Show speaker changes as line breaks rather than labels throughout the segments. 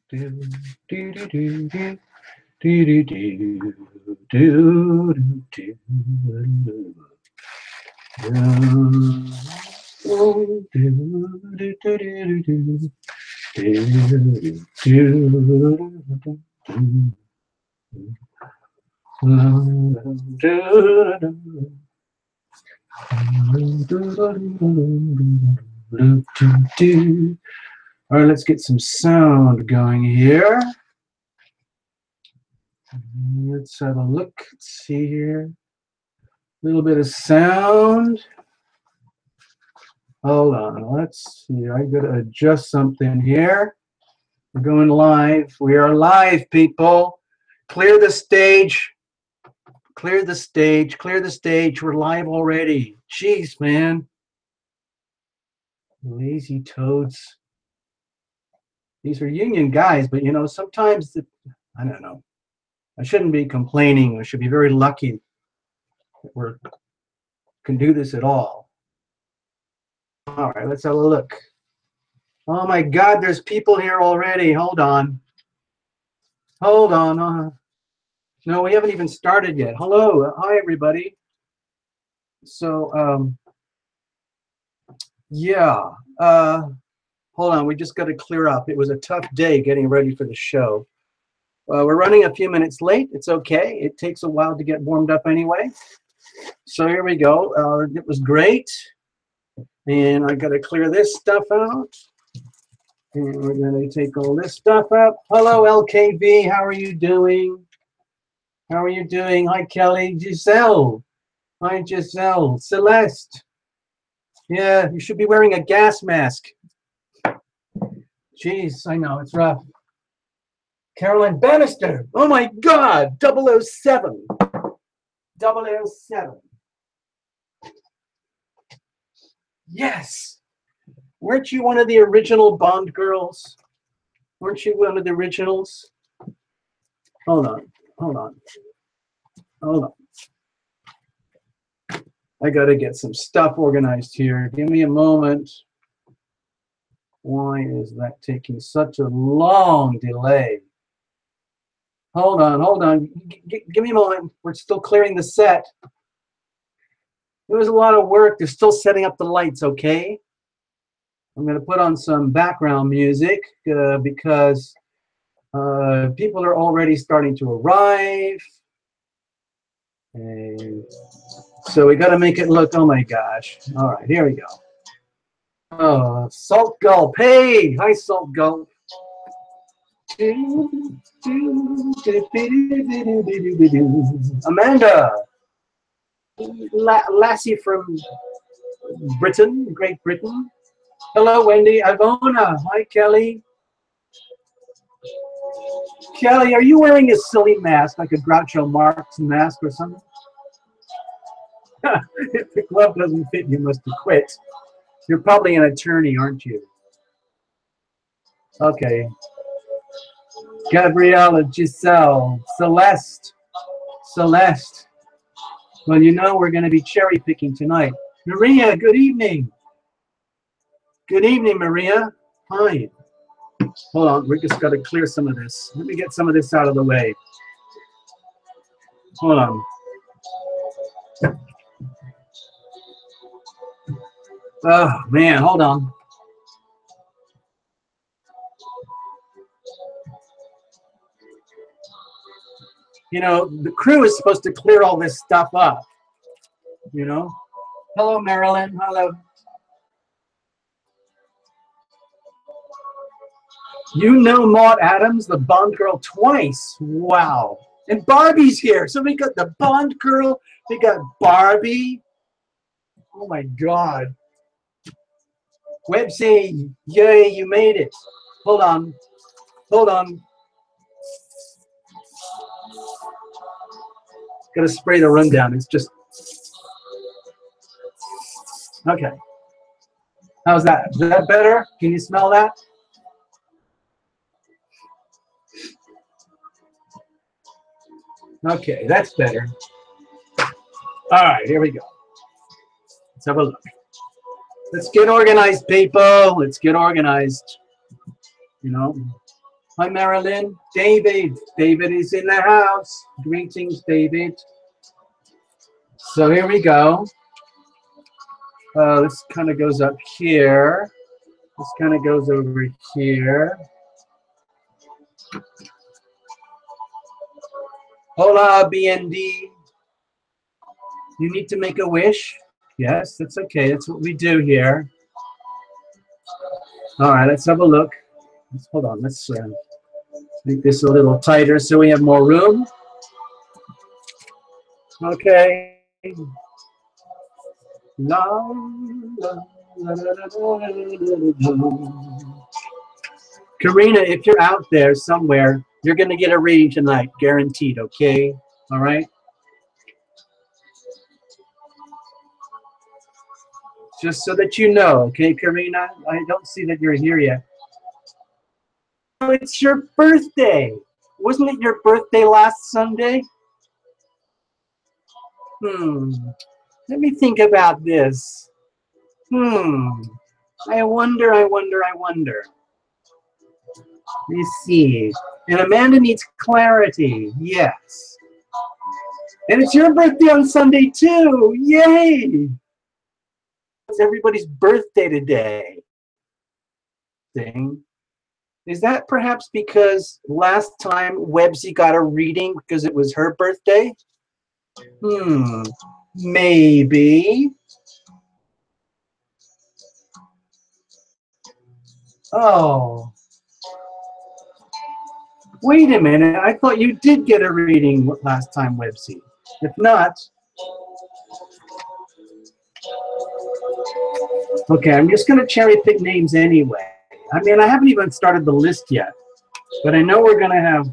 All right, let's get some sound going here. Let's have a look. Let's see here. A little bit of sound. Hold on. Let's see. I got to adjust something here. We're going live. We are live, people. Clear the stage. Clear the stage. Clear the stage. We're live already. Jeez, man. Lazy toads. These are union guys, but you know, sometimes, I don't know. I shouldn't be complaining. We should be very lucky that we can do this at all. All right, let's have a look. Oh my God, there's people here already. Hold on. Hold on. No, we haven't even started yet. Hello. Hi, everybody. So, yeah. Hold on. We just got to clear up. It was a tough day getting ready for the show. We're running a few minutes late. It's okay. It takes a while to get warmed up anyway. So here we go. It was great. And I got to clear this stuff out. And we're going to take all this stuff out. Hello, LKB. How are you doing? How are you doing? Hi, Kelly. Giselle. Hi, Giselle. Celeste. Yeah, you should be wearing a gas mask. Jeez, I know. It's rough. Caroline Bannister. Oh, my God. 007. 007. Yes. Weren't you one of the original Bond girls? Weren't you one of the originals? Hold on. Hold on. Hold on. I got to get some stuff organized here. Give me a moment. Why is that taking such a long delay? Hold on, hold on. Give me a moment. We're still clearing the set. There was a lot of work. They're still setting up the lights, okay? I'm going to put on some background music because people are already starting to arrive. And so we got to make it look, oh my gosh. All right, here we go. Oh, Salt Gulp. Hey, hi, Salt Gulp. Amanda, lassie from Britain, Great Britain. Hello, Wendy. Ivona. Hi, Kelly. Kelly, are you wearing a silly mask, like a Groucho Marx mask or something? If the glove doesn't fit, you must have quit. You're probably an attorney, aren't you? Okay. Gabriella, Giselle, Celeste. Celeste. Well, you know we're going to be cherry picking tonight. Maria, good evening. Good evening, Maria. Hi. Hold on, we just got to clear some of this. Let me get some of this out of the way. Hold on. Oh, man, hold on. You know, the crew is supposed to clear all this stuff up, you know? Hello, Marilyn. Hello. You know Maud Adams, the Bond girl, twice. Wow. And Barbie's here. So we got the Bond girl. We got Barbie. Oh, my God. Websy, yay, you made it. Hold on. Hold on. Got to spray the rundown. It's just... Okay. How's that? Is that better? Can you smell that? Okay, that's better. All right, here we go. Let's have a look. Let's get organized, people. Let's get organized. You know, Hi, Marilyn. David. David is in the house. Greetings, David. So here we go. This kind of goes up here. This kind of goes over here. Hola, BND. You need to make a wish? Yes, that's okay. That's what we do here. All right, let's have a look. Hold on. Let's make this a little tighter so we have more room. Okay. La, la, la, la, la, la, la. Karina, if you're out there somewhere, you're going to get a reading tonight, guaranteed, okay? All right? Just so that you know, okay, Karina? I don't see that you're here yet. Oh, it's your birthday. Wasn't it your birthday last Sunday? Let me think about this. I wonder. Let me see. And Amanda needs clarity. Yes. And it's your birthday on Sunday, too. Yay! It's everybody's birthday today. Is that perhaps because last time Websy got a reading because it was her birthday? Maybe. Oh. Wait a minute. I thought you did get a reading last time, Websy. If not, okay, I'm just going to cherry pick names anyway. I mean, I haven't even started the list yet, but I know we're going to have.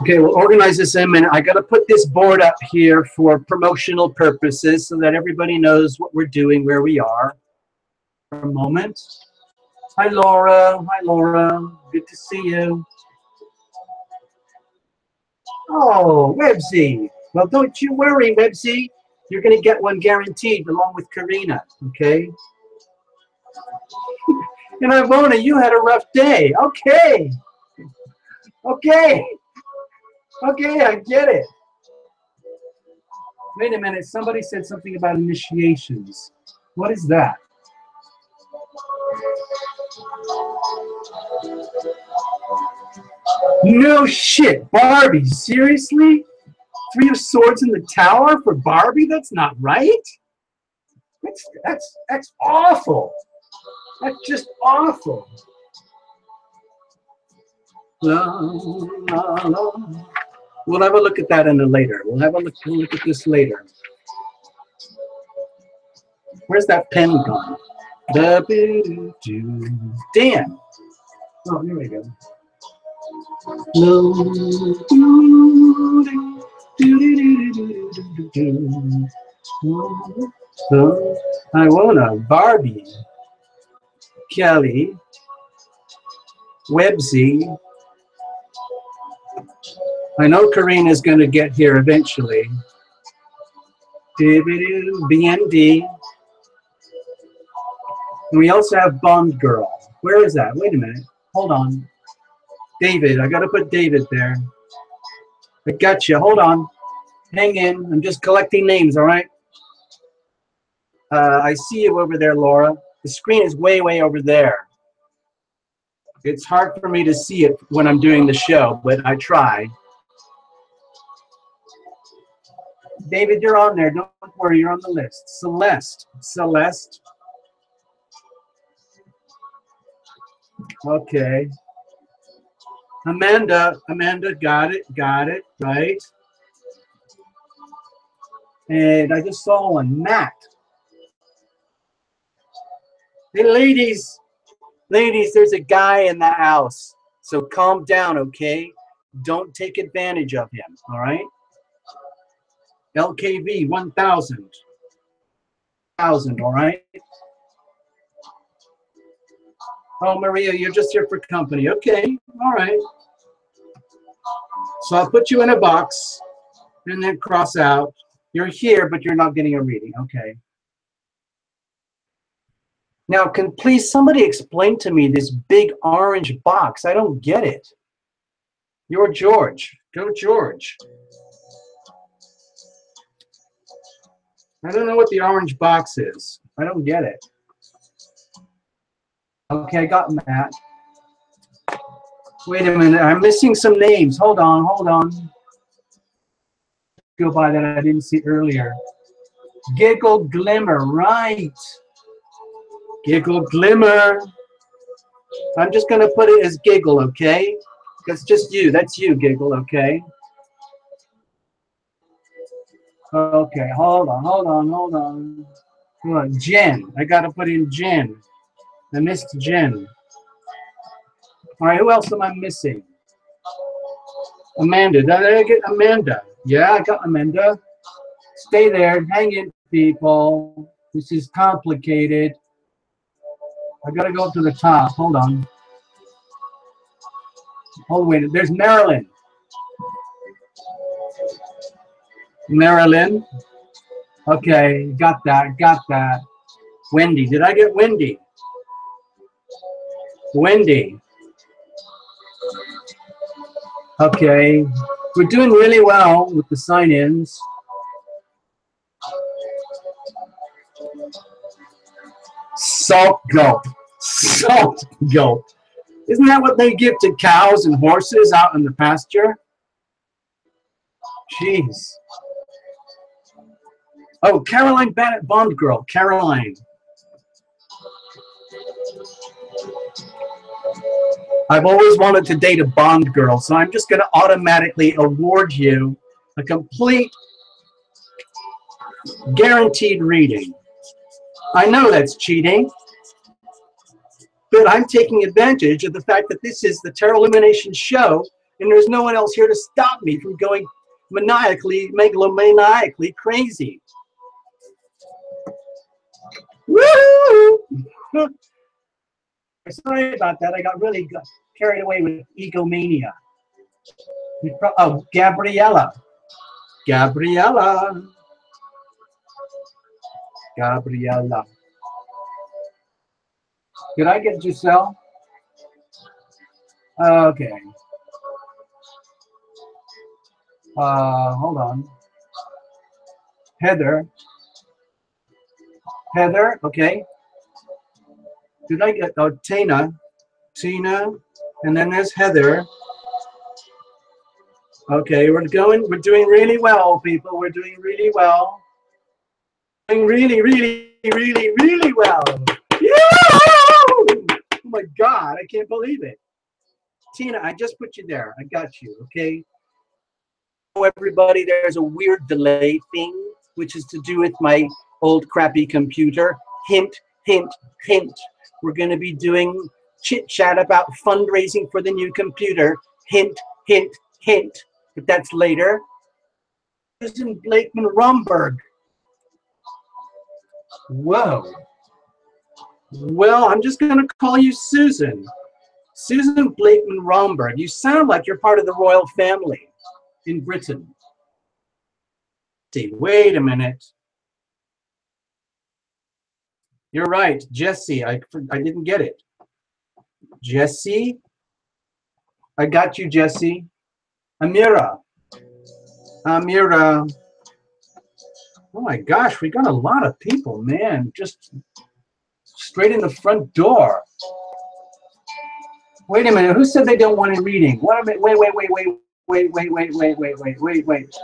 Okay, we'll organize this in a minute. I got to put this board up here for promotional purposes so that everybody knows what we're doing, where we are. For a moment. Hi, Laura. Hi, Laura. Good to see you. Oh, Websy. Well, don't you worry, Websy. You're going to get one guaranteed along with Karina, okay? And Ivona, you had a rough day. Okay. Okay. Okay, I get it. Wait a minute. Somebody said something about initiations. What is that? No shit. Barbie, seriously? 3 of Swords in the Tower for Barbie? That's not right. That's awful. That's just awful. La, la, la. We'll have a look at that in a later. We'll have a look at this later. Where's that pen gone? Damn. Oh, here we go. I wanna Barbie, Kelly, Websy. I know Karina's going to get here eventually. BND. And we also have Bond Girl. Where is that? Wait a minute. Hold on. David. I got to put David there. I got you. Hold on. Hang in. I'm just collecting names, all right? I see you over there, Laura. The screen is way, way over there. It's hard for me to see it when I'm doing the show, but I try. David, you're on there. Don't worry, you're on the list. Celeste. Celeste. Okay. Amanda. Amanda, got it, right? And I just saw one. Matt. Hey, ladies. Ladies, there's a guy in the house. So calm down, okay? Don't take advantage of him, all right? LKV 1000. All right? Oh, Maria, you're just here for company. Okay, all right. So I'll put you in a box and then cross out. You're here, but you're not getting a reading. Okay. Now, can please somebody explain to me this big orange box? I don't get it. You're George. Go, George. I don't know what the orange box is. I don't get it. Okay, I got Matt. Wait a minute. I'm missing some names. Hold on, hold on. Go by that I didn't see earlier. Giggle Glimmer, right. Giggle Glimmer. I'm just going to put it as Giggle, okay? That's just you. That's you, Giggle, okay? Okay, hold on, hold on, hold on. Hold on. Jen. I got to put in Jen. I missed Jen. All right, who else am I missing? Amanda. Did I get Amanda? Yeah, I got Amanda. Stay there. Hang in, people. This is complicated. I got to go up to the top. Hold on. Oh, wait. There's Marilyn. Marilyn. Okay, got that, got that. Wendy. Did I get Wendy? Wendy. Okay. We're doing really well with the sign-ins. Salt goat. Salt goat. Isn't that what they give to cows and horses out in the pasture? Jeez. Oh, Caroline Bennett, Bond girl. Caroline. I've always wanted to date a Bond girl, so I'm just going to automatically award you a complete, guaranteed reading. I know that's cheating, but I'm taking advantage of the fact that this is the Tarot Lumination show, and there's no one else here to stop me from going megalomaniacally crazy. Woo! Sorry about that. I got really carried away with egomania. Oh, Gabriella. Gabriella. Gabriella. Did I get Giselle? Okay. Hold on. Heather. Heather, okay. Did I get, oh, Tina. Tina. And then there's Heather. Okay, we're doing really well, people. We're doing really well. Doing really, really, really, really well. Yeah! Oh my God, I can't believe it. Tina, I just put you there. I got you, okay? Oh, everybody, there's a weird delay thing, which is to do with my old crappy computer. Hint, hint, hint. We're going to be doing chit-chat about fundraising for the new computer. Hint, hint, hint. But that's later. Susan Blakeman Romberg. Whoa. Well, I'm just going to call you Susan. Susan Blakeman Romberg. You sound like you're part of the royal family in Britain. See, wait a minute. You're right, Jesse. I didn't get it. Jesse? I got you, Jesse. Amira. Amira. Oh my gosh, we got a lot of people, man. Just straight in the front door. Wait a minute. Who said they don't want a reading? What a minute. Wait.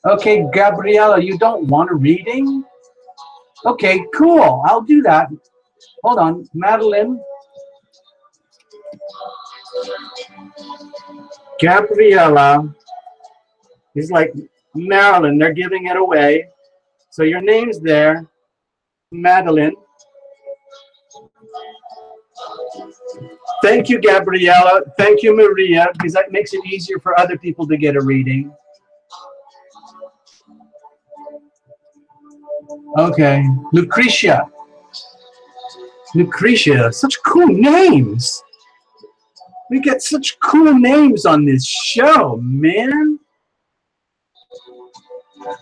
Okay, Gabriella, you don't want a reading? Okay, cool. I'll do that. Hold on. Madeline. Gabriella is like Marilyn. They're giving it away. So your name's there. Madeline. Thank you, Gabriella. Thank you, Maria, because that makes it easier for other people to get a reading. Okay. Lucretia. Lucretia, such cool names. We get such cool names on this show, man.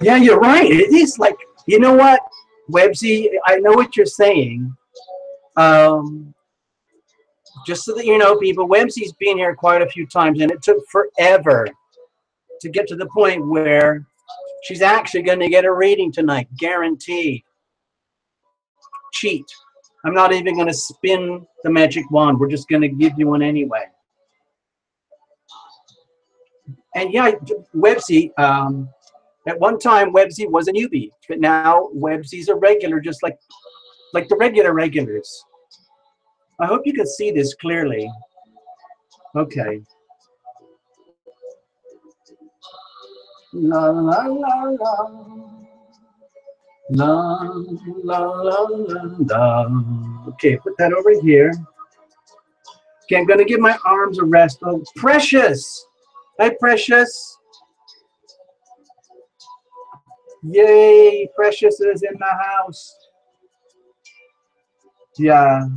Yeah, you're right. It is like, you know what, Websy, I know what you're saying. Just so that you know, people, Websy's been here quite a few times, and it took forever to get to the point where she's actually going to get a reading tonight, guaranteed. Cheat. I'm not even going to spin the magic wand. We're just going to give you one anyway. And yeah, Websy, at one time, Websy was a newbie, but now Websy's a regular, just like the regulars. I hope you can see this clearly. Okay. La la la la. La la la la. Okay, put that over here. Okay, I'm gonna give my arms a rest. Oh, Precious! Hi, Precious. Yay, Precious is in the house. Yeah.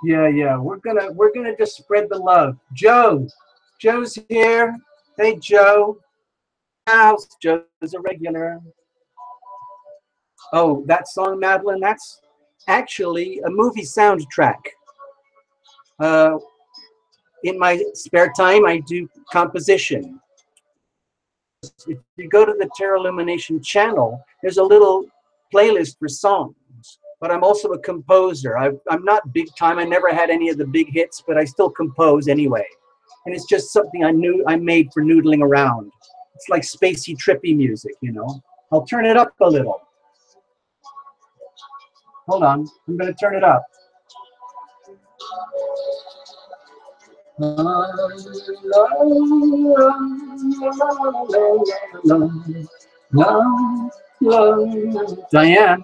Yeah. We're gonna just spread the love. Joe's here. Hey, Joe. House. Joe's a regular. Oh, that song, Madeline, that's actually a movie soundtrack. In my spare time, I do composition. If you go to the Lumination channel, there's a little playlist for songs. But I'm also a composer. I'm not big time. I never had any of the big hits, but I still compose anyway. And it's just something I made for noodling around. It's like spacey, trippy music, you know. I'll turn it up a little. Hold on, I'm going to turn it up. Diane.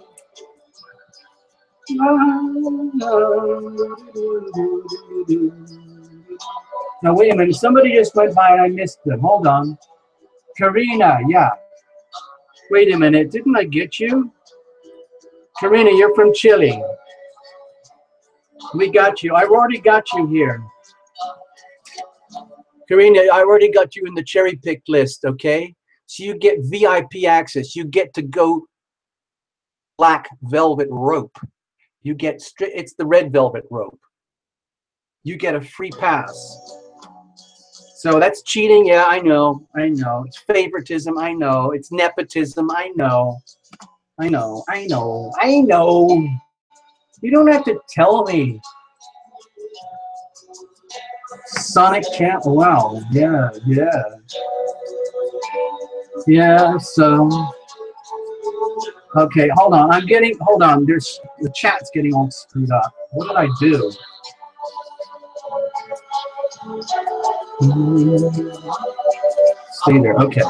Now wait a minute, somebody just went by and I missed them. Hold on. Karina, yeah. Wait a minute, didn't I get you? Karina, you're from Chile. We got you. I've already got you here. Karina, I already got you in the cherry pick list, okay? So you get VIP access. You get to go black velvet rope. You get it's the red velvet rope. You get a free pass. So that's cheating. Yeah, I know. It's favoritism. I know. It's nepotism. I know. You don't have to tell me. Sonic Champ. Wow. Yeah. Yeah, so. Okay, hold on. Hold on. There's the chat's getting all screwed up. What did I do? Stay there. Okay.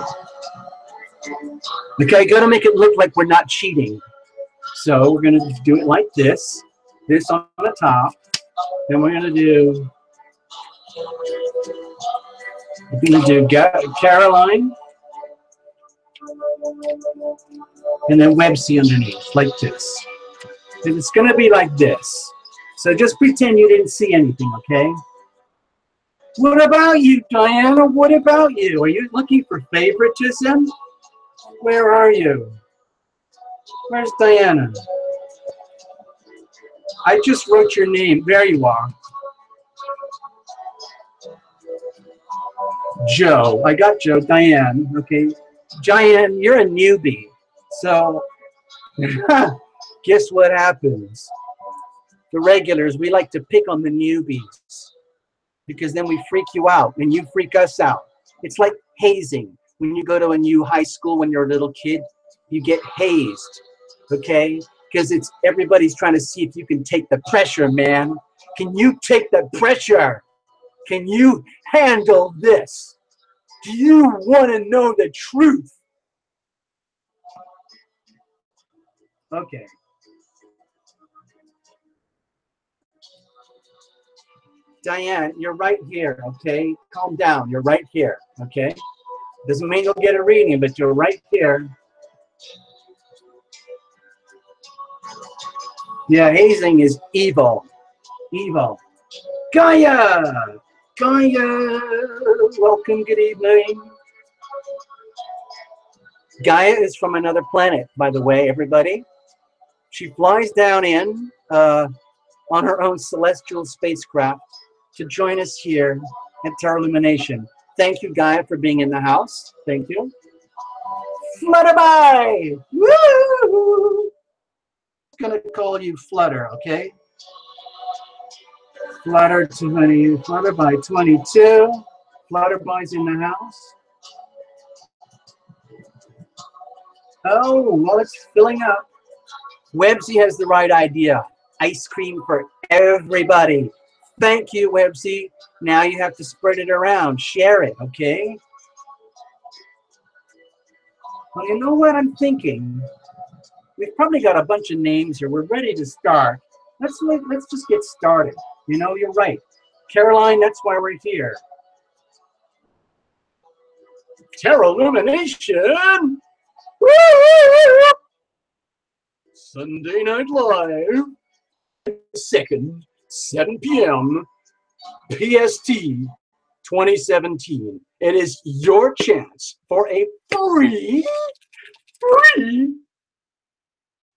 Okay, gotta make it look like we're not cheating. So we're gonna do it like this. This on the top. Then we're gonna do Caroline. And then Websy underneath, like this. And it's gonna be like this. So just pretend you didn't see anything, okay? What about you, Diana? What about you? Are you looking for favoritism? Where are you? Where's Diana? I just wrote your name. There you are. Joe. I got Joe. Diane. Okay. Diane, you're a newbie. So guess what happens? The regulars, we like to pick on the newbies because then we freak you out and you freak us out. It's like hazing. When you go to a new high school when you're a little kid, you get hazed, okay? Because everybody's trying to see if you can take the pressure, man. Can you take the pressure? Can you handle this? Do you want to know the truth? Okay. Diane, you're right here, okay? Calm down. You're right here, okay? Doesn't mean you'll get a reading, but you're right here. Yeah, hazing is evil. Evil. Gaia! Gaia! Welcome, good evening. Gaia is from another planet, by the way, everybody. She flies down in on her own celestial spacecraft to join us here at Tower Lumination. Thank you, Gaia, for being in the house. Thank you. Flutterby! Woo! I'm gonna call you Flutter, okay? Flutter 20, Flutterby 22. Flutterby's in the house. Oh, well, it's filling up. Websy has the right idea. Ice cream for everybody. Thank you, Websy. Now you have to spread it around. Share it, okay? Well, you know what I'm thinking? We've probably got a bunch of names here. We're ready to start. Let's just get started. You know, you're right. Caroline, that's why we're here. Terra Lumination! Sunday Night Live. 2nd, 7 p.m. PST 2017. It is your chance for a free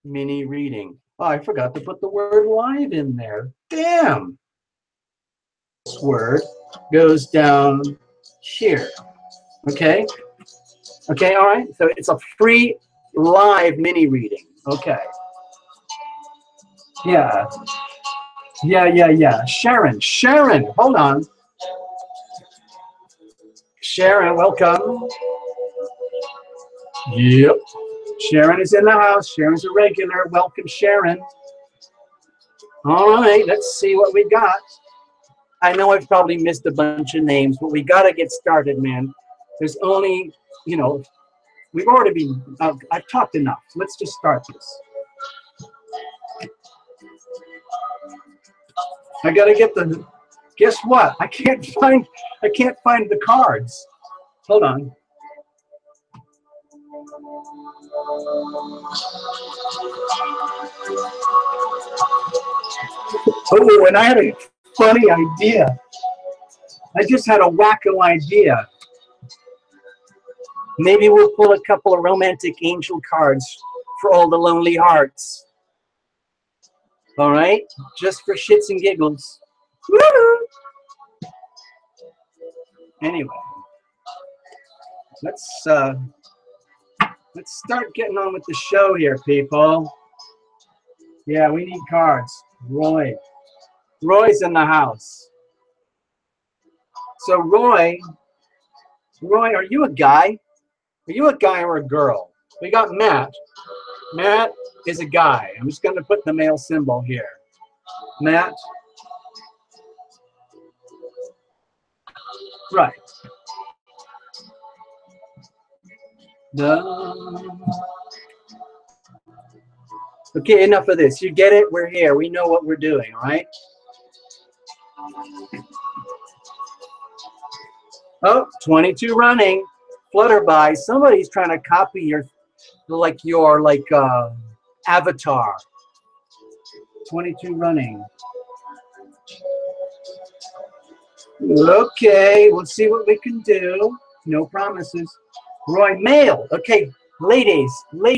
mini reading. Oh, I forgot to put the word live in there. Damn. This word goes down here. Okay? Okay, all right. So it's a free live mini reading. Okay. Yeah. Yeah. Sharon, hold on. Sharon, welcome. Yep. Sharon is in the house. Sharon's a regular. Welcome, Sharon. All right, let's see what we got. I know I've probably missed a bunch of names, but we got to get started, man. There's only, you know, we've already been, I've talked enough. Let's just start this. I got to get the, guess what? I can't find the cards. Hold on. Oh, and I had a funny idea. I just had a wacko idea. Maybe we'll pull a couple of romantic angel cards for all the lonely hearts. All right? Just for shits and giggles. Woo! Anyway, let's start getting on with the show here, people. Yeah, we need cards. Roy's in the house. So Roy, are you a guy? Are you a guy or a girl? We got Matt. Matt is a guy. I'm just going to put the male symbol here. Matt. Right. Okay, enough of this. You get it? We're here. We know what we're doing, all right? Oh, 22 running. Flutterby. Somebody's trying to copy your avatar. 22 running. Okay, we'll see what we can do. No promises. Roy, male. Okay, ladies. Roy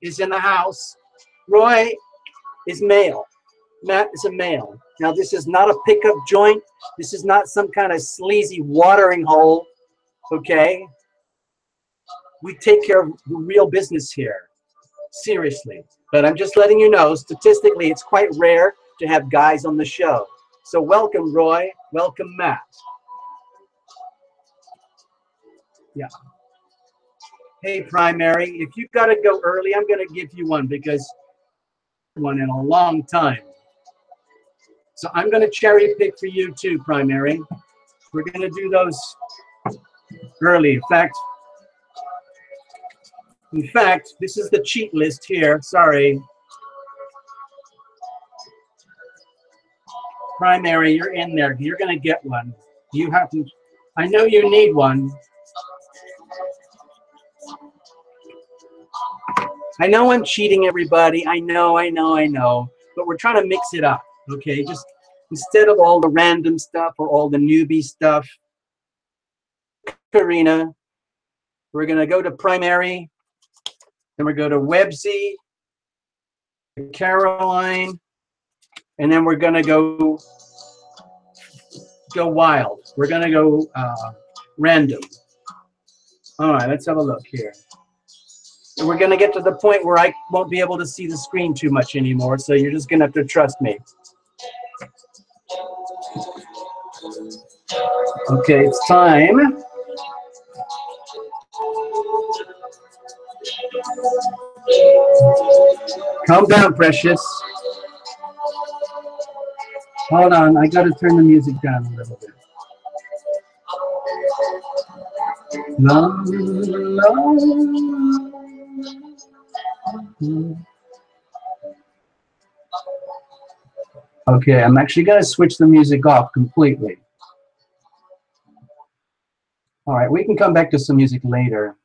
is in the house. Roy is male. Matt is a male. Now, this is not a pickup joint. This is not some kind of sleazy watering hole. Okay? We take care of the real business here. Seriously. But I'm just letting you know, statistically, it's quite rare to have guys on the show. So welcome, Roy. Welcome, Matt. Yeah. Hey, Primary, if you've got to go early, I'm going to give you one because one in a long time. So I'm going to cherry pick for you too, Primary. We're going to do those early. In fact, this is the cheat list here. Sorry. Primary, you're in there. You're going to get one. You have to. I know you need one. I know I'm cheating everybody. I know. But we're trying to mix it up, okay? Just instead of all the random stuff or all the newbie stuff, Karina, we're going to go to primary, then we go to Websy, Caroline, and then we're going to go wild. We're going to go random. All right, let's have a look here. And we're going to get to the point where I won't be able to see the screen too much anymore, so you're just going to have to trust me. Okay, it's time. Calm down, precious. Hold on, I got to turn the music down a little bit. La, la. Okay, I'm actually going to switch the music off completely. All right, we can come back to some music later.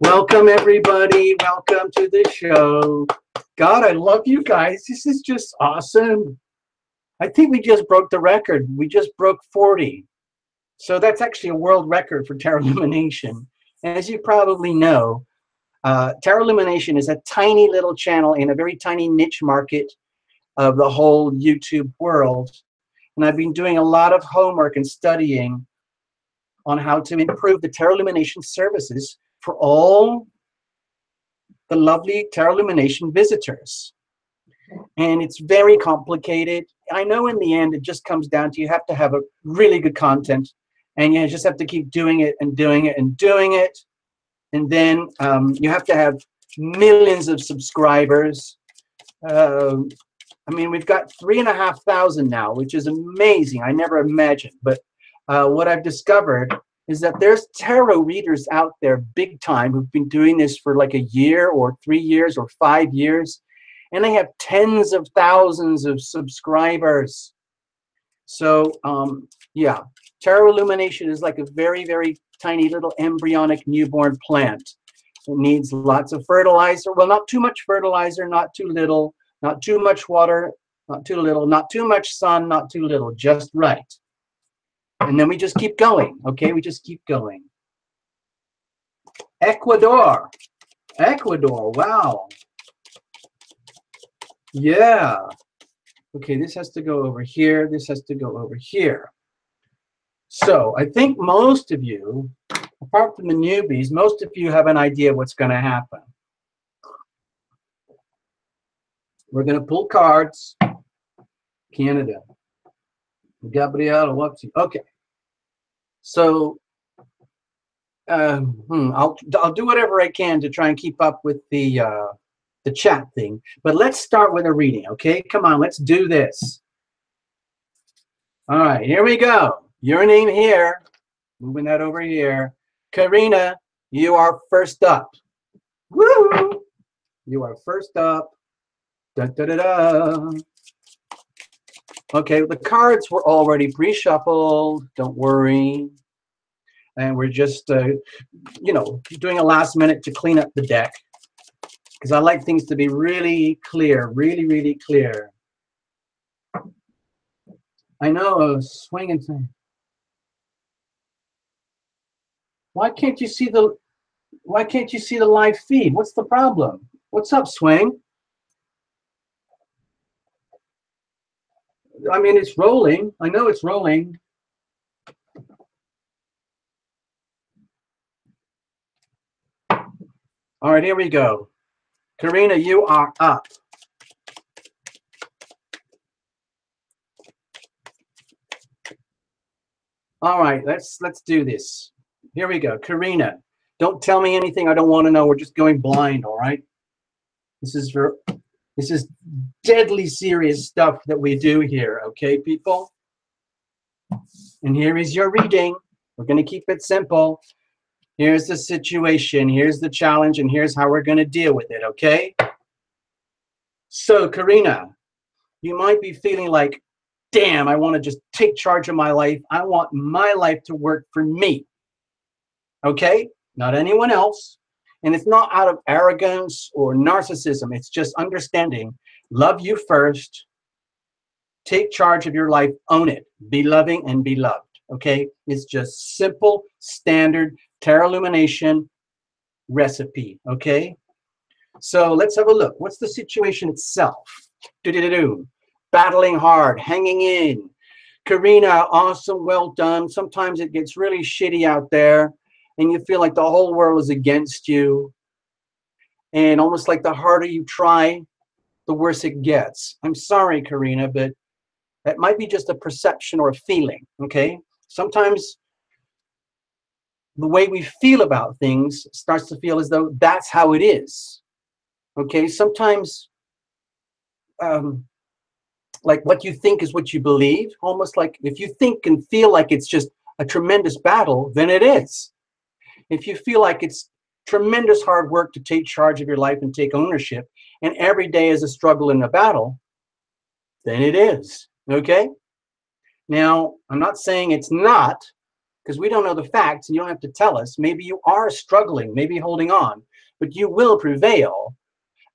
Welcome, everybody. Welcome to the show. God, I love you guys. This is just awesome. I think we just broke the record. We just broke 40. So that's actually a world record for Tarot Lumination. And as you probably know, Tarot Lumination is a tiny little channel in a very tiny niche market of the whole YouTube world. And I've been doing a lot of homework and studying on how to improve the Tarot Lumination services for all the lovely Tarot Lumination visitors. And it's very complicated. I know in the end it just comes down to you have to have a really good content, and you just have to keep doing it and doing it and doing it. And then you have to have millions of subscribers. I mean, we've got 3,500 now, which is amazing. I never imagined. But what I've discovered is that there's tarot readers out there big time who've been doing this for like a year or 3 years or 5 years. And they have tens of thousands of subscribers. So, yeah, Tarot Illumination is like a very, very tiny little embryonic newborn plant. It needs lots of fertilizer. Well, not too much fertilizer, not too little, not too much water, not too little, not too much sun, not too little, just right. And then we just keep going, okay? We just keep going. Ecuador. Ecuador, wow. Yeah. Okay, this has to go over here. This has to go over here. So I think most of you, apart from the newbies, most of you have an idea what's going to happen. We're going to pull cards. Canada. Gabrielle, what's he? Okay. So I'll do whatever I can to try and keep up with the chat thing. But let's start with a reading, okay? Come on, let's do this. All right, here we go. Your name here. Moving that over here. Karina, you are first up. Woo! You are first up. Da, da, da, da. Okay, the cards were already pre-shuffled. Don't worry. And we're just, you know, doing a last minute to clean up the deck. Because I like things to be really clear, really, really clear. I know, swing and thing. Why can't you see the live feed? What's the problem? What's up, Swing? I mean, it's rolling. I know it's rolling. All right, here we go. Karina, you are up. All right, let's do this. Here we go. Karina, don't tell me anything I don't want to know. We're just going blind, all right? This is deadly serious stuff that we do here, okay, people? And here is your reading. We're going to keep it simple. Here's the situation, here's the challenge, and here's how we're going to deal with it, okay? So, Karina, you might be feeling like, damn, I want to just take charge of my life. I want my life to work for me, okay? Not anyone else. And it's not out of arrogance or narcissism. It's just understanding, love you first, take charge of your life, own it, be loving and be loved. Okay? It's just simple, standard Terra Lumination recipe. Okay? So let's have a look. What's the situation itself? Do-do-do-do. Battling hard, hanging in. Karina, awesome, well done. Sometimes it gets really shitty out there and you feel like the whole world is against you. And almost like the harder you try, the worse it gets. I'm sorry, Karina, but that might be just a perception or a feeling, okay? Sometimes the way we feel about things starts to feel as though that's how it is, okay? Sometimes like what you think is what you believe, almost like if you think and feel like it's just a tremendous battle, then it is. If you feel like it's tremendous hard work to take charge of your life and take ownership, and every day is a struggle and a battle, then it is, okay? Now, I'm not saying it's not, because we don't know the facts and you don't have to tell us. Maybe you are struggling, maybe holding on, but you will prevail.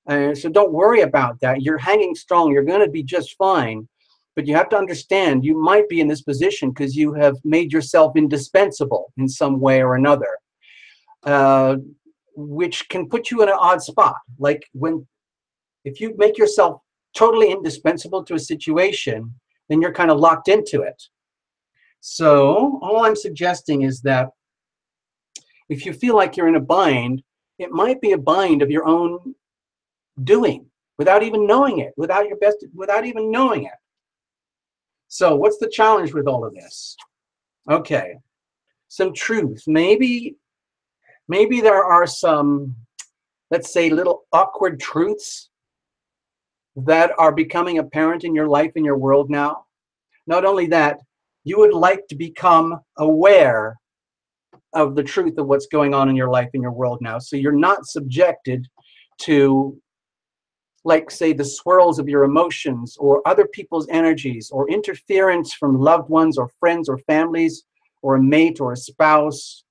So don't worry about that. You're hanging strong. You're going to be just fine. But you have to understand you might be in this position because you have made yourself indispensable in some way or another, which can put you in an odd spot. Like if you make yourself totally indispensable to a situation, then you're kind of locked into it. So all I'm suggesting is that if you feel like you're in a bind, it might be a bind of your own doing without even knowing it, without even knowing it. So what's the challenge with all of this? Okay, some truth. Maybe there are some, let's say, little awkward truths that are becoming apparent in your life, in your world now. Not only that, you would like to become aware of the truth of what's going on in your life, in your world now, so you're not subjected to, like, say, the swirls of your emotions or other people's energies or interference from loved ones or friends or families or a mate or a spouse,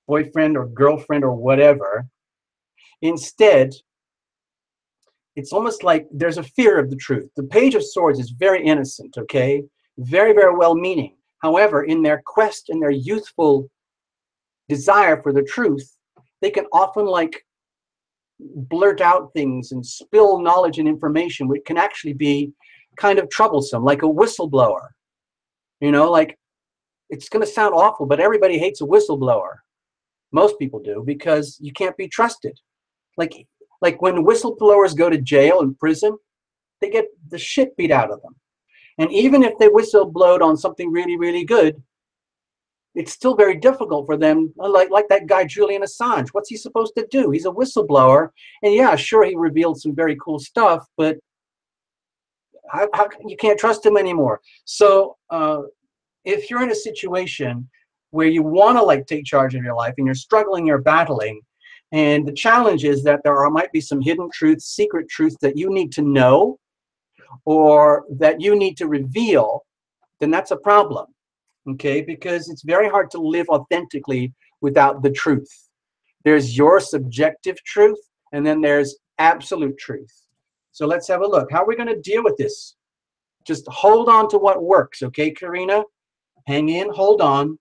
boyfriend or girlfriend or whatever. Instead, it's almost like there's a fear of the truth. The Page of Swords is very innocent, okay? Very, very well-meaning. However, in their quest and their youthful desire for the truth, they can often like blurt out things and spill knowledge and information, which can actually be kind of troublesome, like a whistleblower. You know, like, it's going to sound awful, but everybody hates a whistleblower. Most people do, because you can't be trusted. Like when whistleblowers go to jail and prison, they get the shit beat out of them. And even if they whistleblowed on something really, really good, it's still very difficult for them, like that guy Julian Assange. What's he supposed to do? He's a whistleblower, and yeah, sure, he revealed some very cool stuff, but you can't trust him anymore. So if you're in a situation where you want to like take charge of your life and you're struggling, you're battling, and the challenge is that might be some hidden truths, secret truths that you need to know or that you need to reveal, then that's a problem. Okay, because it's very hard to live authentically without the truth. There's your subjective truth, and then there's absolute truth. So let's have a look. How are we going to deal with this? Just hold on to what works, okay, Karina? Hang in, hold on.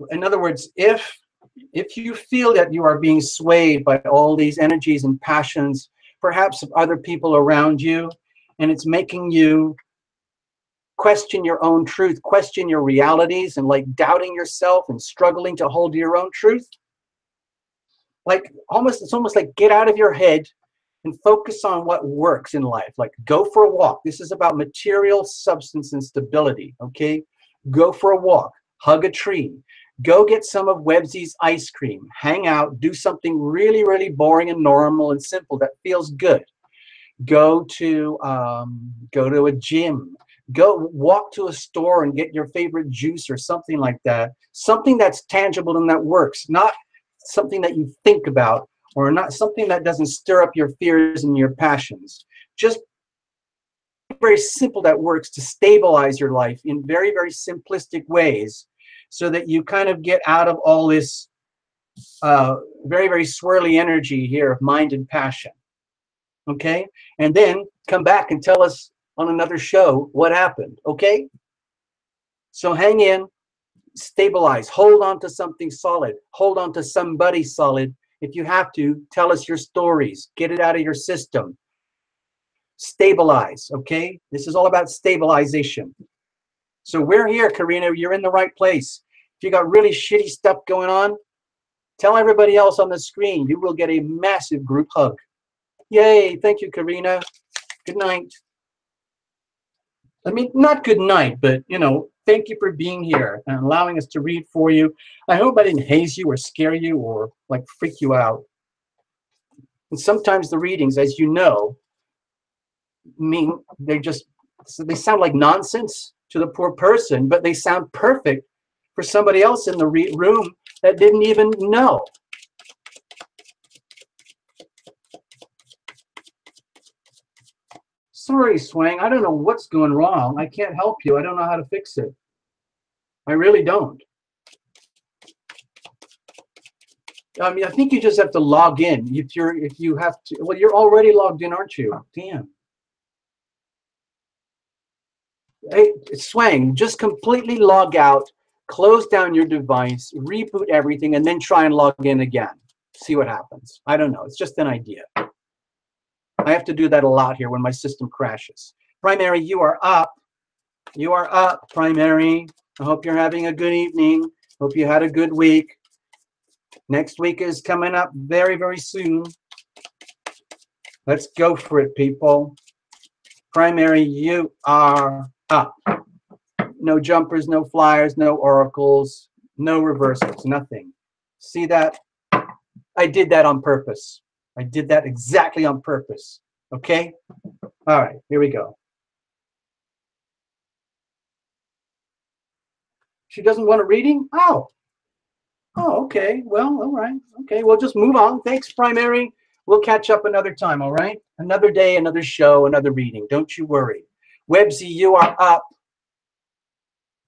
In other words, if you feel that you are being swayed by all these energies and passions, perhaps of other people around you, and it's making you question your own truth, question your realities, and like doubting yourself and struggling to hold your own truth, like it's almost like get out of your head and focus on what works in life. Like go for a walk. This is about material substance and stability, okay? Go for a walk, hug a tree, go get some of Websy's ice cream, hang out, do something really, really boring and normal and simple that feels good. Go to a gym, go walk to a store and get your favorite juice or something like that. Something that's tangible and that works, not something that you think about, or not something that doesn't stir up your fears and your passions. Just very simple that works to stabilize your life in very, very simplistic ways so that you kind of get out of all this very, very swirly energy here of mind and passion. Okay? And then come back and tell us on another show what happened. Okay? So hang in, stabilize, hold on to something solid, hold on to somebody solid. If you have to, tell us your stories, get it out of your system. Stabilize, okay? This is all about stabilization. So we're here, Karina. You're in the right place. If you got really shitty stuff going on, tell everybody else on the screen. You will get a massive group hug. Yay. Thank you, Karina. Good night. I mean, not good night, but, you know, thank you for being here and allowing us to read for you. I hope I didn't haze you or scare you or, like, freak you out. And sometimes the readings, as you know, mean they sound like nonsense to the poor person, but they sound perfect for somebody else in the room that didn't even know. Sorry, Swang, I don't know what's going wrong. I can't help you. I don't know how to fix it. I really don't. I mean, I think you just have to log in. If you have to, well, you're already logged in, aren't you? Damn. Hey, Swang, just completely log out, close down your device, reboot everything, and then try and log in again. See what happens. I don't know. It's just an idea. I have to do that a lot here when my system crashes. Primary, you are up. You are up, Primary. I hope you're having a good evening. Hope you had a good week. Next week is coming up very, very soon. Let's go for it, people. Primary, you are up. No jumpers, no flyers, no oracles, no reversals, nothing. See that? I did that on purpose. I did that exactly on purpose. Okay? All right, here we go. She doesn't want a reading? Oh. Oh, okay. Well, all right. Okay, we'll just move on. Thanks, Primary. We'll catch up another time, all right? Another day, another show, another reading. Don't you worry. Websy, you are up.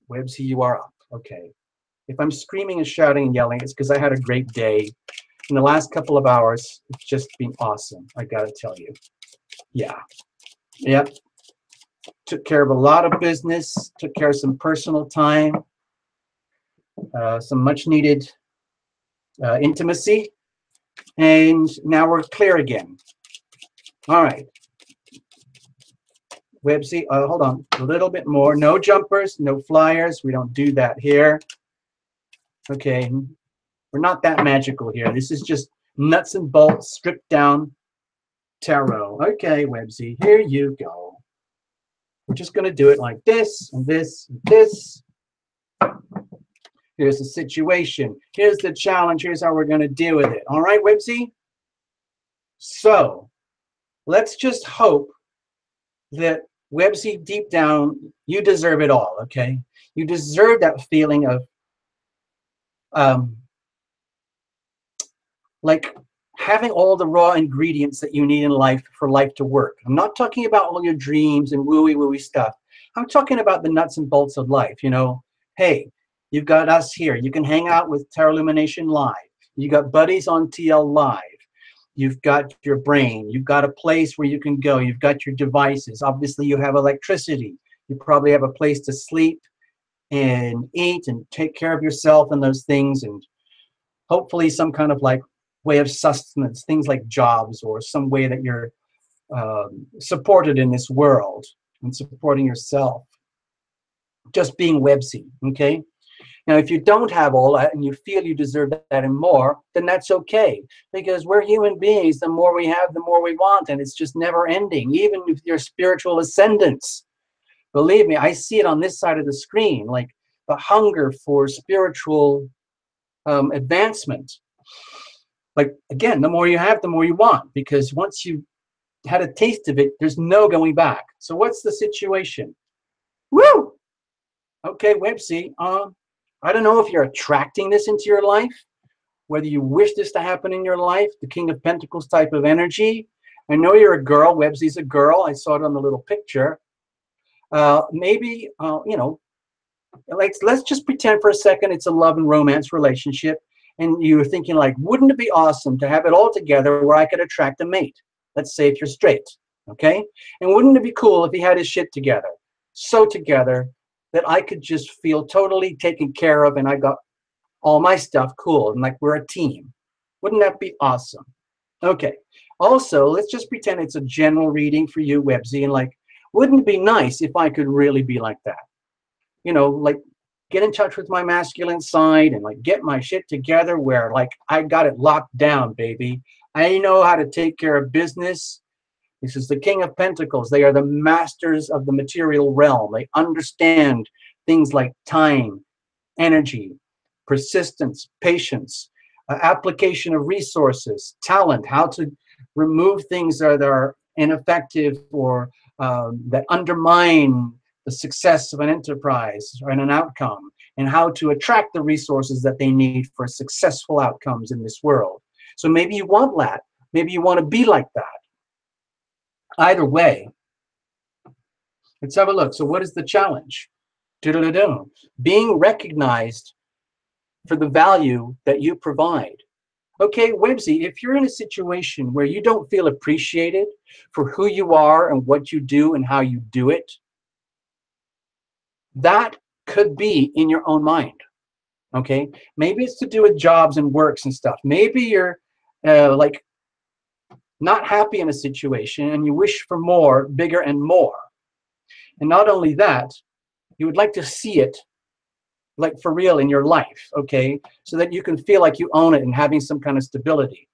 Websy, you are up. Okay. If I'm screaming and shouting and yelling, it's because I had a great day. In the last couple of hours, it's just been awesome. I got to tell you. Yeah. Yep. Took care of a lot of business. Took care of some personal time. Some much needed intimacy. And now we're clear again. All right. Websy, hold on. A little bit more. No jumpers, no flyers. We don't do that here. Okay. We're not that magical here. This is just nuts and bolts, stripped down tarot. Okay, Websy, here you go. We're just going to do it like this and this and this. Here's the situation. Here's the challenge. Here's how we're going to deal with it. All right, Websy? So let's just hope that, Websy, deep down, you deserve it all, okay? You deserve that feeling of like having all the raw ingredients that you need in life for life to work. I'm not talking about all your dreams and wooey stuff. I'm talking about the nuts and bolts of life, you know. Hey, you've got us here. You can hang out with Tarot Lumination Live. You got buddies on TL Live. You've got your brain. You've got a place where you can go. You've got your devices. Obviously, you have electricity. You probably have a place to sleep and eat and take care of yourself and those things, and hopefully some kind of like way of sustenance, things like jobs or some way that you're supported in this world and supporting yourself. Just being Websy, okay? Now, if you don't have all that and you feel you deserve that and more, then that's okay. Because we're human beings. The more we have, the more we want. And it's just never ending, even with your spiritual ascendance. Believe me, I see it on this side of the screen, like the hunger for spiritual advancement. Like, again, the more you have, the more you want. Because once you had a taste of it, there's no going back. So what's the situation? Woo! Okay, Websy, I don't know if you're attracting this into your life, whether you wish this to happen in your life, the King of Pentacles type of energy. I know you're a girl. Websy's a girl. I saw it on the little picture. Maybe, you know, let's just pretend for a second it's a love and romance relationship. and you're thinking like, wouldn't it be awesome to have it all together where I could attract a mate? Let's say if you're straight, okay? And wouldn't it be cool if he had his shit together, so together that I could just feel totally taken care of and I got all my stuff cool and like we're a team? Wouldn't that be awesome? Okay. Also, let's just pretend it's a general reading for you, Websy, and like, wouldn't it be nice if I could really be like that? You know, like get in touch with my masculine side and like get my shit together where like I got it locked down, baby. I know how to take care of business. This is the King of Pentacles. They are the masters of the material realm. They understand things like time, energy, persistence, patience, application of resources, talent, how to remove things that are ineffective or that undermine the success of an enterprise or an outcome, and how to attract the resources that they need for successful outcomes in this world. So maybe you want that. Maybe you want to be like that. Either way, let's have a look. So what is the challenge? Being recognized for the value that you provide. Okay, Websy, if you're in a situation where you don't feel appreciated for who you are and what you do and how you do it, that could be in your own mind. Okay, maybe it's to do with jobs and works and stuff. Maybe you're like not happy in a situation and you wish for more, bigger and more. And not only that, you would like to see it like for real in your life, okay? So that you can feel like you own it and having some kind of stability.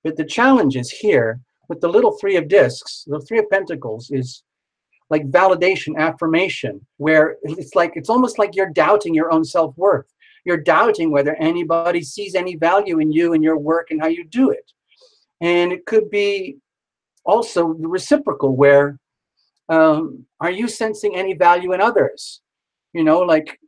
But the challenge is here with the little Three of Discs, the Three of Pentacles is like validation, affirmation, where it's almost like you're doubting your own self-worth. You're doubting whether anybody sees any value in you and your work and how you do it. And it could be also the reciprocal, where are you sensing any value in others? You know, like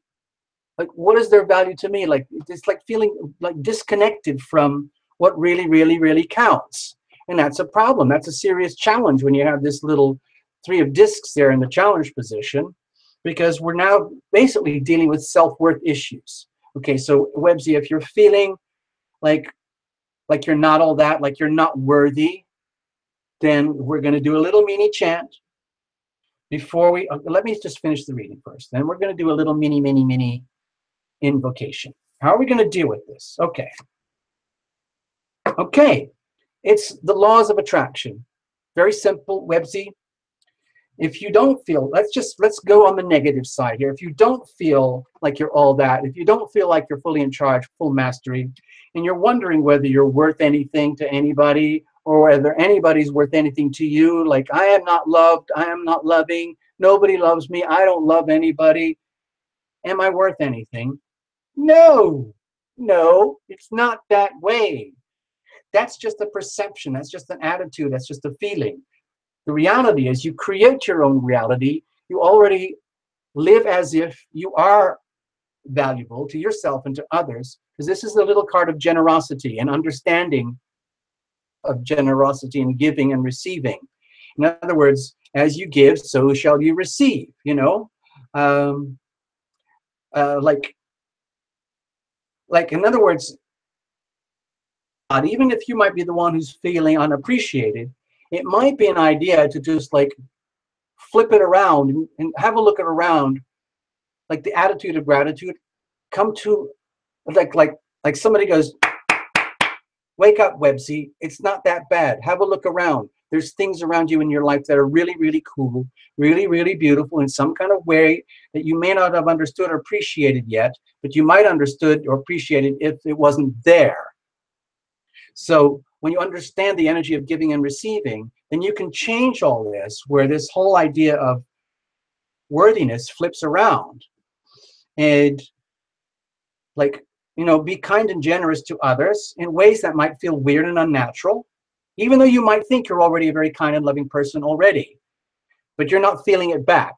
what is their value to me? Like it's like feeling like disconnected from what really, really, really counts. And that's a problem. That's a serious challenge when you have this little Three of Discs there in the challenge position, because we're now basically dealing with self-worth issues. Okay, so Websy, if you're feeling like you're not all that, like you're not worthy, then we're going to do a little mini chant before we, let me just finish the reading first. Then we're going to do a little mini invocation. How are we going to deal with this? Okay. Okay. It's the laws of attraction. Very simple, Websy. If you don't feel, let's go on the negative side here. If you don't feel like you're all that, if you don't feel like you're fully in charge, full mastery, and you're wondering whether you're worth anything to anybody or whether anybody's worth anything to you, like I am not loved, I am not loving, nobody loves me, I don't love anybody, am I worth anything? No, no, it's not that way. That's just a perception, that's just an attitude, that's just a feeling. The reality is you create your own reality. You already live as if you are valuable to yourself and to others, because this is the little card of generosity and understanding of generosity and giving and receiving. In other words, as you give, so shall you receive, you know? Like in other words, even if you might be the one who's feeling unappreciated, it might be an idea to just like flip it around and have a look at around, like the attitude of gratitude. Come to like somebody goes, wake up, Websy. It's not that bad. Have a look around. There's things around you in your life that are really, really cool, really, really beautiful in some kind of way that you may not have understood or appreciated yet, but you might understood or appreciated if it wasn't there. So when you understand the energy of giving and receiving, then you can change all this, where this whole idea of worthiness flips around. And like, you know, be kind and generous to others in ways that might feel weird and unnatural, even though you might think you're already a very kind and loving person already, but you're not feeling it back.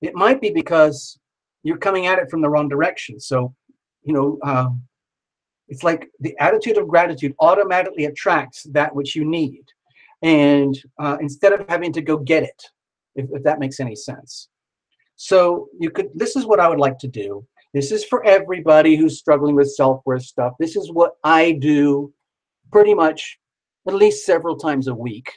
It might be because you're coming at it from the wrong direction. So, you know, it's like the attitude of gratitude automatically attracts that which you need. And instead of having to go get it, if that makes any sense. So you could, this is what I would like to do. This is for everybody who's struggling with self-worth stuff. This is what I do pretty much at least several times a week.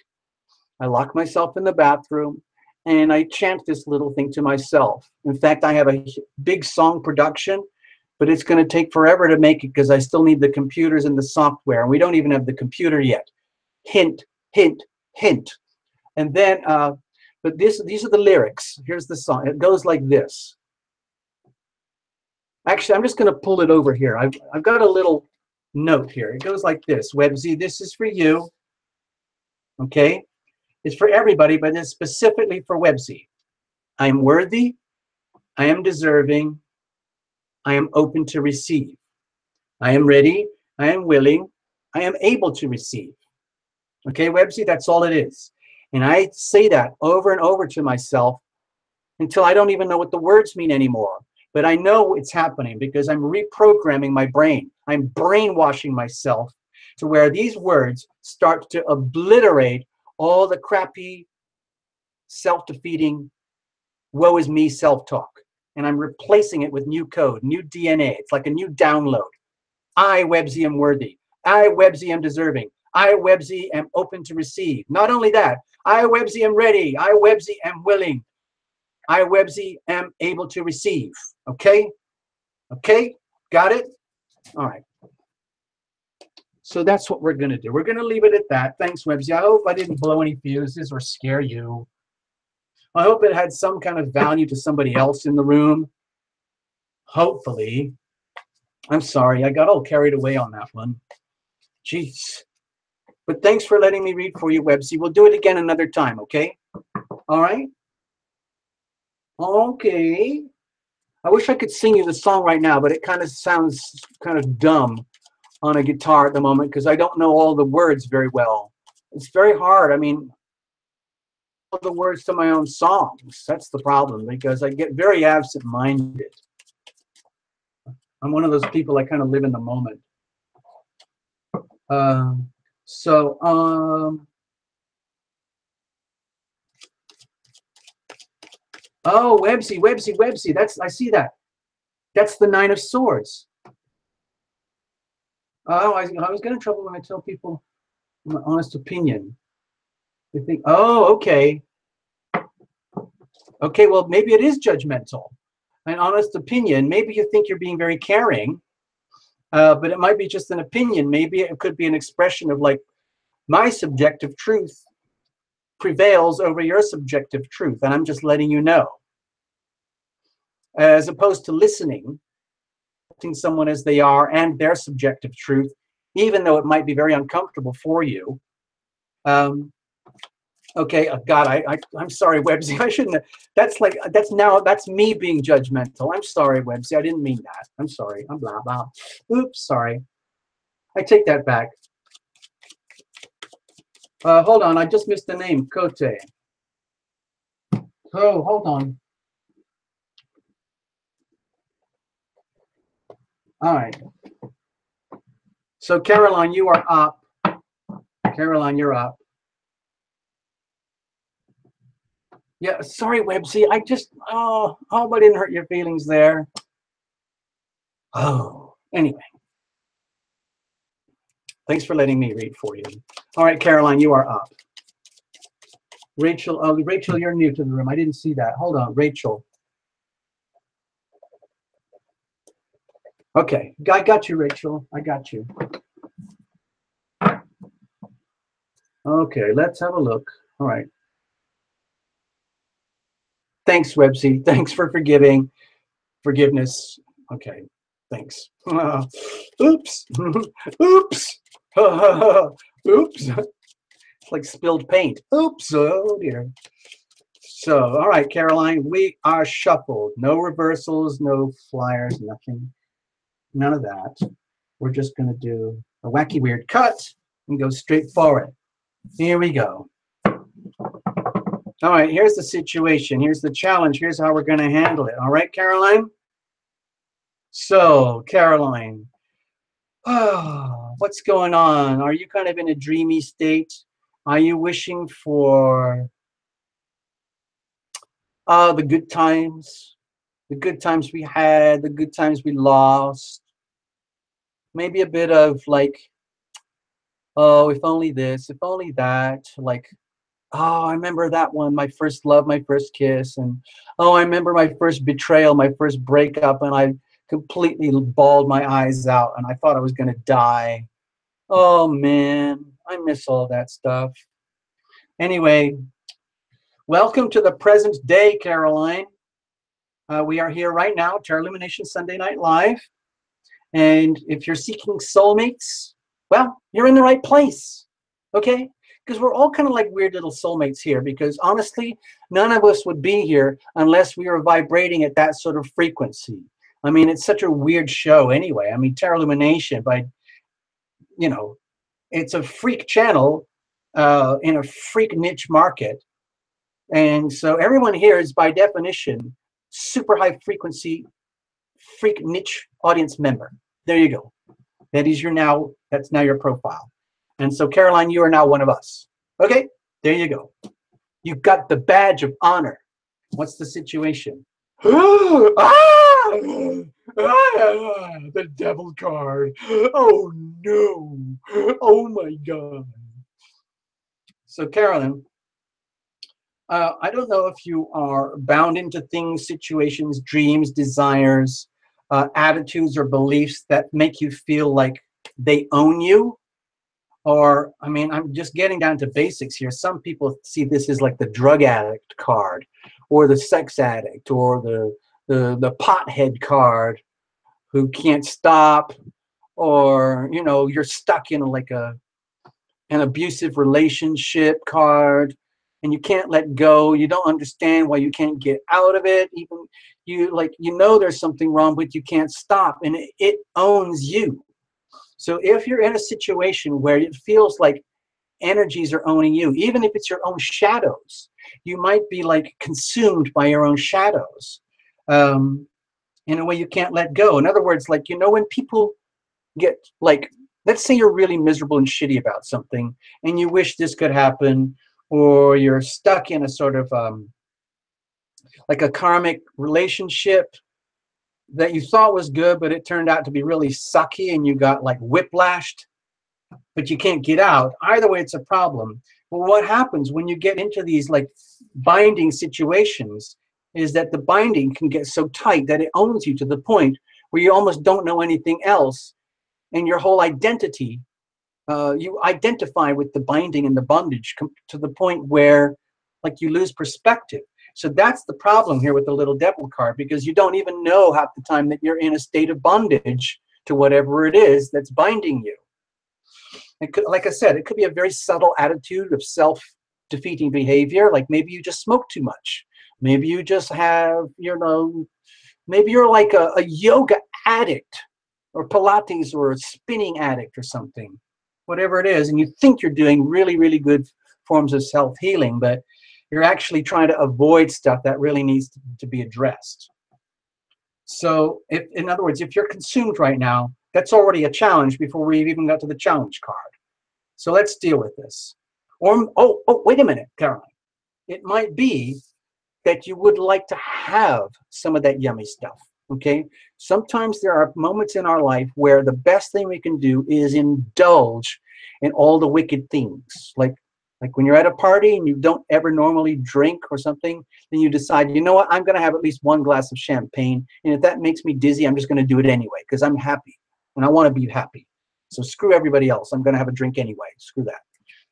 I lock myself in the bathroom and I chant this little thing to myself. In fact, I have a big song production, but it's going to take forever to make it because I still need the computers and the software, and we don't even have the computer yet. Hint, hint, hint. And then, but these are the lyrics. Here's the song. It goes like this. Actually, I'm just going to pull it over here. I've got a little note here. It goes like this. Websy, this is for you. Okay? It's for everybody, but it's specifically for Websy. I am worthy. I am deserving. I am open to receive. I am ready. I am willing. I am able to receive. Okay, Websy, that's all it is. And I say that over and over to myself until I don't even know what the words mean anymore. But I know it's happening because I'm reprogramming my brain. I'm brainwashing myself to where these words start to obliterate all the crappy, self-defeating, woe is me self-talk. And I'm replacing it with new code, new DNA. It's like a new download. I, Websy, am worthy. I, Websy, am deserving. I, Websy, am open to receive. Not only that, I, Websy, am ready. I, Websy, am willing. I, Websy, am able to receive. Okay? Okay? Got it? All right. So that's what we're going to do. We're going to leave it at that. Thanks, Websy. I hope I didn't blow any fuses or scare you. I hope it had some kind of value to somebody else in the room. Hopefully. I'm sorry. I got all carried away on that one. Jeez. But thanks for letting me read for you, Websy. We'll do it again another time, okay? All right? Okay. I wish I could sing you the song right now, but it kind of sounds kind of dumb on a guitar at the moment because I don't know all the words very well. It's very hard. I mean, all the words to my own songs. That's the problem because I get very absent-minded. I'm one of those people that kind of live in the moment. Oh, Websy, Websy, Websy. I see that. That's the Nine of Swords. Oh, I was getting in trouble when I tell people my honest opinion. They think, oh, okay. Okay, well, maybe it is judgmental. An honest opinion. Maybe you think you're being very caring, but it might be just an opinion. Maybe it could be an expression of like, my subjective truth prevails over your subjective truth, and I'm just letting you know. As opposed to listening someone as they are and their subjective truth, even though it might be very uncomfortable for you. Okay, God, I'm sorry, Websy. I shouldn't have. That's me being judgmental. I'm sorry, Websy. I didn't mean that. I'm sorry. I'm blah blah. Oops, sorry. I take that back. Hold on, I just missed the name. Cote. Oh, hold on. All right. So Caroline, you are up. Caroline, you're up. Yeah, sorry, Websy. I just, oh, I didn't hurt your feelings there. Oh, anyway. Thanks for letting me read for you. All right, Caroline, you are up. Rachel, Rachel, you're new to the room. I didn't see that. Hold on, Rachel. Okay, I got you, Rachel. I got you. Okay, let's have a look. All right. Thanks, Websy. Thanks for forgiveness. Okay, thanks. Oops. Oops. Oops. It's like spilled paint. Oops. Oh, dear. So, all right, Caroline, we are shuffled. No reversals, no flyers, nothing. None of that. We're just going to do a wacky weird cut and go straight forward. Here we go. All right, here's the situation. Here's the challenge. Here's how we're going to handle it. All right, Caroline? So, Caroline, what's going on? Are you kind of in a dreamy state? Are you wishing for the good times? The good times we had, the good times we lost. Maybe a bit of like, oh, if only this, if only that. Like, oh, I remember that one, my first love, my first kiss. And oh, I remember my first betrayal, my first breakup, and I completely bawled my eyes out and I thought I was going to die. Oh, man, I miss all that stuff. Anyway, welcome to the present day, Caroline. We are here right now to our Lumination Sunday Night Live. And if you're seeking soulmates, well, you're in the right place, okay? Because we're all kind of like weird little soulmates here, because honestly, none of us would be here unless we were vibrating at that sort of frequency. I mean, it's such a weird show anyway. I mean, Terra Illumination, by, you know, it's a freak channel in a freak niche market. And so everyone here is by definition super high frequency freak niche audience member. There you go. That's now your profile. And so Caroline, you are now one of us. Okay, there you go. You got the badge of honor. What's the situation? The devil card. Oh no. Oh my God. So Carolyn, I don't know if you are bound into things, situations, dreams, desires, attitudes, or beliefs that make you feel like they own you. Or, I mean, I'm just getting down to basics here. Some people see this as like the drug addict card, or the sex addict, or the pothead card who can't stop, or, you know, you're stuck in like an abusive relationship card and you can't let go. You don't understand why you can't get out of it. Even you know there's something wrong, but you can't stop, and it owns you. So if you're in a situation where it feels like energies are owning you, even if it's your own shadows, you might be like consumed by your own shadows in a way you can't let go. In other words, like, you know, when people get like, let's say you're really miserable and shitty about something and you wish this could happen, or you're stuck in a sort of like a karmic relationship that you thought was good, but it turned out to be really sucky and you got like whiplashed, but you can't get out. Either way, it's a problem. But what happens when you get into these like binding situations is that the binding can get so tight that it owns you to the point where you almost don't know anything else. And your whole identity, you identify with the binding and the bondage to the point where like you lose perspective. So that's the problem here with the little devil card, because you don't even know half the time that you're in a state of bondage to whatever it is that's binding you. It could, like I said, it could be a very subtle attitude of self-defeating behavior. Like maybe you just smoke too much. Maybe you just have, you know, maybe you're like a yoga addict or Pilates or a spinning addict or something, whatever it is. And you think you're doing really, really good forms of self-healing, but you're actually trying to avoid stuff that really needs to be addressed. So if, in other words, if you're consumed right now, that's already a challenge before we've even got to the challenge card. So let's deal with this. Or, oh, wait a minute, Caroline. It might be that you would like to have some of that yummy stuff, okay? Sometimes there are moments in our life where the best thing we can do is indulge in all the wicked things. Like when you're at a party and you don't ever normally drink or something, then you decide, you know what, I'm going to have at least one glass of champagne. And if that makes me dizzy, I'm just going to do it anyway because I'm happy and I want to be happy. So screw everybody else. I'm going to have a drink anyway. Screw that.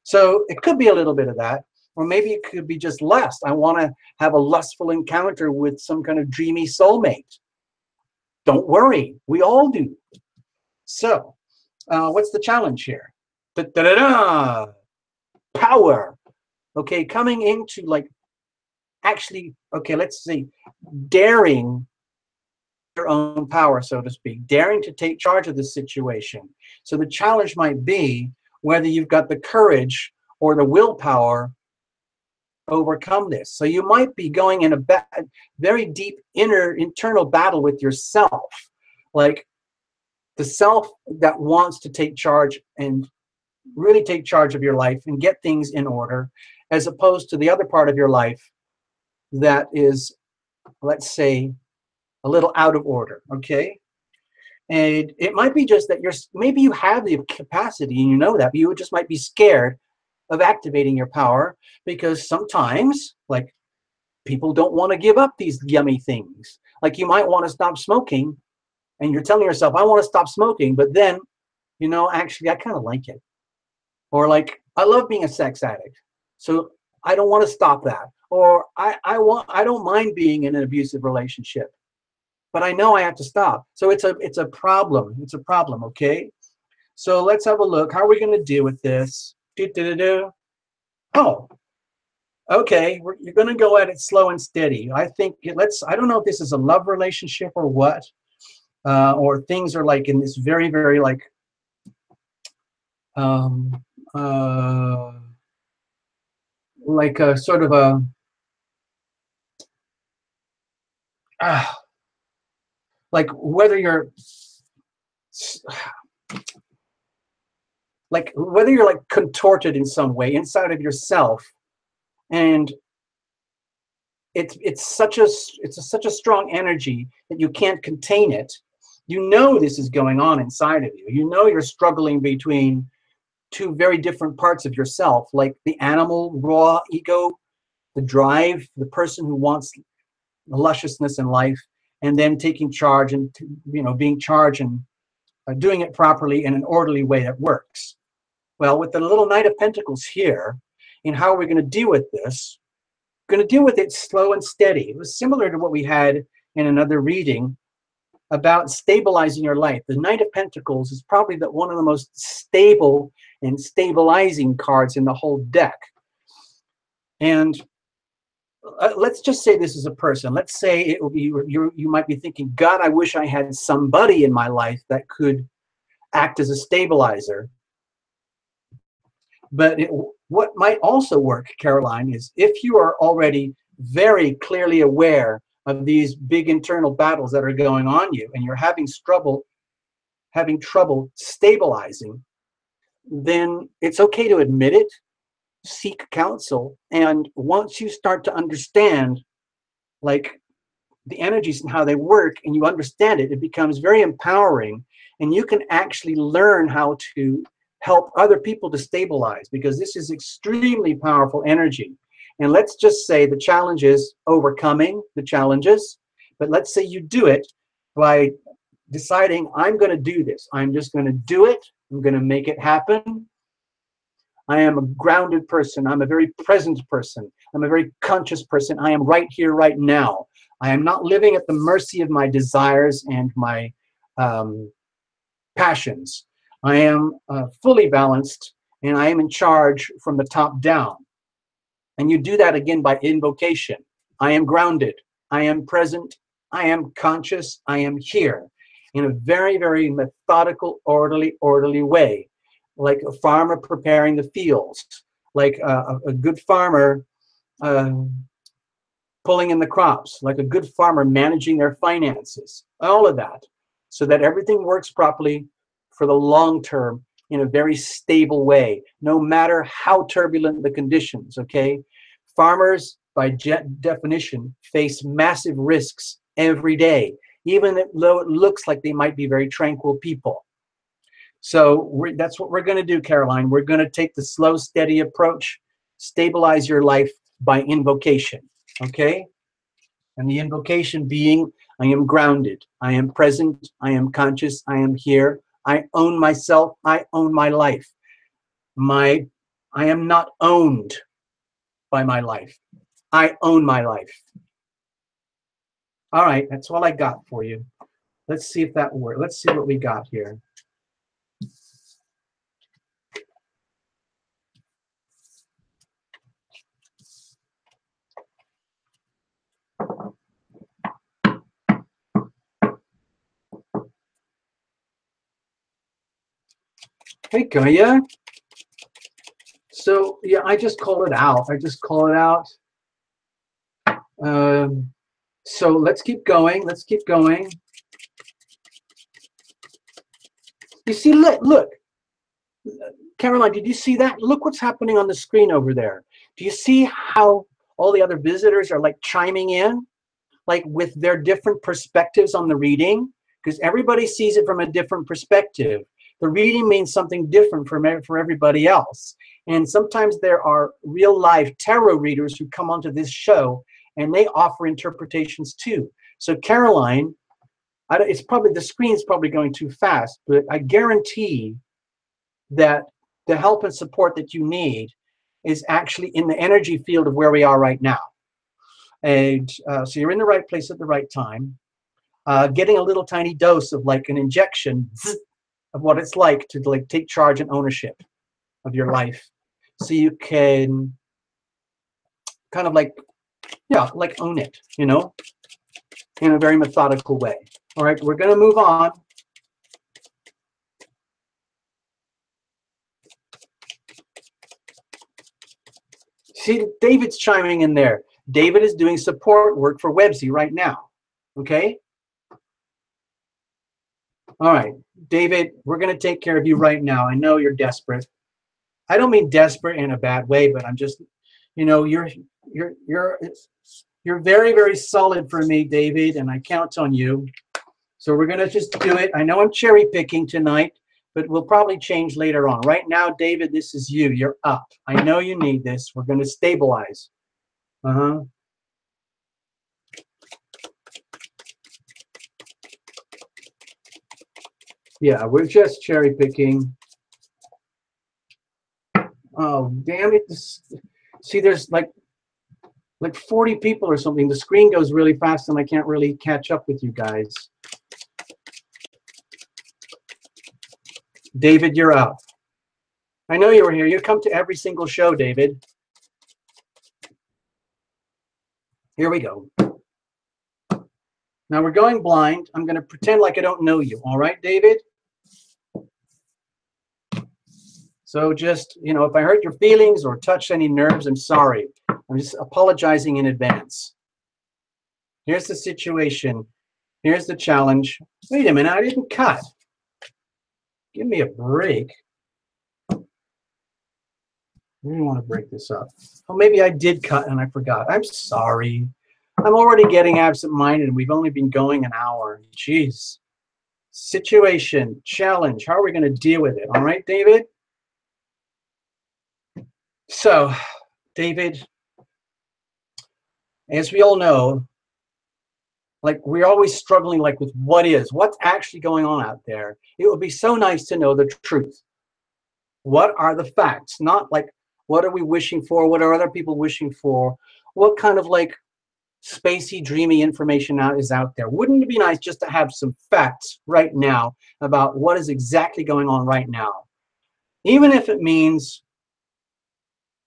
So it could be a little bit of that. Or maybe it could be just lust. I want to have a lustful encounter with some kind of dreamy soulmate. Don't worry. We all do. So what's the challenge here? Da-da-da-da! Power. Okay, coming into like actually, okay, let's see, daring your own power, so to speak, daring to take charge of the situation. So the challenge might be whether you've got the courage or the willpower to overcome this. So you might be going in a very deep internal battle with yourself, like the self that wants to take charge and really take charge of your life and get things in order, as opposed to the other part of your life that is, let's say, a little out of order, okay? And it might be just that maybe you have the capacity and you know that, but you just might be scared of activating your power because sometimes, like, people don't want to give up these yummy things. Like, you might want to stop smoking and you're telling yourself, I want to stop smoking, but then, actually, I kind of like it. Or like, I love being a sex addict, so I don't want to stop that. Or I don't mind being in an abusive relationship, but I know I have to stop. So it's a problem. It's a problem, okay? So let's have a look. How are we going to deal with this? Oh, okay. You're going to go at it slow and steady. I think I don't know if this is a love relationship or what, or things are like in this very, very like, um, like a sort of a, like whether you're like contorted in some way inside of yourself, and it's such a strong energy that you can't contain it. This is going on inside of you. You're struggling between two very different parts of yourself, like the animal raw ego, the drive, the person who wants lusciousness in life, and then taking charge and being charged and doing it properly in an orderly way that works. Well, with the little Knight of Pentacles here, and how are we going to deal with this? We're going to deal with it slow and steady. It was similar to what we had in another reading about stabilizing your life. The Knight of Pentacles is probably one of the most stable and stabilizing cards in the whole deck. And let's just say this is a person. Let's say it will be you might be thinking, God, I wish I had somebody in my life that could act as a stabilizer. But what might also work, Caroline, is if you are already very clearly aware of these big internal battles that are going on you, and you're having trouble stabilizing, then it's okay to admit it, seek counsel, and once you start to understand, like, the energies and how they work, and you understand it, it becomes very empowering, and you can actually learn how to help other people to stabilize, because this is extremely powerful energy. And let's just say the challenge is overcoming the challenges, but let's say you do it by deciding, I'm going to do this. I'm just going to do it. I'm going to make it happen. I am a grounded person. I'm a very present person. I'm a very conscious person. I am right here, right now. I am not living at the mercy of my desires and my passions. I am fully balanced, and I am in charge from the top down. And you do that again by invocation. I am grounded. I am present. I am conscious. I am here, in a very, very methodical, orderly way, like a farmer preparing the fields, like a good farmer pulling in the crops, like a good farmer managing their finances, all of that, so that everything works properly for the long term in a very stable way, no matter how turbulent the conditions, okay? Farmers, by definition, face massive risks every day, even though it looks like they might be very tranquil people. So that's what we're going to do, Caroline. We're going to take the slow, steady approach, stabilize your life by invocation, okay? And the invocation being, I am grounded, I am present, I am conscious, I am here, I own myself, I own my life. I am not owned by my life. I own my life. All right, that's all I got for you. Let's see if that works. Let's see what we got here. Hey, Kaya. So, yeah, I just called it out. So let's keep going. You see, look. Caroline, did you see that? Look what's happening on the screen over there. Do you see how all the other visitors are like chiming in? like with their different perspectives on the reading, because everybody sees it from a different perspective. The reading means something different for everybody else. And sometimes there are real life tarot readers who come onto this show and they offer interpretations too. So Caroline, it's probably, the screen's probably going too fast, but I guarantee that the help and support that you need is actually in the energy field of where we are right now. And so you're in the right place at the right time, getting a little tiny dose of like an injection of what it's like to like take charge and ownership of your life, so you can kind of like, yeah, like own it, you know, in a very methodical way. All right, we're going to move on. See, David's chiming in there. David is doing support work for Websy right now. Okay? All right, David, we're going to take care of you right now. I know you're desperate. I don't mean desperate in a bad way, but I'm just, you know, you're very, very solid for me, David, and I count on you. So we're going to just do it. I know I'm cherry picking tonight, but we'll probably change later on. Right now, David, this is you. You're up. I know you need this. We're going to stabilize. Yeah, we're just cherry picking. Oh, damn it. See, there's like 40 people or something. The screen goes really fast and I can't really catch up with you guys. David, you're up. I know you were here. You come to every single show, David. Here we go. Now we're going blind. I'm going to pretend like I don't know you. All right, David? So just, you know, if I hurt your feelings or touch any nerves, I'm sorry. I'm just apologizing in advance. Here's the situation. Here's the challenge. Wait a minute, I didn't cut. Give me a break. I didn't want to break this up. Oh, maybe I did cut and I forgot. I'm sorry. I'm already getting absent-minded and we've only been going an hour. Jeez. Situation, challenge. How are we going to deal with it? All right, David? So, David, as we all know, like we're always struggling like with what's actually going on out there. It would be so nice to know the truth. What are the facts? Not like, what are we wishing for? What are other people wishing for? What kind of like spacey, dreamy information is out there? Wouldn't it be nice just to have some facts right now about what is exactly going on right now? Even if it means,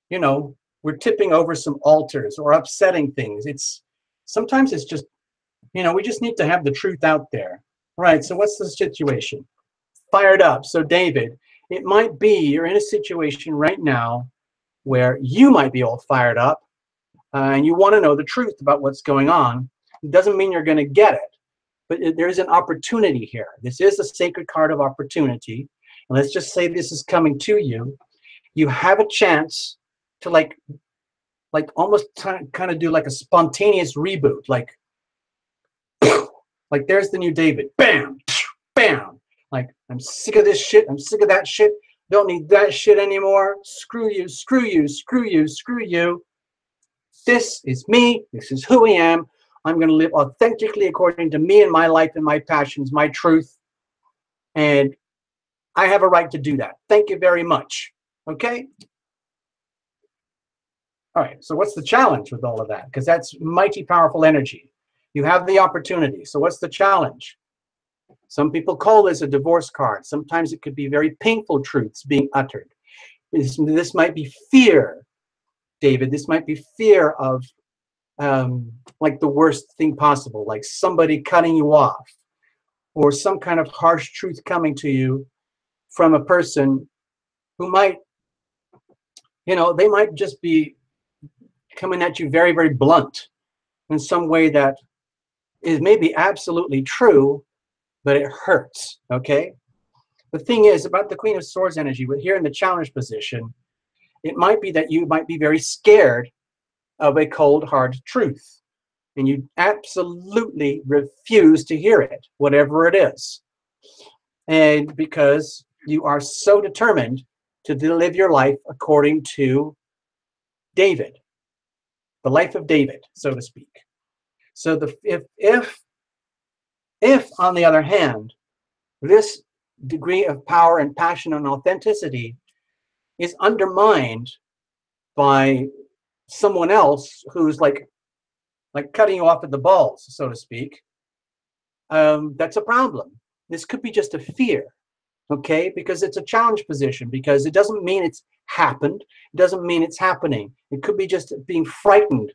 you know, we're tipping over some altars or upsetting things. Sometimes it's just, you know, we just need to have the truth out there. All right, so what's the situation? Fired up. So David, it might be you're in a situation right now where you might be all fired up and you want to know the truth about what's going on. It doesn't mean you're going to get it, but there's an opportunity here. This is a sacred card of opportunity. And let's just say this is coming to you. You have a chance to like almost kind of do like a spontaneous reboot, like there's the new David, bam, bam. Like, I'm sick of this shit. I'm sick of that shit. Don't need that shit anymore. Screw you, screw you, screw you, screw you. This is me. This is who I am. I'm going to live authentically according to me and my life and my passions, my truth. And I have a right to do that. Thank you very much. Okay? All right, so what's the challenge with all of that? Because that's mighty powerful energy. You have the opportunity. So what's the challenge? Some people call this a divorce card. Sometimes it could be very painful truths being uttered. This might be fear, David. This might be fear of like the worst thing possible, like somebody cutting you off or some kind of harsh truth coming to you from a person who might, you know, they might just be coming at you very, very blunt in some way that is maybe absolutely true, but it hurts, okay? The thing is, about the Queen of Swords energy, we're here in the challenge position, it might be that you might be very scared of a cold, hard truth. and you absolutely refuse to hear it, whatever it is. And because you are so determined to live your life according to David, the life of David, so to speak. So if on the other hand, this degree of power and passion and authenticity is undermined by someone else who's like cutting you off at the balls, so to speak, that's a problem. This could be just a fear, okay? Because it's a challenge position, because it doesn't mean it's happened. It doesn't mean it's happening. It could be just being frightened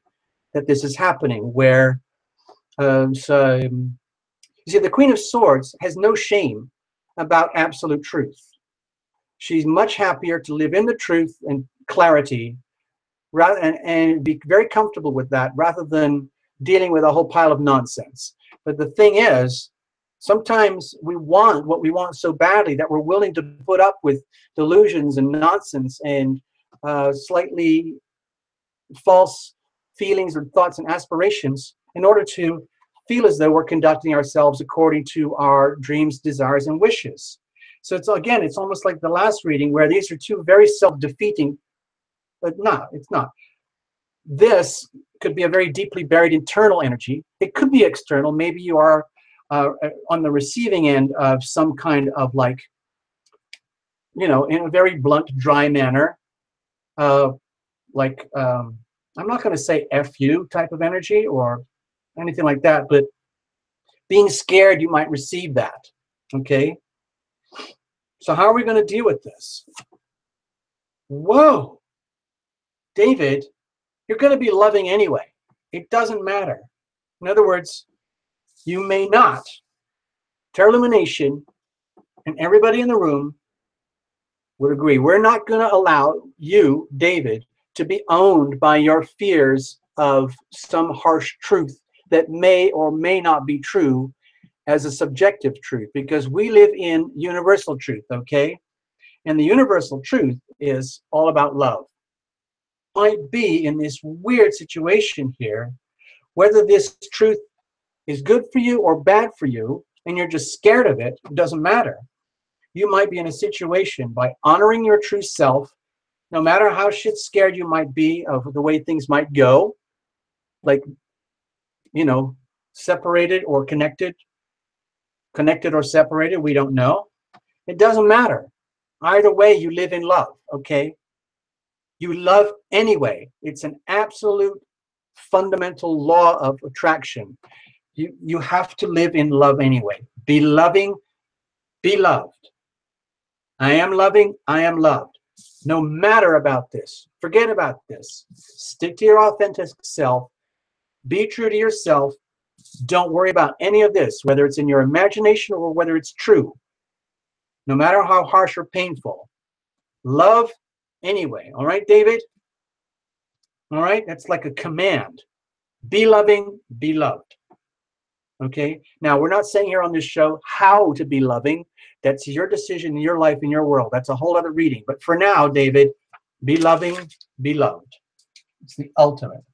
that this is happening, where, you see, the Queen of Swords has no shame about absolute truth. She's much happier to live in the truth and clarity, rather and be very comfortable with that, rather than dealing with a whole pile of nonsense. But the thing is, sometimes we want what we want so badly that we're willing to put up with delusions and nonsense and slightly false feelings or thoughts and aspirations in order to feel as though we're conducting ourselves according to our dreams, desires, and wishes. So it's, again, it's almost like the last reading, where these are two very self-defeating, but no, it's not. This could be a very deeply buried internal energy. It could be external. Maybe you are on the receiving end of some kind of, like, you know, in a very blunt, dry manner, like, I'm not going to say F you type of energy or anything like that, but being scared, you might receive that, okay? So how are we going to deal with this? Whoa, David, you're going to be loving anyway. It doesn't matter. In other words, you may not. Terra-Lumination and everybody in the room would agree. We're not going to allow you, David, to be owned by your fears of some harsh truth that may or may not be true as a subjective truth, because we live in universal truth, okay? And the universal truth is all about love. Might be in this weird situation here, whether this truth is good for you or bad for you, and you're just scared of it, it doesn't matter. You might be in a situation, by honoring your true self, no matter how shit scared you might be of the way things might go, like, you know, separated or connected or separated, we don't know. It doesn't matter. Either way, you live in love, okay? You love anyway. It's an absolute fundamental law of attraction. You have to live in love anyway. Be loving, be loved. I am loving, I am loved. No matter about this. Forget about this. Stick to your authentic self. Be true to yourself. Don't worry about any of this, whether it's in your imagination or whether it's true. No matter how harsh or painful. Love anyway. All right, David? All right? That's like a command. Be loving, be loved. Okay? Now, we're not saying here on this show how to be loving. That's your decision in your life, in your world. That's a whole other reading. But for now, David, be loving, be loved. It's the ultimate.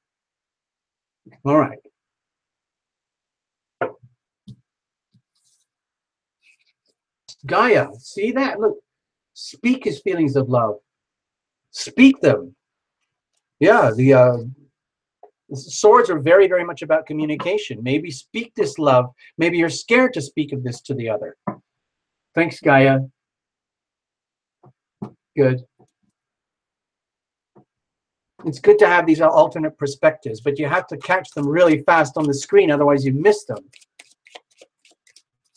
All right. Gaia, see that? Look, speak his feelings of love. Speak them. Yeah, the swords are very, very much about communication. Maybe speak this love. Maybe you're scared to speak of this to the other. Thanks, Gaia. Good. It's good to have these alternate perspectives, but you have to catch them really fast on the screen, otherwise you miss them.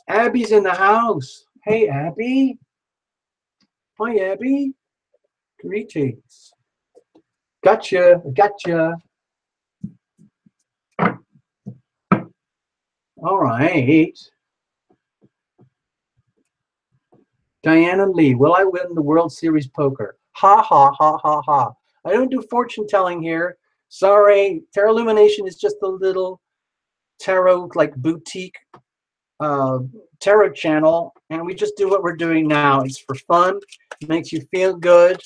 Abby's in the house. Hey, Abby. Hi, Abby. Greetings. Gotcha. Gotcha. All right. Diana Lee, will I win the World Series poker? Ha, ha, ha, ha, ha. I don't do fortune telling here. Sorry. Terra-Lumination is just a little tarot, like, boutique tarot channel, and we just do what we're doing now. It's for fun. It makes you feel good.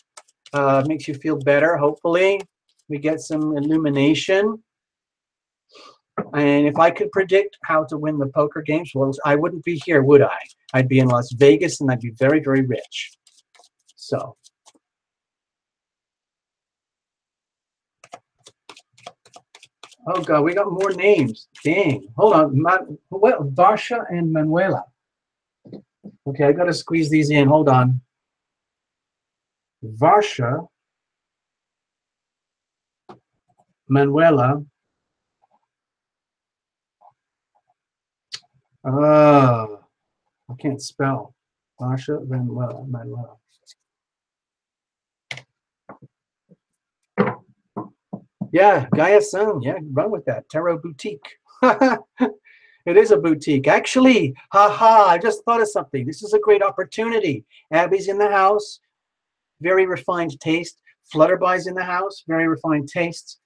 Makes you feel better, hopefully. We get some illumination. And if I could predict how to win the poker games, well, I wouldn't be here, would I? I'd be in Las Vegas and I'd be very, very rich. So. Oh, God, we got more names. Dang. Hold on. Varsha and Manuela. Okay, I got to squeeze these in. Hold on. Varsha, Manuela. I can't spell. Varsha, Manuela. Yeah, Gaia Sun. Yeah, run with that. Tarot Boutique. It is a boutique. Actually, haha, I just thought of something. This is a great opportunity. Abby's in the house. Very refined taste. Flutterbye's in the house. Very refined tastes.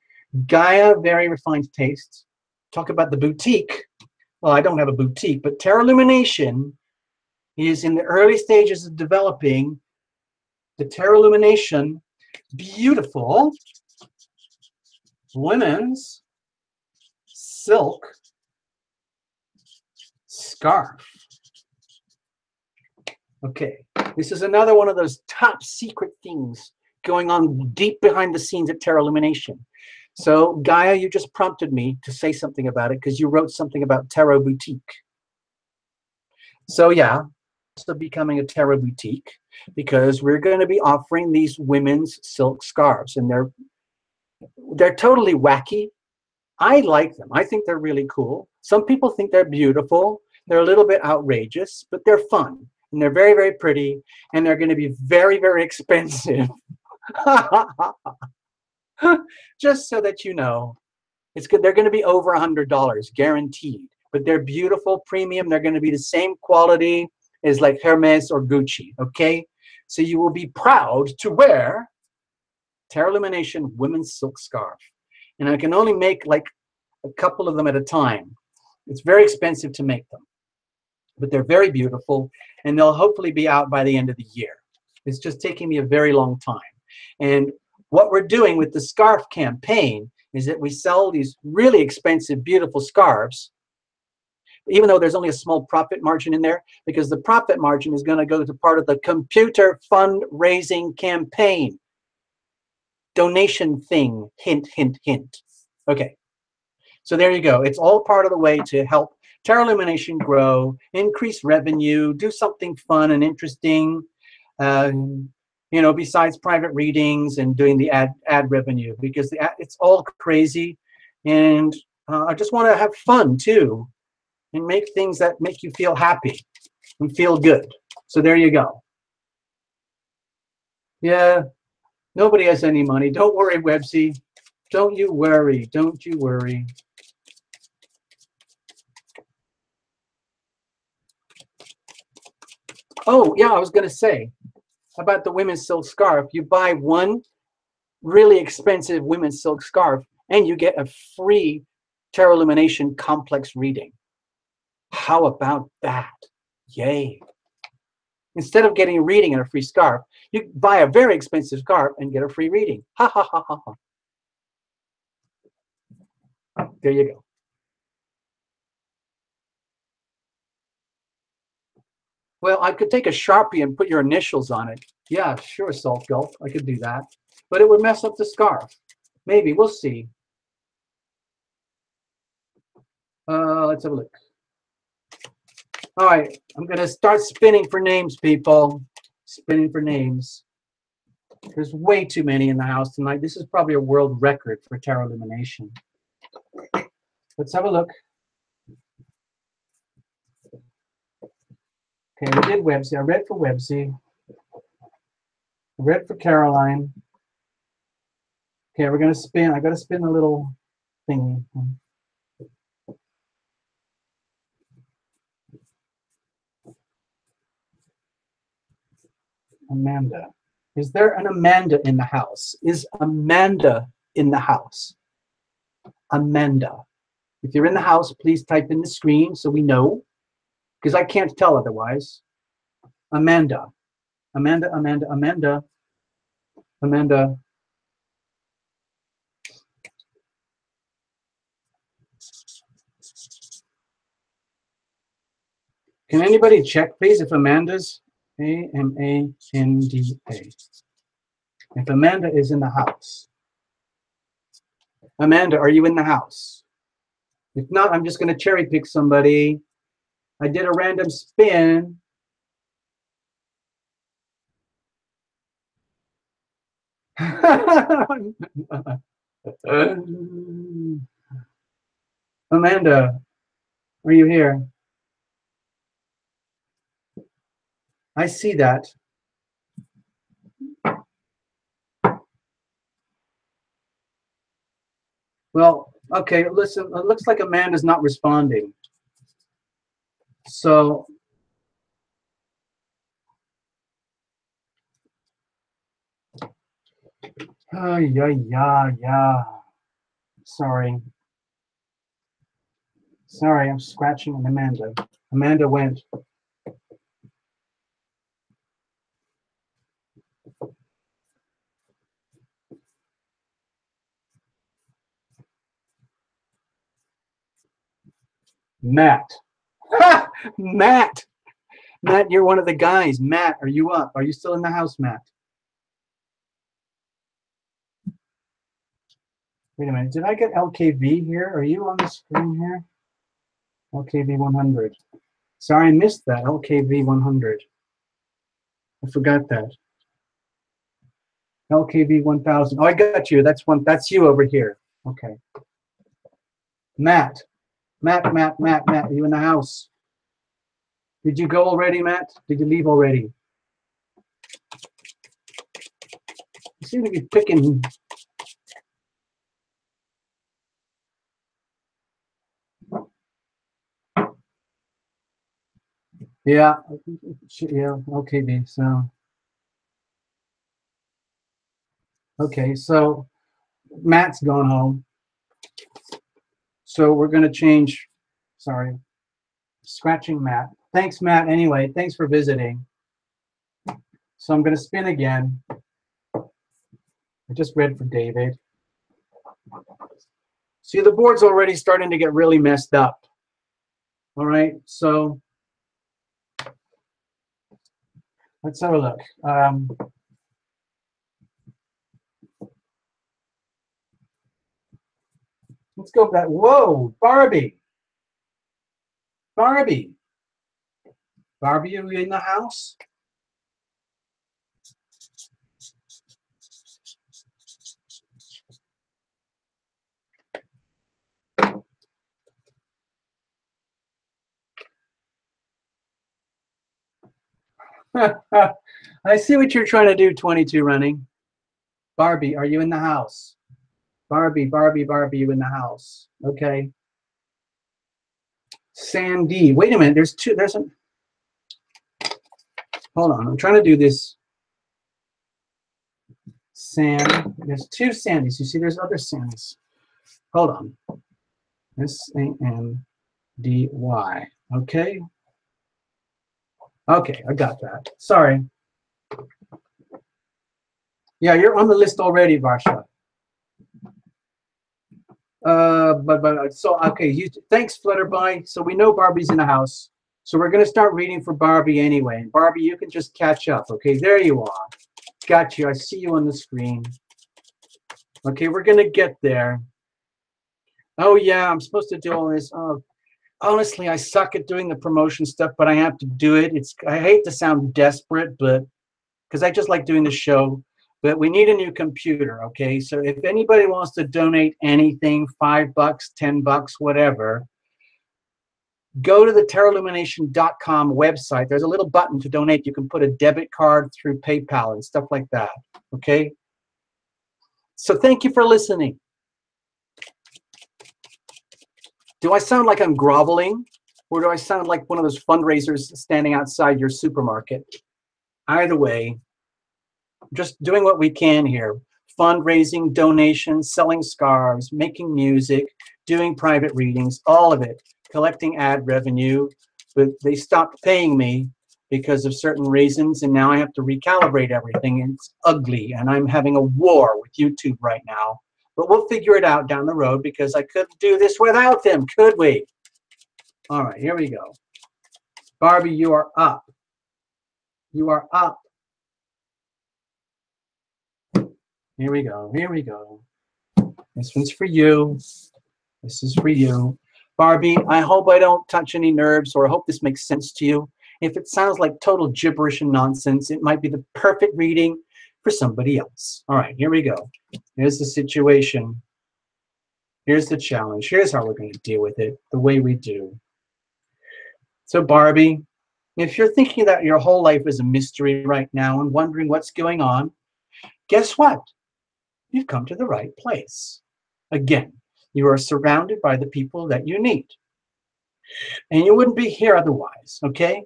Gaia, very refined tastes. Talk about the boutique. Well, I don't have a boutique, but Terra Lumination is in the early stages of developing the Terra Lumination beautiful women's silk scarf. Okay, this is another one of those top secret things going on deep behind the scenes at Terra Lumination. So Gaia, you just prompted me to say something about it because you wrote something about Tarot Boutique. So yeah, also becoming a Tarot Boutique because we're going to be offering these women's silk scarves, and they're totally wacky. I like them. I think they're really cool. Some people think they're beautiful. They're a little bit outrageous, but they're fun. And they're very, very pretty. And they're going to be very, very expensive. Just so that you know. It's good. They're going to be over $100, guaranteed. But they're beautiful, premium. They're going to be the same quality as like Hermes or Gucci, okay? So you will be proud to wear Terra Lumination women's silk scarf. And I can only make like a couple of them at a time. It's very expensive to make them, but they're very beautiful, and they'll hopefully be out by the end of the year. It's just taking me a very long time. And what we're doing with the scarf campaign is that we sell these really expensive, beautiful scarves, even though there's only a small profit margin in there, because the profit margin is going to go to part of the computer fundraising campaign. Donation thing, hint, hint, hint. Okay. So there you go. It's all part of the way to help Terra Lumination grow, increase revenue, do something fun and interesting, you know, besides private readings and doing the ad revenue, because it's all crazy. And I just want to have fun too and make things that make you feel happy and feel good. So there you go. Yeah, nobody has any money. Don't worry, Websy. Don't you worry. Don't you worry. Oh, yeah, I was going to say about the women's silk scarf. You buy one really expensive women's silk scarf and you get a free Terra Lumination complex reading. How about that? Yay. Instead of getting a reading and a free scarf, you buy a very expensive scarf and get a free reading. Ha, ha, ha, ha, ha. There you go. Well, I could take a Sharpie and put your initials on it. Yeah, sure, Salt Gulf. I could do that. But it would mess up the scarf. Maybe. We'll see. Let's have a look. All right. I'm going to start spinning for names, people. Spinning for names. There's way too many in the house tonight. This is probably a world record for Terra Lumination. Let's have a look. Okay, we did Websy. I read for Websy. I read for Caroline. Okay, we're going to spin. I got to spin a little thingy. Amanda. Is there an Amanda in the house? Is Amanda in the house? Amanda. If you're in the house, please type in the screen so we know, because I can't tell otherwise. Amanda. Amanda, Amanda, Amanda. Amanda. Can anybody check, please, if Amanda's A-M-A-N-D-A? If Amanda is in the house. Amanda, are you in the house? If not, I'm just going to cherry pick somebody. I did a random spin. Amanda, are you here? I see that. Well, okay, listen, it looks like Amanda's not responding. So, yeah. Sorry. Sorry, I'm scratching on Amanda. Amanda went. Matt. Matt. Matt, you're one of the guys. Matt, are you up? Are you still in the house, Matt? Wait a minute. Did I get LKV here? Are you on the screen here? LKV 100. Sorry, I missed that. LKV 100. I forgot that. LKV 1000. Oh, I got you. That's one. That's you over here. Okay. Matt. Matt. Are you in the house? Did you go already, Matt? Did you leave already? You seem to be picking. Yeah. Yeah. Okay, so. Okay, so Matt's gone home. So we're going to change. Sorry. Scratching Matt. Thanks, Matt. Anyway, thanks for visiting. So I'm going to spin again. I just read for David. See, the board's already starting to get really messed up. All right, so let's have a look. Let's go back. Whoa, Barbie. Barbie, are you in the house? I see what you're trying to do, 22 running. Barbie, are you in the house? Barbie, you in the house. Okay. Sandy. Wait a minute. There's two. There's a. Hold on. I'm trying to do this. Sam. There's two Sandys. You see, there's other Sandys. Hold on. S-A-N-D-Y. Okay. Okay, I got that. Sorry. Yeah, you're on the list already, Varsha. So okay. Thanks, Flutterby. So we know Barbie's in the house. So we're going to start reading for Barbie anyway. And Barbie, you can just catch up. Okay, there you are. Got you. I see you on the screen. Okay, we're going to get there. Oh, yeah, I'm supposed to do all this. Oh, honestly, I suck at doing the promotion stuff, but I have to do it. I hate to sound desperate, but because I just like doing the show. But we need a new computer, okay? So if anybody wants to donate anything, $5, $10, whatever, go to the terralumination.com website. There's a little button to donate. You can put a debit card through PayPal and stuff like that, okay? So thank you for listening. Do I sound like I'm groveling, or do I sound like one of those fundraisers standing outside your supermarket? Either way, just doing what we can here. Fundraising, donations, selling scarves, making music, doing private readings, all of it. Collecting ad revenue, but they stopped paying me because of certain reasons, and now I have to recalibrate everything, and it's ugly, and I'm having a war with YouTube right now. But we'll figure it out down the road because I couldn't do this without them, could we? All right, here we go. Barbie, you are up. You are up. Here we go. Here we go. This one's for you. This is for you. Barbie, I hope I don't touch any nerves, or I hope this makes sense to you. If it sounds like total gibberish and nonsense, it might be the perfect reading for somebody else. All right, here we go. Here's the situation. Here's the challenge. Here's how we're going to deal with it the way we do. So Barbie, if you're thinking that your whole life is a mystery right now and wondering what's going on, guess what? You've come to the right place. Again, you are surrounded by the people that you need. And you wouldn't be here otherwise, okay?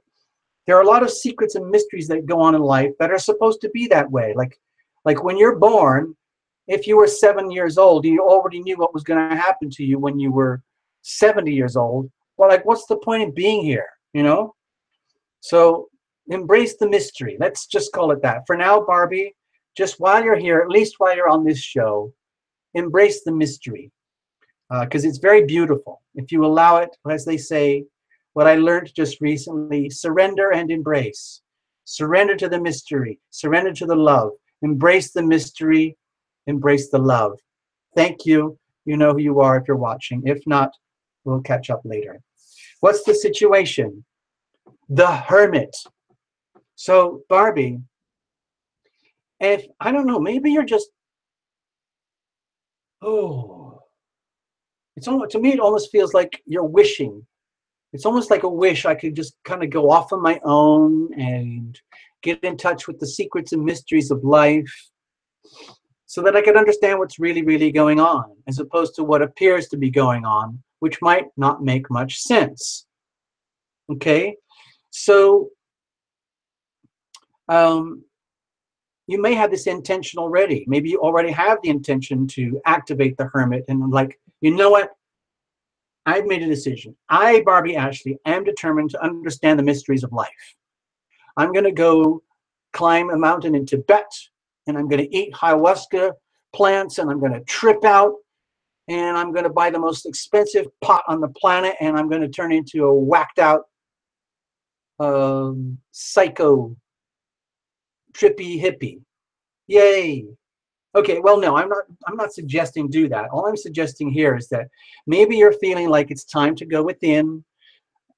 There are a lot of secrets and mysteries that go on in life that are supposed to be that way. Like when you're born, if you were 7 years old, you already knew what was going to happen to you when you were 70 years old. Well, like, what's the point of being here, you know? So embrace the mystery. Let's just call it that. For now, Barbie, just while you're here, at least while you're on this show, embrace the mystery, because it's very beautiful. If you allow it, as they say, what I learned just recently, surrender and embrace. Surrender to the mystery. Surrender to the love. Embrace the mystery. Embrace the love. Thank you. You know who you are if you're watching. If not, we'll catch up later. What's the situation? The Hermit. So, Barbie, if, I don't know, maybe you're just, it's almost, to me, it almost feels like you're wishing. It's almost like a wish I could just kind of go off on my own and get in touch with the secrets and mysteries of life so that I could understand what's really, really going on, as opposed to what appears to be going on, which might not make much sense. Okay? So, you may have this intention already. Maybe you already have the intention to activate the Hermit and like, you know what? I've made a decision. I, Barbie Ashley, am determined to understand the mysteries of life. I'm going to go climb a mountain in Tibet, and I'm going to eat ayahuasca plants, and I'm going to trip out, and I'm going to buy the most expensive pot on the planet, and I'm going to turn into a whacked out psycho trippy hippie. Yay. Okay, well, no, I'm not suggesting do that. All I'm suggesting here is that maybe you're feeling like it's time to go within.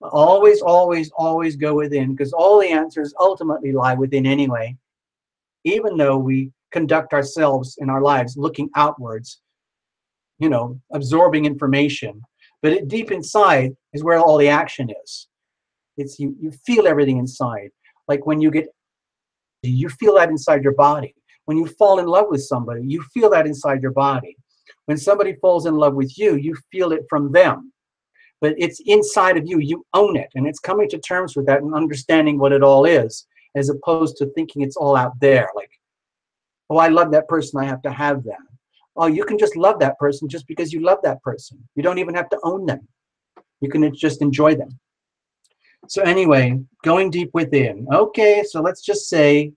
Always, always, always go within, because all the answers ultimately lie within anyway. Even though we conduct ourselves in our lives looking outwards, you know, absorbing information, but deep inside is where all the action is. It's you feel everything inside. Like when you feel that inside your body. When you fall in love with somebody, you feel that inside your body. When somebody falls in love with you, you feel it from them. But it's inside of you. You own it. And it's coming to terms with that and understanding what it all is, as opposed to thinking it's all out there. Like, oh, I love that person, I have to have them. Oh, you can just love that person just because you love that person. You don't even have to own them. You can just enjoy them. So anyway, going deep within. Okay, so let's just say,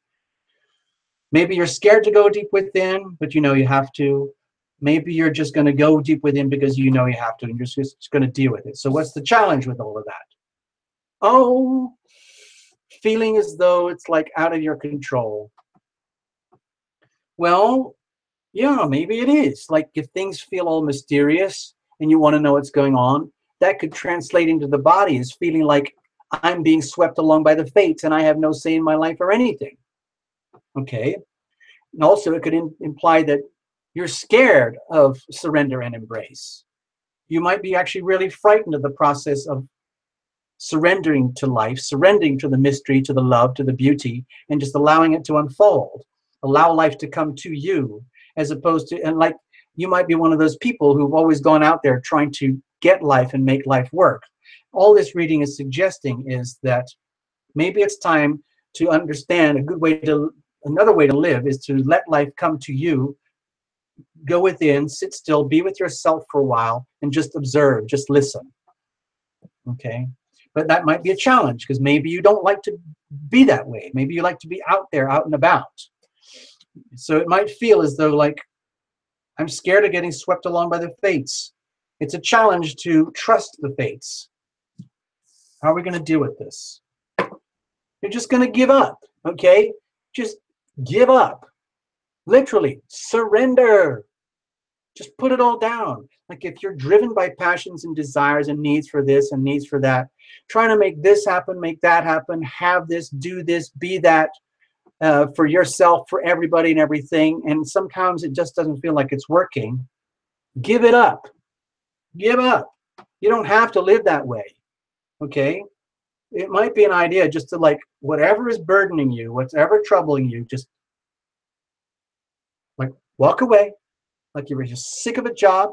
maybe you're scared to go deep within, but you know you have to. Maybe you're just going to go deep within because you know you have to, and you're just going to deal with it. So what's the challenge with all of that? Oh, feeling as though it's like out of your control. Well, yeah, maybe it is. Like if things feel all mysterious and you want to know what's going on, that could translate into the body as feeling like I'm being swept along by the fates and I have no say in my life or anything. Okay. And also it could imply that you're scared of surrender and embrace. You might be actually really frightened of the process of surrendering to life, surrendering to the mystery, to the love, to the beauty, and just allowing it to unfold. Allow life to come to you, as opposed to, and like, you might be one of those people who've always gone out there trying to get life and make life work. All this reading is suggesting is that maybe it's time to understand another way to live is to let life come to you, go within, sit still, be with yourself for a while, and just observe, just listen. Okay? But that might be a challenge, because maybe you don't like to be that way. Maybe you like to be out there, out and about. So it might feel as though, like, I'm scared of getting swept along by the fates. It's a challenge to trust the fates. How are we going to deal with this? You're just going to give up, okay? Just give up. Literally, surrender. Just put it all down. Like if you're driven by passions and desires and needs for this and needs for that, trying to make this happen, make that happen, have this, do this, be that, for yourself, for everybody and everything, and sometimes it just doesn't feel like it's working, give it up. Give up. You don't have to live that way, okay? It might be an idea just to, like, whatever is burdening you, whatever troubling you, just like walk away. Like you were just sick of a job,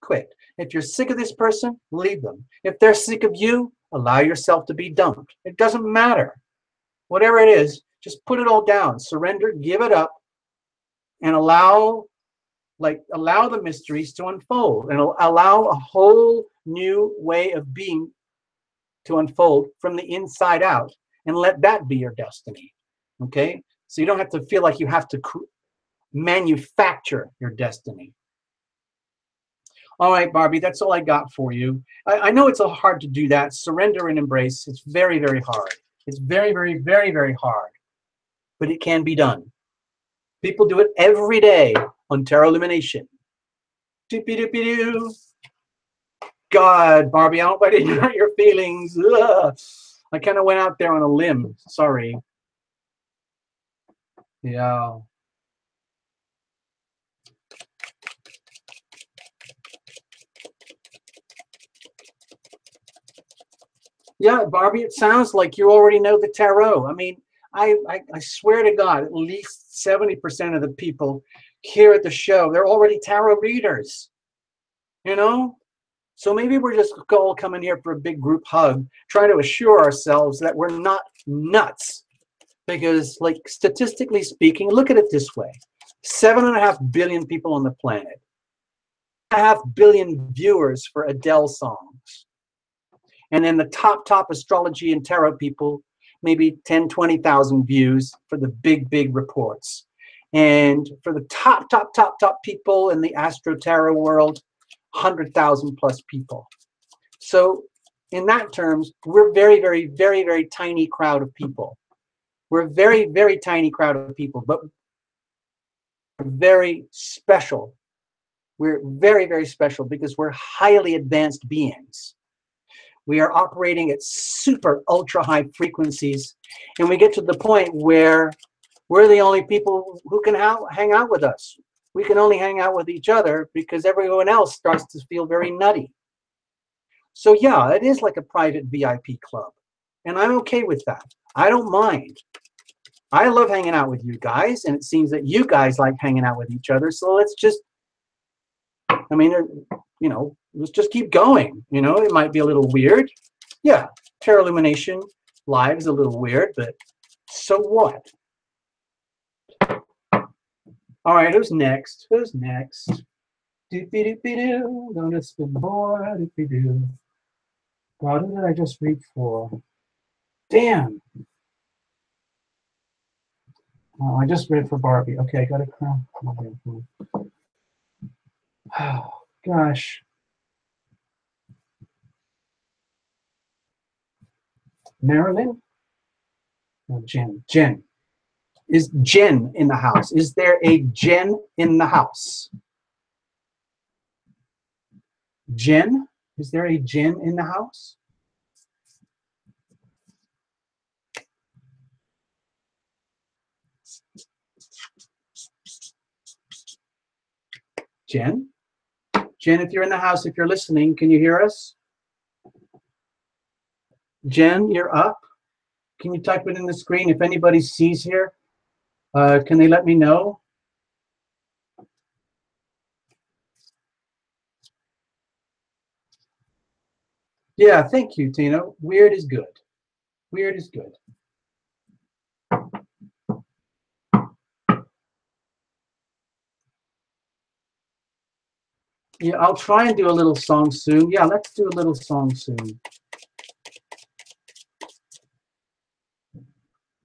quit. If you're sick of this person, leave them. If they're sick of you, allow yourself to be dumped. It doesn't matter. Whatever it is, just put it all down. Surrender, give it up, and allow the mysteries to unfold, and allow a whole new way of being to unfold from the inside out, and let that be your destiny. Okay? So you don't have to feel like you have to manufacture your destiny. All right, Barbie, that's all I got for you. I know it's a hard to do that. Surrender and embrace. It's very, very hard. It's very, very, very, very hard. But it can be done. People do it every day on Tarot Lumination. Doopy-doopy-doo. God, Barbie, I hope I didn't hurt your feelings. Ugh. I kind of went out there on a limb. Sorry. Yeah. Yeah, Barbie, it sounds like you already know the tarot. I mean, I swear to God, at least 70% of the people here at the show, they're already tarot readers. You know? So maybe we're just all coming here for a big group hug, trying to assure ourselves that we're not nuts. Because, like, statistically speaking, look at it this way. 7.5 billion people on the planet. 1.5 billion viewers for Adele songs. And then the top astrology and tarot people, maybe 10, 20,000 views for the big reports. And for the top people in the astro tarot world, 100,000 plus people. So in that terms, we're very tiny crowd of people. We're a very tiny crowd of people, but we're very special. We're very special because we're highly advanced beings. We are operating at super ultra high frequencies, and we get to the point where we're the only people who can hang out with us. We can only hang out with each other because everyone else starts to feel very nutty. So yeah, it is like a private VIP club, and I'm okay with that. I don't mind. I love hanging out with you guys, and it seems that you guys like hanging out with each other. So let's just, I mean, you know, let's just keep going. You know, it might be a little weird. Yeah, Tarot Illumination Live is a little weird, but so what? All right, who's next? Who's next? Doopy-doopy-doo, gonna spin more, doopy-doo. God, who did I just read for? Damn. Oh, I just read for Barbie. Okay, I got a crown. Oh, gosh. Marilyn? No, Jen. Jen. Is Jen in the house? Is there a Jen in the house? Jen? Is there a Jen in the house? Jen? Jen, if you're in the house, if you're listening, can you hear us? Jen, you're up. Can you type it in the screen? If anybody sees here, can they let me know? Yeah, thank you, Tina. Weird is good. Weird is good. Yeah, I'll try and do a little song soon. Yeah, let's do a little song soon.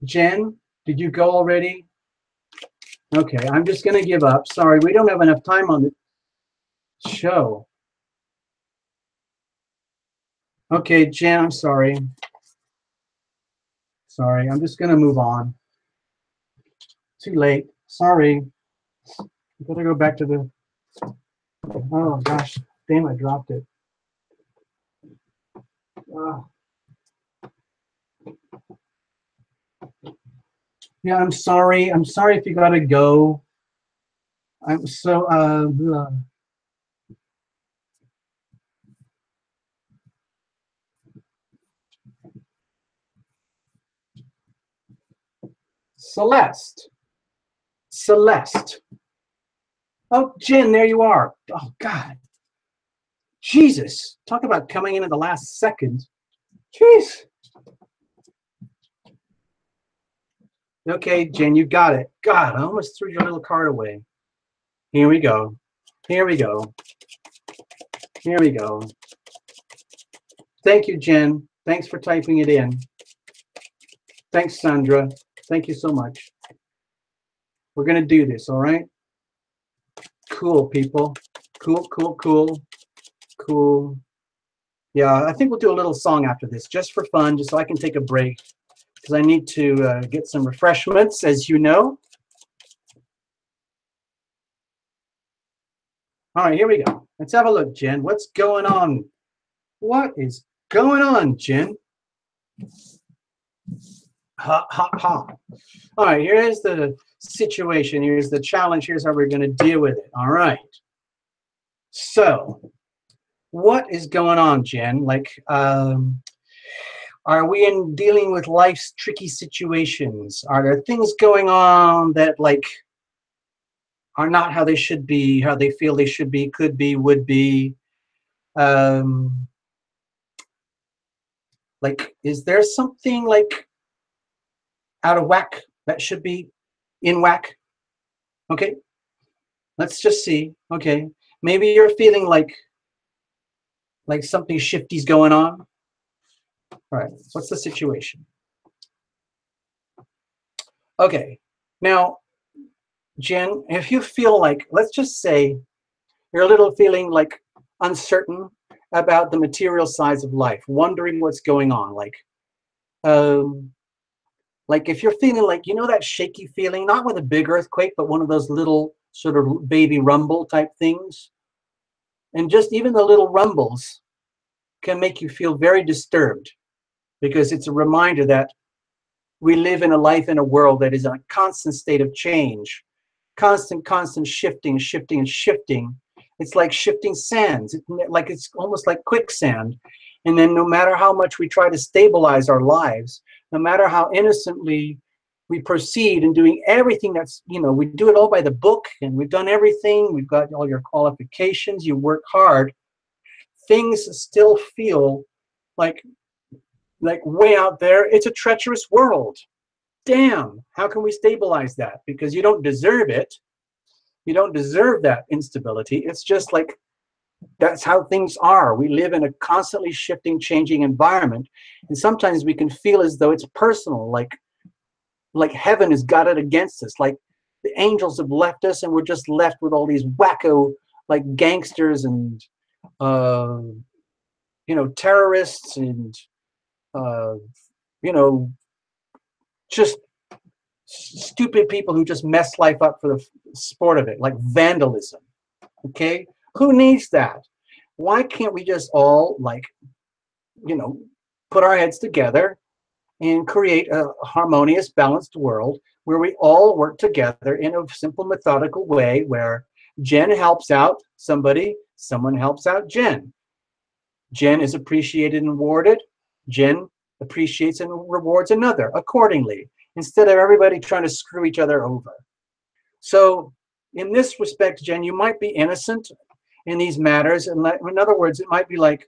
Jen, did you go already? Okay, I'm just going to give up. Sorry, we don't have enough time on the show. Okay, Jen, I'm sorry. Sorry, I'm just going to move on. Too late. Sorry. I better go back to the... Oh, gosh. Damn, I dropped it. Yeah, I'm sorry. I'm sorry if you got to go. I'm so... Celeste. Celeste. Oh, Jen, there you are. Oh, God. Jesus. Talk about coming in at the last second. Jeez. Okay, Jen, you got it. God, I almost threw your little card away. Here we go. Here we go. Here we go. Thank you, Jen. Thanks for typing it in. Thanks, Sandra. Thank you so much. We're going to do this, all right? Cool, people. Cool, cool, cool. Cool. Yeah, I think we'll do a little song after this, just for fun, just so I can take a break, because I need to get some refreshments, as you know. All right, here we go. Let's have a look, Jen. What's going on? What is going on, Jen? Ha, ha, ha. All right, here's the situation. Here's the challenge. Here's how we're going to deal with it. All right. So, what is going on, Jen? Like, are we dealing with life's tricky situations? Are there things going on that, like, are not how they should be, how they feel they should be, could be, would be? Like, is there something, like, out of whack that should be in whack? Okay, let's just see. Okay, maybe you're feeling like something shifty's going on. All right, what's the situation? Okay, now, Jen, if you feel like, let's just say you're a little feeling like uncertain about the material sides of life, wondering what's going on, like if you're feeling like, you know, that shaky feeling, not with a big earthquake, but one of those little sort of baby rumble type things. And just even the little rumbles can make you feel very disturbed, because it's a reminder that we live in a life in a world that is in a constant state of change, constant shifting, shifting, and shifting. It's like shifting sands, it's almost like quicksand. And then no matter how much we try to stabilize our lives, no matter how innocently we proceed in doing everything that's, you know, we do it all by the book, and we've done everything, we've got all your qualifications, you work hard, things still feel like way out there. It's a treacherous world. Damn, how can we stabilize that? Because you don't deserve it. You don't deserve that instability. It's just like, that's how things are. We live in a constantly shifting, changing environment. And sometimes we can feel as though it's personal, like heaven has got it against us, like the angels have left us and we're just left with all these wacko, like, gangsters and, you know, terrorists and, you know, just stupid people who just mess life up for the sport of it, like vandalism. Okay? Who needs that? Why can't we just all, like, you know, put our heads together and create a harmonious, balanced world where we all work together in a simple, methodical way where Jen helps out somebody, someone helps out Jen. Jen is appreciated and rewarded. Jen appreciates and rewards another accordingly, instead of everybody trying to screw each other over. So in this respect, Jen, you might be innocent in these matters. And in other words, it might be like,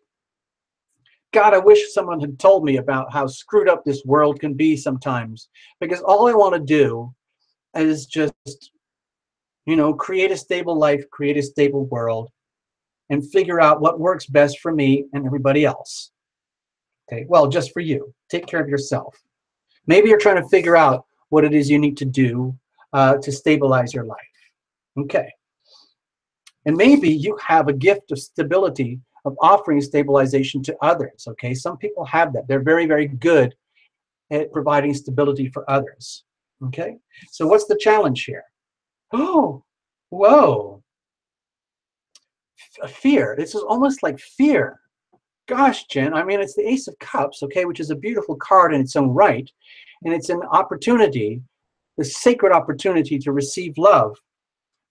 God, I wish someone had told me about how screwed up this world can be sometimes, because all I want to do is just, you know, create a stable life, create a stable world, and figure out what works best for me and everybody else. Okay, well, just for you. Take care of yourself. Maybe you're trying to figure out what it is you need to do to stabilize your life. Okay. And maybe you have a gift of stability, of offering stabilization to others. Okay, some people have that. They're very, very good at providing stability for others. Okay, so what's the challenge here? Oh, whoa, fear. This is almost like fear. Gosh, Jen, I mean, it's the Ace of Cups, okay, which is a beautiful card in its own right, and it's an opportunity, the sacred opportunity to receive love.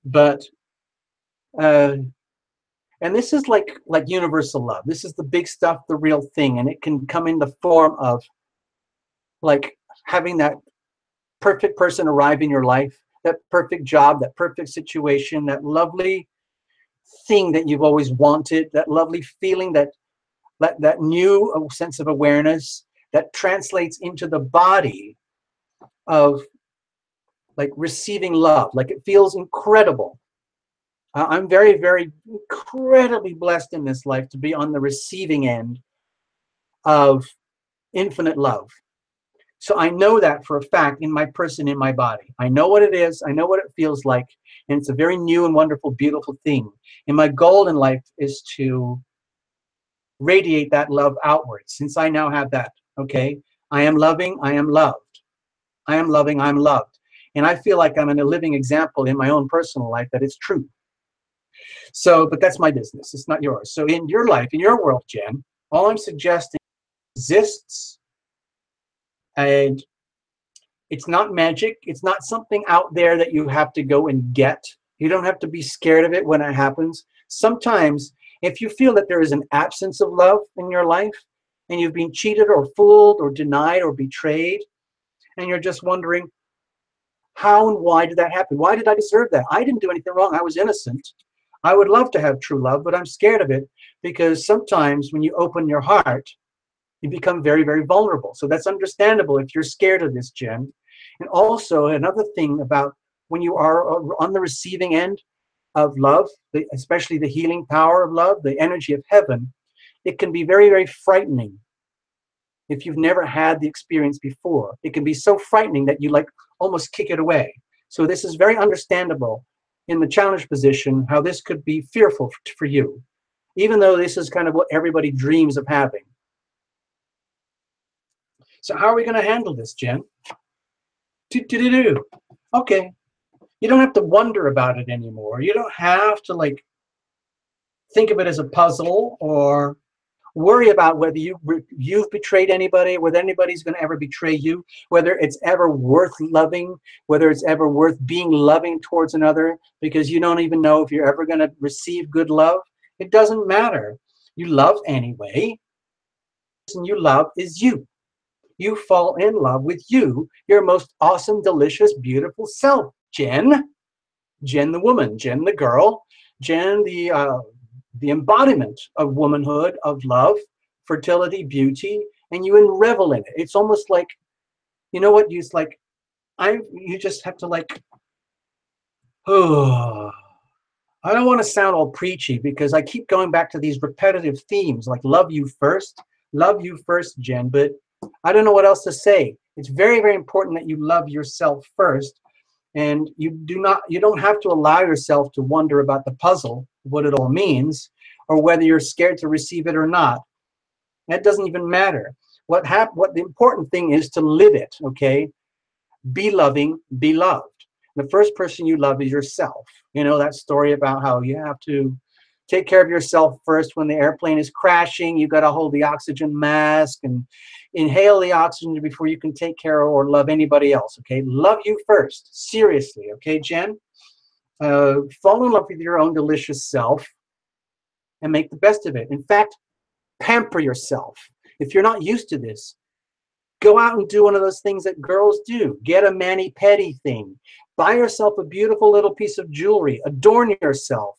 But and this is like universal love. This is the big stuff, the real thing, and it can come in the form of like having that perfect person arrive in your life, that perfect job, that perfect situation, that lovely thing that you've always wanted, that lovely feeling, that new sense of awareness that translates into the body of like receiving love. Like it feels incredible. I'm very, very incredibly blessed in this life to be on the receiving end of infinite love. So I know that for a fact in my person, in my body. I know what it is. I know what it feels like. And it's a very new and wonderful, beautiful thing. And my goal in life is to radiate that love outwards, since I now have that. Okay, I am loving, I am loved. I am loving, I'm loved. And I feel like I'm a living example in my own personal life that it's true. So, but that's my business. It's not yours. So in your life, in your world, Jen, all I'm suggesting exists, and it's not magic. It's not something out there that you have to go and get. You don't have to be scared of it when it happens. Sometimes, if you feel that there is an absence of love in your life, and you've been cheated or fooled or denied or betrayed, and you're just wondering, how and why did that happen? Why did I deserve that? I didn't do anything wrong. I was innocent. I would love to have true love, but I'm scared of it because sometimes when you open your heart, you become very, very vulnerable. So that's understandable if you're scared of this, Jen. And also another thing about when you are on the receiving end of love, especially the healing power of love, the energy of heaven, it can be very, very frightening. If you've never had the experience before, it can be so frightening that you like almost kick it away. So this is very understandable in the challenge position, how this could be fearful for you, even though this is kind of what everybody dreams of having. So how are we going to handle this, Jen? Okay, you don't have to wonder about it anymore. You don't have to like think of it as a puzzle or worry about whether you've betrayed anybody, whether anybody's going to ever betray you, whether it's ever worth loving, whether it's ever worth being loving towards another, because you don't even know if you're ever going to receive good love. It doesn't matter. You love anyway. The person you love is you. You fall in love with you, your most awesome, delicious, beautiful self, Jen. Jen the woman, Jen the girl, Jen the embodiment of womanhood, of love, fertility, beauty, and you revel in it. It's almost like, you know what? You just have to like, oh, I don't want to sound all preachy because I keep going back to these repetitive themes like love you first, Jen, but I don't know what else to say. It's very, very important that you love yourself first. And you don't have to allow yourself to wonder about the puzzle, what it all means, or whether you're scared to receive it or not. That doesn't even matter. What the important thing is to live it, okay? Be loving, be loved. The first person you love is yourself. You know that story about how you have to take care of yourself first when the airplane is crashing. You got to hold the oxygen mask and inhale the oxygen before you can take care of or love anybody else, okay? Love you first, seriously, okay, Jen? Fall in love with your own delicious self and make the best of it. In fact, pamper yourself. If you're not used to this, go out and do one of those things that girls do. Get a mani-pedi thing. Buy yourself a beautiful little piece of jewelry. Adorn yourself.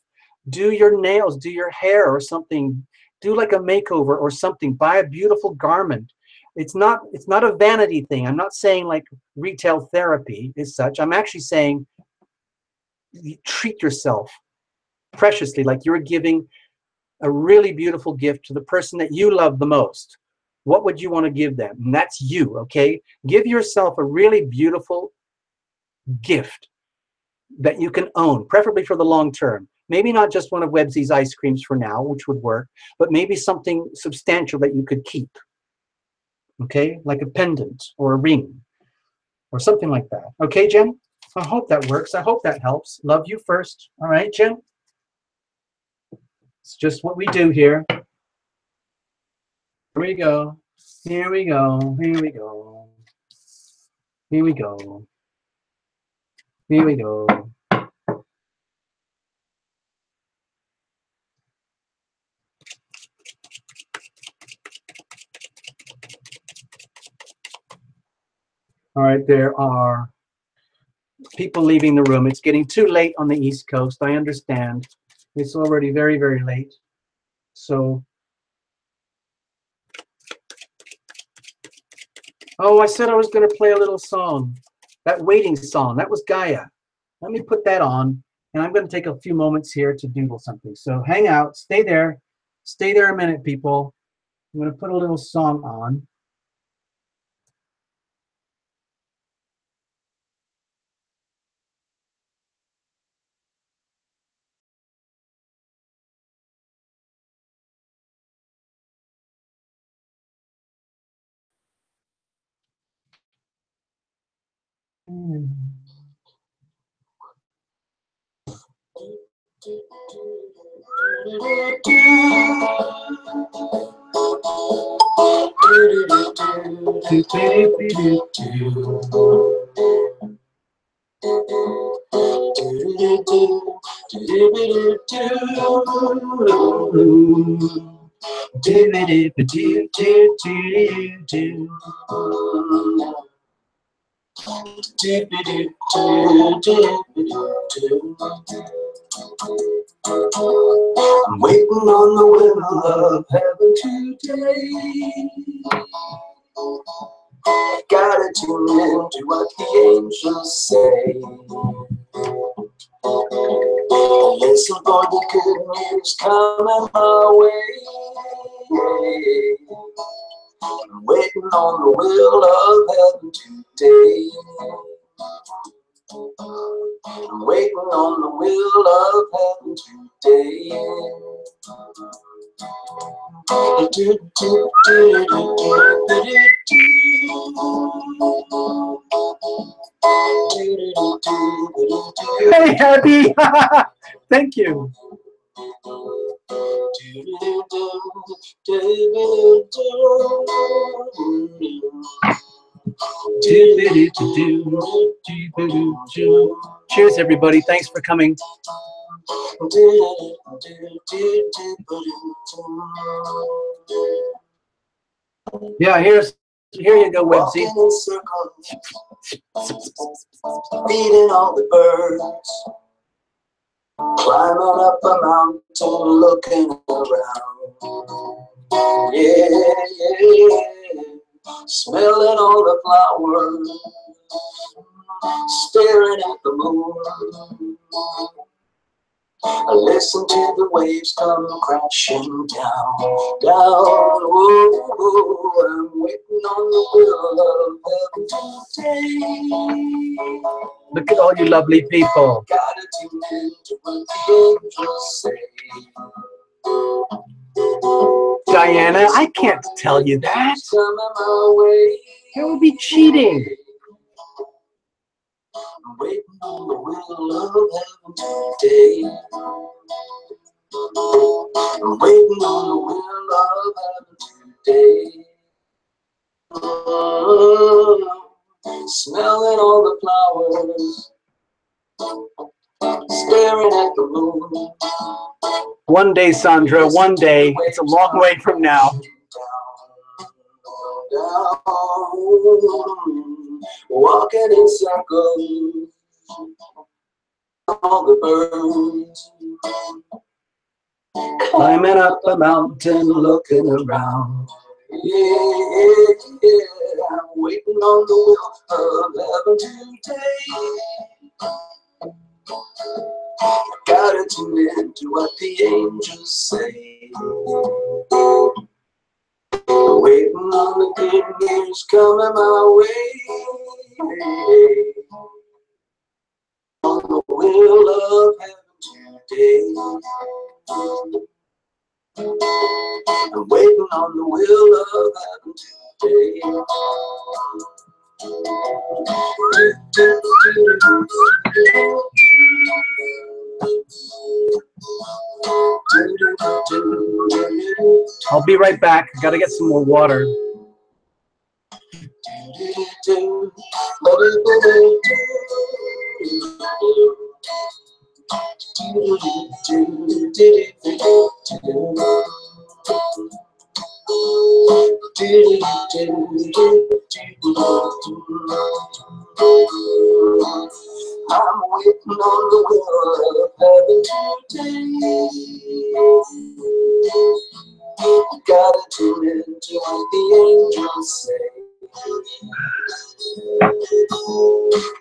Do your nails, do your hair or something. Do like a makeover or something. Buy a beautiful garment. It's not a vanity thing. I'm not saying like retail therapy is such. I'm actually saying treat yourself preciously, like you're giving a really beautiful gift to the person that you love the most. What would you want to give them? And that's you, okay? Give yourself a really beautiful gift that you can own, preferably for the long term. Maybe not just one of Websy's ice creams for now, which would work, but maybe something substantial that you could keep. Okay, like a pendant or a ring or something like that. Okay, Jen? I hope that works. I hope that helps. Love you first. All right, Jen? It's just what we do here. Here we go. Here we go. Here we go. Here we go. Here we go. All right, there are people leaving the room. It's getting too late on the East Coast. I understand. It's already very, very late. So, oh, I said I was going to play a little song. That waiting song. That was Gaia. Let me put that on. And I'm going to take a few moments here to doodle something. So hang out. Stay there. Stay there a minute, people. I'm going to put a little song on. I'm waiting on the will of heaven today. Gotta tune in to what the angels say. Listen for the good news coming my way. I'm waiting on the will of heaven today. I'm waiting on the will of heaven today. Hey, Happy! Thank you. Cheers, everybody. Thanks for coming. Yeah, here you go, Websy. Feeding all the birds, climbing up a mountain, looking around. Yeah, smelling all the flowers, staring at the moon. I listen to the waves come crashing down, down. Oh, I'm waiting on the will of heaven today. Look at all you lovely people. Gotta tune in to what the angels say. Diana, I can't tell you that. It would be cheating. I'm waiting on the will of heaven today. I'm waiting on the will of heaven today. Smelling all the flowers, staring at the moon. One day, Sandra, one day. It's a long way from now. Walking in circles, all the birds, climbing up a mountain, looking around. Yeah, I'm waiting on the will of heaven today. Gotta tune in to what the angels say. Waiting on the good news coming my way. On the will of heaven today. I'm waiting on the will of heaven today. I'll be right back. Gotta get some more water. I'm waiting on the will of heaven today. Gotta tune in to what the angels say.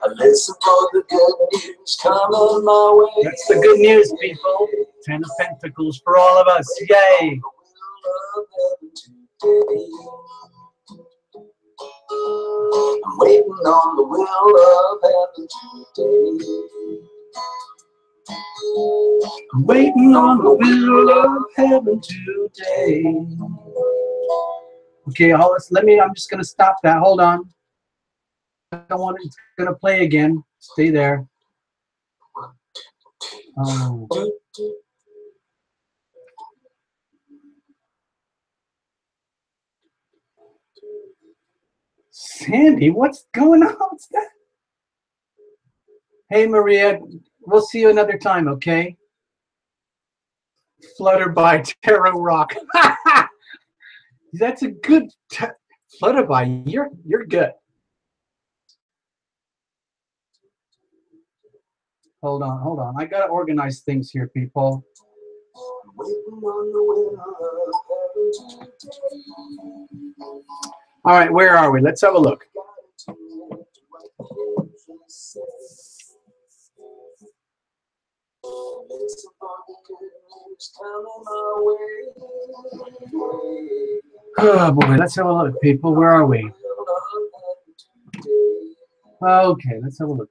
I listen for the good news coming my way. That's the good news, people. 10 of Pentacles for all of us. Yay! I'm waiting on the will of heaven today. I'm waiting on the will of heaven today. Okay, I'm just gonna stop that. Hold on. I don't want it's gonna play again. Stay there. Sandy, what's going on? What's that? Hey, Maria, we'll see you another time, okay? Flutter by Tarot Rock. That's a good Flutter by. You're good. Hold on. I gotta organize things here, people. All right, where are we? Let's have a look. Oh boy, let's have a look, people. Where are we? Okay, let's have a look.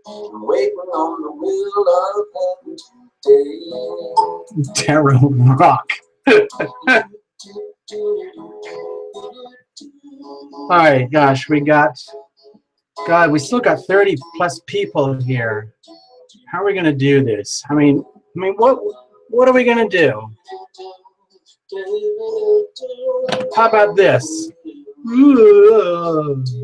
Waiting on the will of heaven today. Tarot Rock. All right, gosh, we still got 30 plus people here. How are we gonna do this? I mean, what are we gonna do? How about this? Who's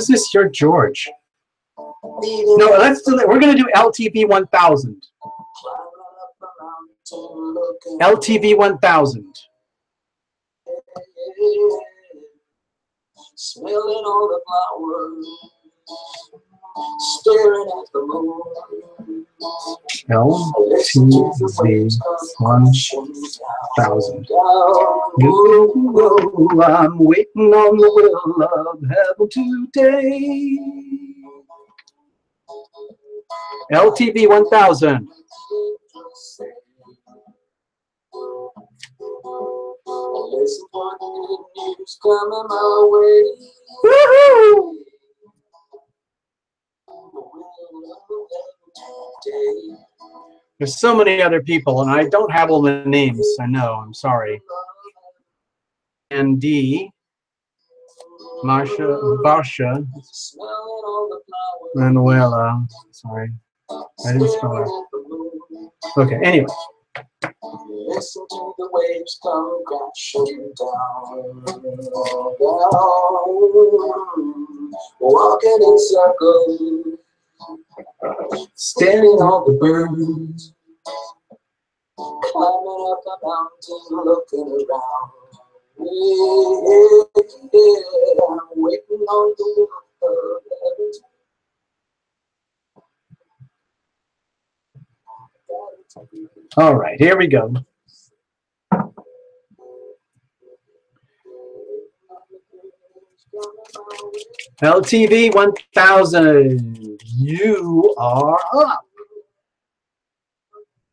this? You're George. No, let's do it. We're gonna do LTV 1000. LTV 1000. Smelling all the flowers, staring at the moon. LTV 1000. Ooh, I'm waiting on the will of heaven today. LTV 1000. Listen for the good news coming my way. Woohoo! There's so many other people, and I don't have all the names. I know. I'm sorry. Andy, Barsha, Manuela. Sorry, I didn't spell it. Okay. Anyway. Listen to the waves come crashing down, walking in circles, staring at the birds, climbing up a mountain, looking around. Yeah, I'm waiting on the world. All right, here we go. LTV 1000, you are up.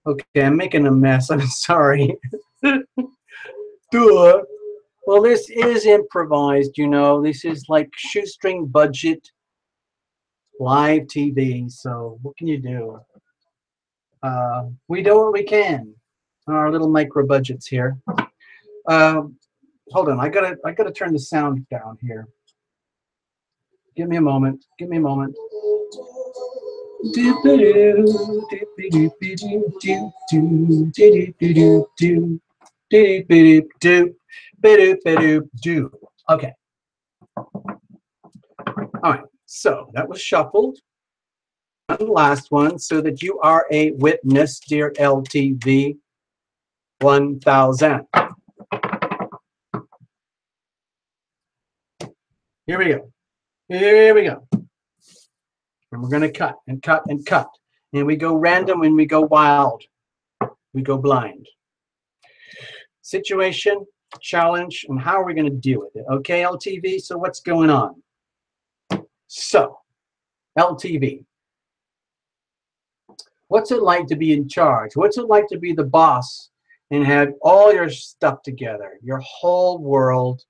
Okay, I'm making a mess. I'm sorry. Duh. Well, this is improvised, you know. This is like shoestring budget live TV. So what can you do? We do what we can on our little micro budgets here. Hold on, I gotta turn the sound down here. Give me a moment. Give me a moment. Okay. All right. So that was shuffled. And the last one, so that you are a witness, dear LTV 1000. Here we go. Here we go. And we're going to cut and cut and cut. And we go random and we go wild. We go blind. Situation, challenge, and how are we going to deal with it? Okay, LTV, so what's going on? So, LTV, what's it like to be in charge? What's it like to be the boss and have all your stuff together, your whole world,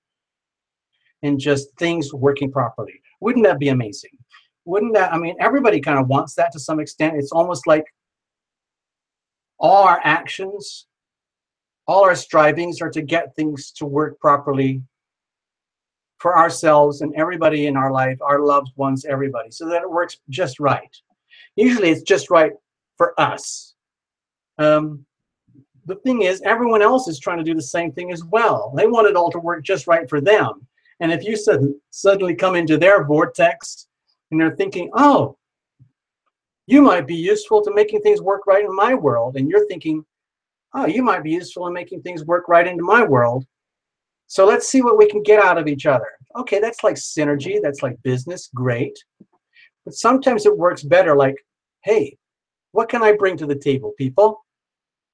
and just things working properly? Wouldn't that be amazing? Wouldn't that, I mean, everybody kind of wants that to some extent. It's almost like all our actions, all our strivings are to get things to work properly for ourselves and everybody in our life, our loved ones, everybody, so that it works just right. Usually it's just right for us. The thing is, everyone else is trying to do the same thing as well. They want it all to work just right for them. And if you suddenly come into their vortex and they're thinking, oh, you might be useful to making things work right in my world, and you're thinking, oh, you might be useful in making things work right into my world. So let's see what we can get out of each other. Okay, that's like synergy. That's like business. Great. But sometimes it works better like, hey, what can I bring to the table, people?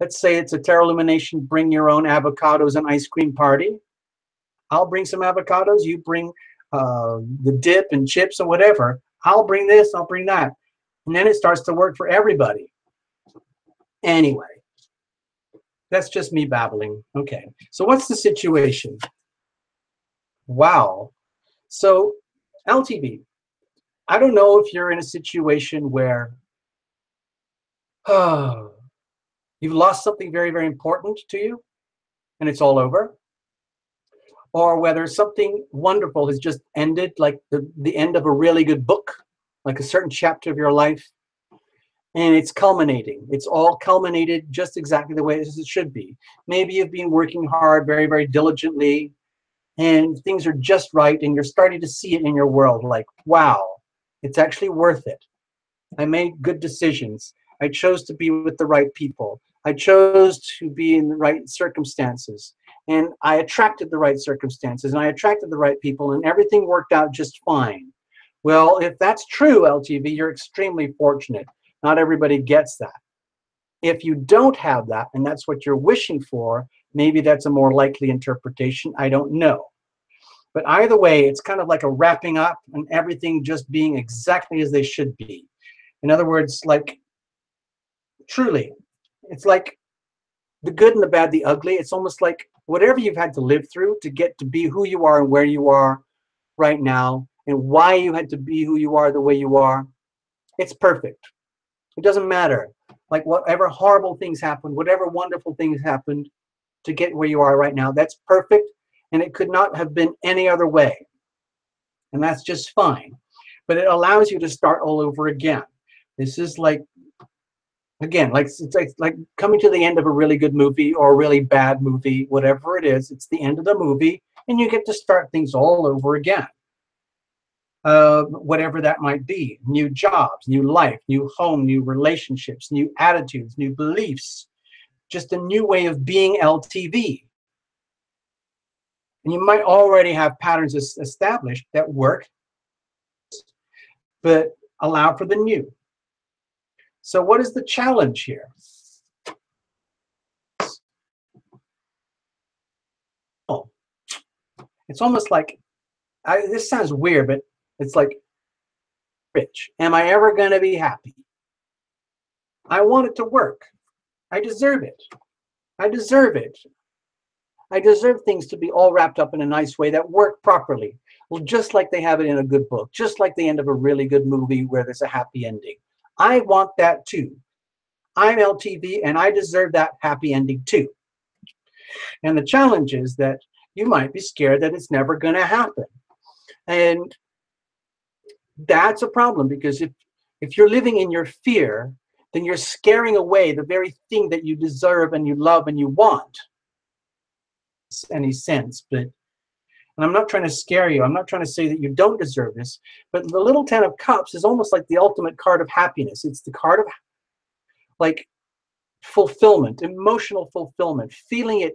Let's say it's a Terra Lumination, bring your own avocados and ice cream party. I'll bring some avocados. You bring the dip and chips and whatever. I'll bring this. I'll bring that. And then it starts to work for everybody. Anyway. That's just me babbling. Okay, so what's the situation? Wow. So, LTV, I don't know if you're in a situation where you've lost something very, very important to you and it's all over, or whether something wonderful has just ended, like the end of a really good book, like a certain chapter of your life, and it's culminating. It's all culminated just exactly the way it should be. Maybe you've been working hard, very, very diligently, and things are just right, and you're starting to see it in your world, like, wow, it's actually worth it. I made good decisions. I chose to be with the right people. I chose to be in the right circumstances, and I attracted the right circumstances, and I attracted the right people, and everything worked out just fine. Well, if that's true, LTV, you're extremely fortunate. Not everybody gets that. If you don't have that, and that's what you're wishing for, maybe that's a more likely interpretation. I don't know. But either way, it's kind of like a wrapping up and everything just being exactly as they should be. In other words, like, truly, it's like the good and the bad, the ugly. It's almost like whatever you've had to live through to get to be who you are and where you are right now, and why you had to be who you are the way you are, it's perfect. It doesn't matter. Like whatever horrible things happened, whatever wonderful things happened to get where you are right now, that's perfect, and it could not have been any other way. And that's just fine. But it allows you to start all over again. This is like, again, like it's like coming to the end of a really good movie or a really bad movie, whatever it is, it's the end of the movie, and you get to start things all over again. Whatever that might be, new jobs, new life, new home, new relationships, new attitudes, new beliefs, just a new way of being LTV. And you might already have patterns established that work, but allow for the new. So what is the challenge here? Oh, it's almost like, this sounds weird, but it's like, rich. Am I ever going to be happy? I want it to work. I deserve it. I deserve it. I deserve things to be all wrapped up in a nice way that work properly. Well, just like they have it in a good book, just like the end of a really good movie where there's a happy ending. I want that too. I'm LTV and I deserve that happy ending too. And the challenge is that you might be scared that it's never going to happen. And that's a problem, because if you're living in your fear, then you're scaring away the very thing that you deserve and you love and you want. Any sense, but, and I'm not trying to scare you, I'm not trying to say that you don't deserve this, but the little 10 of cups is almost like the ultimate card of happiness. It's the card of like fulfillment, emotional fulfillment, feeling it,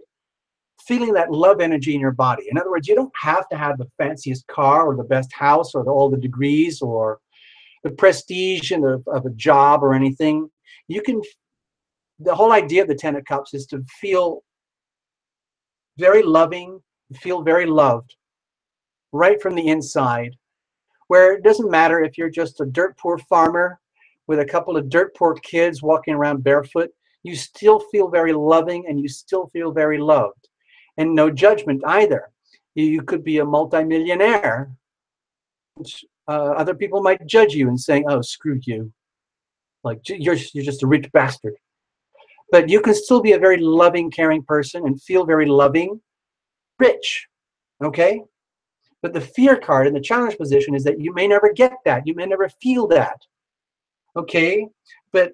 feeling that love energy in your body. In other words, you don't have to have the fanciest car or the best house or all the degrees or the prestige of a job or anything. You can, the whole idea of the 10 of cups is to feel very loving, feel very loved right from the inside, where it doesn't matter if you're just a dirt poor farmer with a couple of dirt poor kids walking around barefoot. You still feel very loving and you still feel very loved, and no judgment either. You could be a multimillionaire, which other people might judge you and saying, oh, screw you, like you're just a rich bastard. But you can still be a very loving, caring person and feel very loving, rich, okay? But the fear card in the challenge position is that you may never get that. You may never feel that, okay? But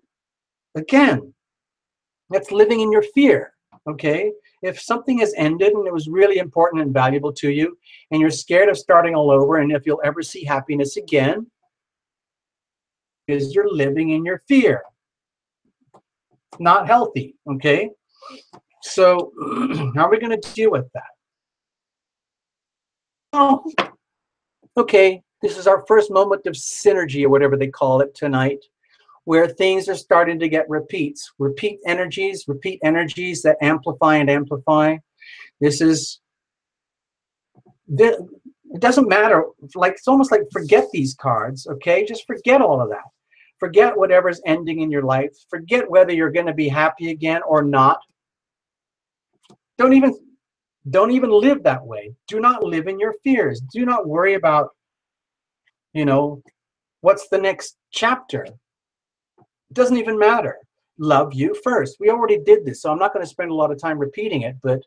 again, that's living in your fear, okay? If something has ended and it was really important and valuable to you, and you're scared of starting all over and if you'll ever see happiness again, because you're living in your fear. Not healthy, okay? So how are we going to deal with that? Oh, okay, this is our first moment of synergy, or whatever they call it tonight, where things are starting to get repeat energies that amplify and amplify. This is, it doesn't matter, like it's almost like forget these cards, okay? Just forget all of that. Forget whatever's ending in your life. Forget whether you're going to be happy again or not. Don't even live that way. Do not live in your fears. Do not worry about, you know, what's the next chapter. It doesn't even matter. Love you first. We already did this, so I'm not going to spend a lot of time repeating it, but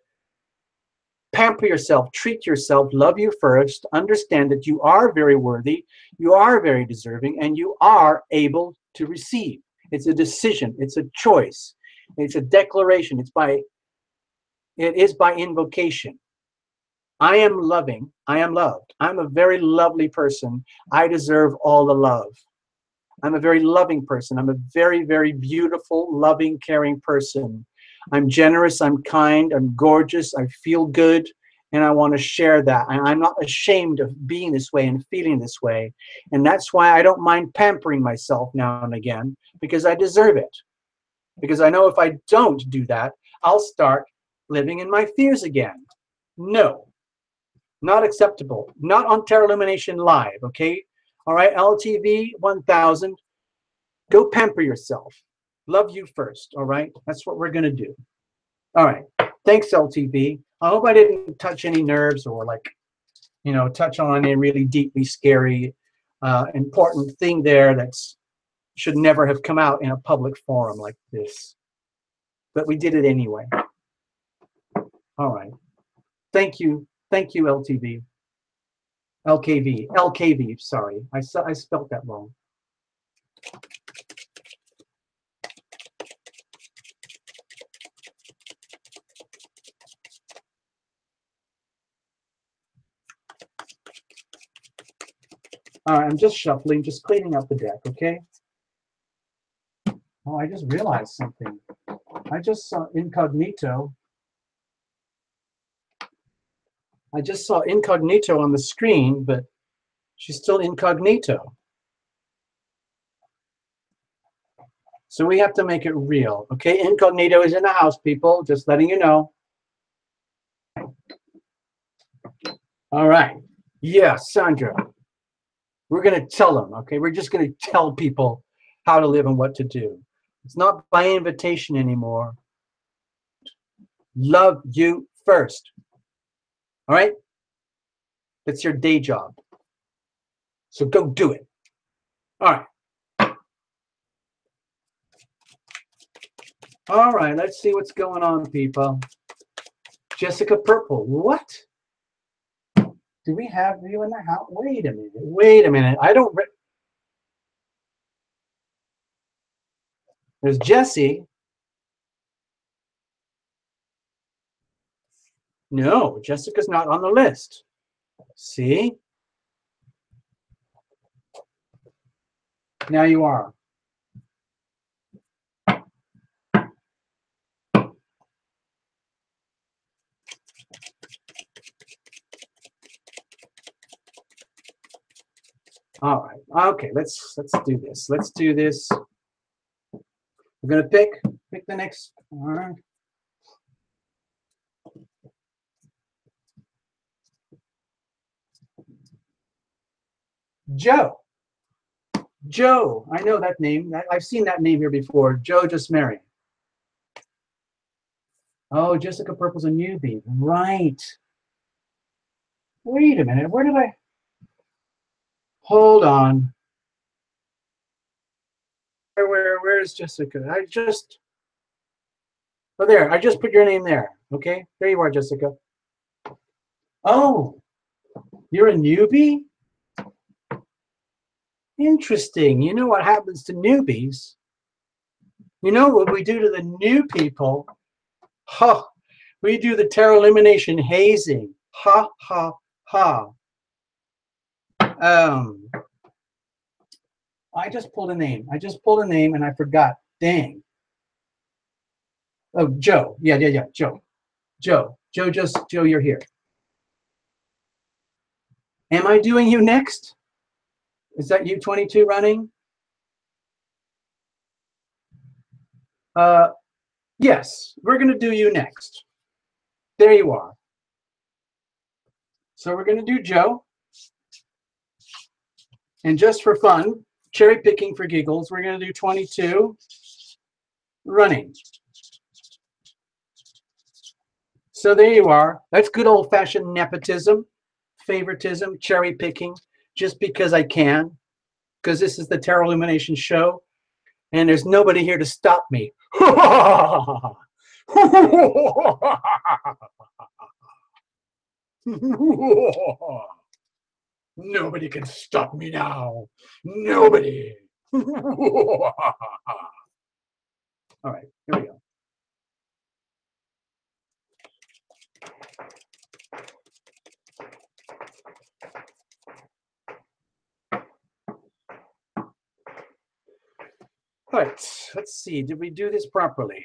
pamper yourself, treat yourself, love you first, understand that you are very worthy, you are very deserving, and you are able to receive. It's a decision, it's a choice, it's a declaration, it is by invocation. I am loving, I am loved. I'm a very lovely person. I deserve all the love. I'm a very loving person. I'm a very, very beautiful, loving, caring person. I'm generous, I'm kind, I'm gorgeous, I feel good, and I want to share that. I'm not ashamed of being this way and feeling this way. And that's why I don't mind pampering myself now and again, because I deserve it. Because I know if I don't do that, I'll start living in my fears again. No, not acceptable. Not on Terra Lumination Live, okay? All right, LTV 1000, go pamper yourself. Love you first, all right? That's what we're going to do. All right. Thanks, LTV. I hope I didn't touch any nerves or, like, you know, touch on a really deeply scary, important thing there that should never have come out in a public forum like this. But we did it anyway. All right. Thank you. Thank you, LTV. LKV, sorry. I spelled that wrong. All right, I'm just shuffling, just cleaning up the deck, okay? Oh, I just realized something. I just saw Incognito. I just saw Incognito on the screen, but she's still incognito. So we have to make it real, okay? Incognito is in the house, people, just letting you know. All right. Yeah, Sandra. We're going to tell them, okay? We're just going to tell people how to live and what to do. It's not by invitation anymore. Love you first. All right? That's your day job. So go do it. All right. All right, let's see what's going on, people. Jessica Purple, what? Do we have you in the house? Wait a minute. Wait a minute. I don't. There's Jessie. No, Jessica's not on the list. See? Now you are. All right. Okay, let's do this. Let's do this. We're gonna pick the next. All right. Joe. Joe. I know that name. I've seen that name here before. Joe just married. Oh, Jessica Purple's a newbie. Right. Wait a minute. Where did I? Hold on. Where's Jessica? I just. Oh, there. I just put your name there. Okay. There you are, Jessica. Oh, you're a newbie? Interesting. You know what happens to newbies? You know what we do to the new people? Ha! We do the tarot elimination hazing. Ha ha ha. I just pulled a name. I just pulled a name and I forgot. Dang. Oh, Joe. Yeah. Joe. Joe, you're here. Am I doing you next? Is that you 22 running? Yes, we're going to do you next. There you are. So we're going to do Joe. And just for fun, cherry picking for giggles, we're going to do 22 running. So there you are. That's good old-fashioned nepotism, favoritism, cherry picking, just because I can, because this is the Tarot Illumination show, and there's nobody here to stop me. Nobody can stop me now. Nobody. All right, here we go. All right, let's see. Did we do this properly?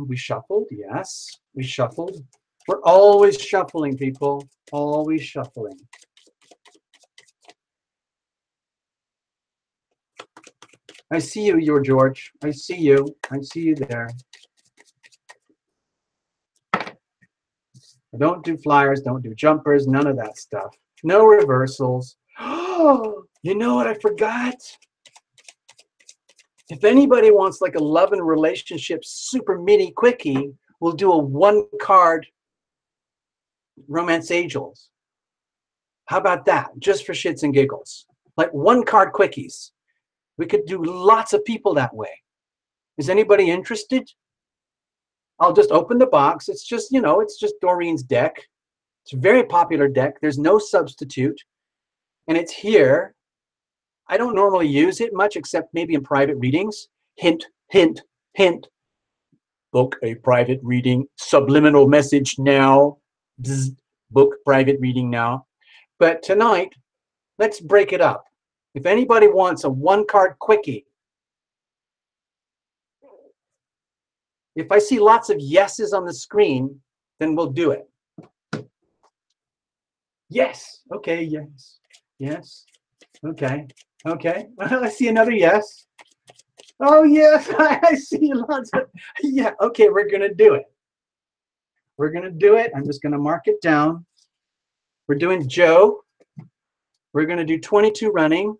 We shuffled, yes. We shuffled. We're always shuffling, people. Always shuffling. I see you, your George. I see you. I see you there. Don't do flyers. Don't do jumpers. None of that stuff. No reversals. Oh, you know what I forgot? If anybody wants like a love and relationship super mini quickie, we'll do a one-card Romance Angels. How about that? Just for shits and giggles. Like one-card quickies. We could do lots of people that way. Is anybody interested? I'll just open the box. It's just, you know, it's just Doreen's deck. It's a very popular deck. There's no substitute. And it's here. I don't normally use it much except maybe in private readings. Hint, hint, hint. Book a private reading. Subliminal message now. Bzz, book private reading now. But tonight, let's break it up. If anybody wants a one-card quickie, if I see lots of yeses on the screen, then we'll do it. Yes. Okay, yes. Yes. Okay. Okay. I see another yes. Oh, yes. I see lots of, yeah. Okay, we're going to do it. We're going to do it. I'm just going to mark it down. We're doing Joe. We're going to do 22 running.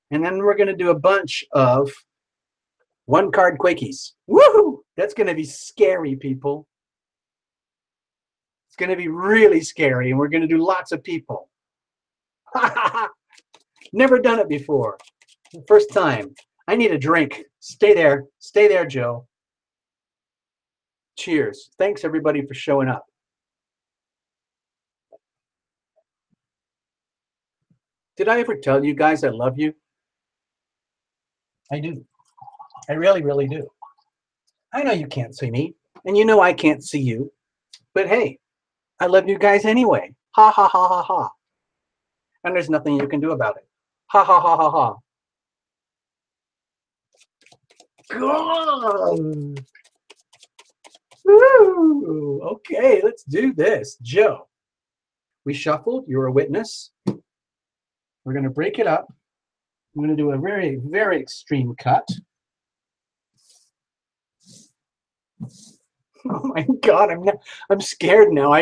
And then we're going to do a bunch of one-card quickies. Woohoo! That's going to be scary, people. going to be really scary, and we're going to do lots of people. Never done it before. First time. I need a drink. Stay there. Stay there, Joe. Cheers. Thanks, everybody, for showing up. Did I ever tell you guys I love you? I do. I really, really do. I know you can't see me, and you know I can't see you. But hey, I love you guys anyway. Ha, ha, ha, ha, ha. And there's nothing you can do about it. Ha, ha, ha, ha, ha. God. Woo. Okay, let's do this. Joe, we shuffled. You're a witness. We're going to break it up. I'm going to do a very, very extreme cut. Oh my God, I'm scared now.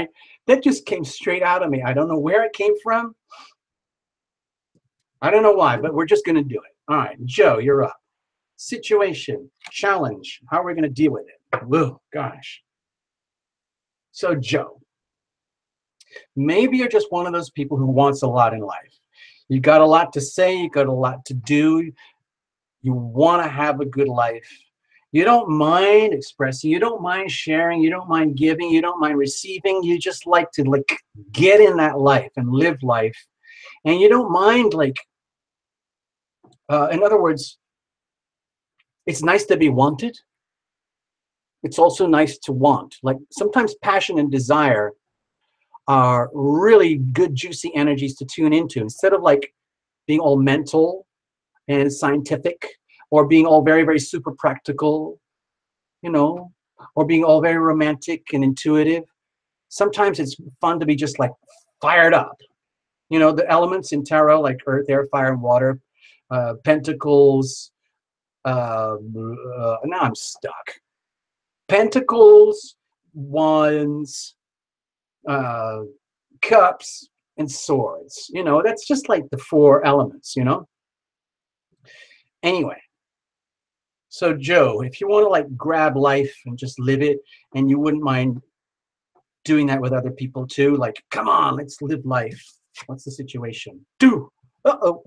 That just came straight out of me. I don't know where it came from. I don't know why, but we're just going to do it. All right, Joe, you're up. Situation, challenge. How are we going to deal with it? Whoa, gosh. So, Joe, maybe you're just one of those people who wants a lot in life. You got a lot to say. You got a lot to do. You want to have a good life. You don't mind expressing. You don't mind sharing. You don't mind giving. You don't mind receiving. You just like to get in that life and live life. And you don't mind in other words, it's nice to be wanted. It's also nice to want. Like sometimes passion and desire are really good, juicy energies to tune into instead of being all mental and scientific or being all very, very super practical, or being all very romantic and intuitive. Sometimes it's fun to be just fired up. The elements in tarot, like earth, air, fire, and water, pentacles. Now I'm stuck. Pentacles, wands, cups, and swords. That's just like the four elements, Anyway, so Joe, if you want to grab life and just live it, and you wouldn't mind doing that with other people too, come on, let's live life. What's the situation? Uh-oh.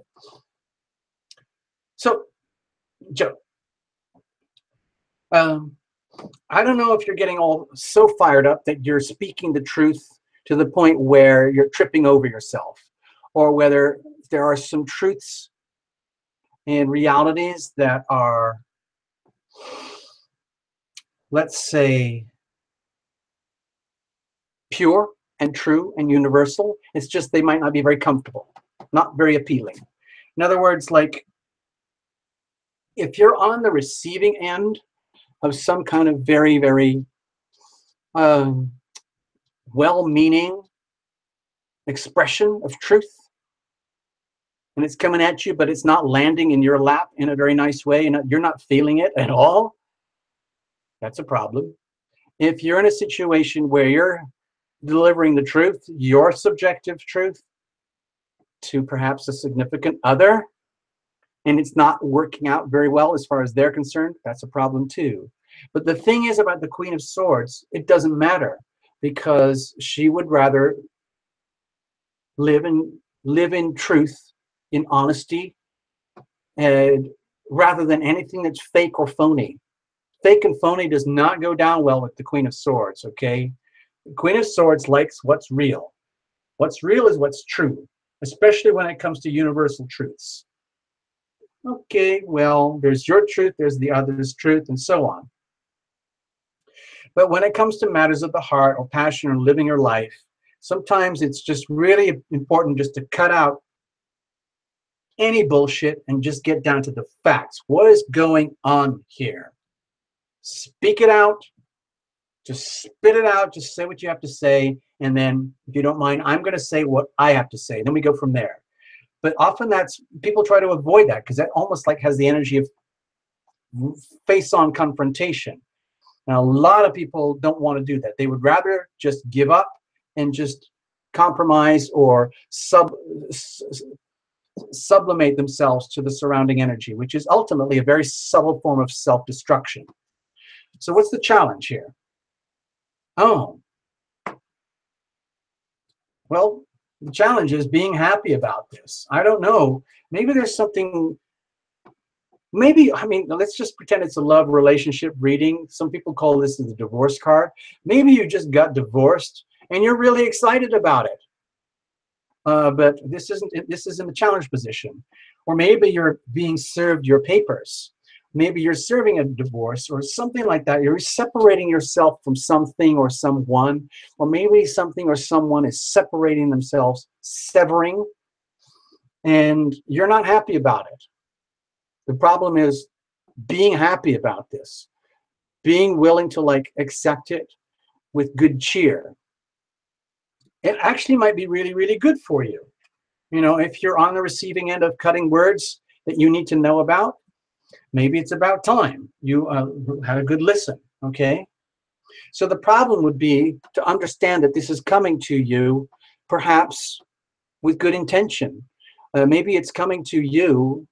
So, Joe, I don't know if you're getting all so fired up that you're speaking the truth to the point where you're tripping over yourself, or whether there are some truths and realities that are, let's say, pure and true and universal. It's just they might not be very comfortable, not very appealing. In other words, if you're on the receiving end of some kind of very, very well-meaning expression of truth, and it's coming at you, but it's not landing in your lap in a very nice way, and you're not feeling it at all, that's a problem. If you're in a situation where you're delivering the truth, your subjective truth, to perhaps a significant other, and it's not working out very well as far as they're concerned, that's a problem too. But the thing is about the Queen of Swords, it doesn't matter, because she would rather live in truth, in honesty, and rather than anything that's fake or phony. Fake and phony does not go down well with the Queen of Swords, okay? The Queen of Swords likes what's real. What's real is what's true, especially when it comes to universal truths. Okay, well, there's your truth, there's the other's truth, and so on. But when it comes to matters of the heart or passion or living your life, sometimes it's just really important just to cut out any bullshit and just get down to the facts. What is going on here? Speak it out. Just spit it out. Just say what you have to say. And then, if you don't mind, I'm going to say what I have to say. Then we go from there. But often people try to avoid that because that almost has the energy of face-on confrontation. And a lot of people don't want to do that. They would rather just give up and just compromise or sublimate themselves to the surrounding energy, which is ultimately a very subtle form of self-destruction. So what's the challenge here? Oh, Well, the challenge is being happy about this. I don't know. Maybe there's something, maybe, I mean, let's just pretend it's a love relationship reading. Some people call this the divorce card. Maybe you just got divorced and you're really excited about it. But this isn't a challenge position. Or maybe you're being served your papers. Maybe you're serving a divorce or something like that. You're separating yourself from something or someone, or maybe something or someone is separating themselves, severing, and you're not happy about it. The problem is being happy about this, being willing to like accept it with good cheer. It actually might be really, really good for you. You know, if you're on the receiving end of cutting words that you need to know about, maybe it's about time you had a good listen, okay? So the problem would be to understand that this is coming to you perhaps with good intention. Maybe it's coming to you,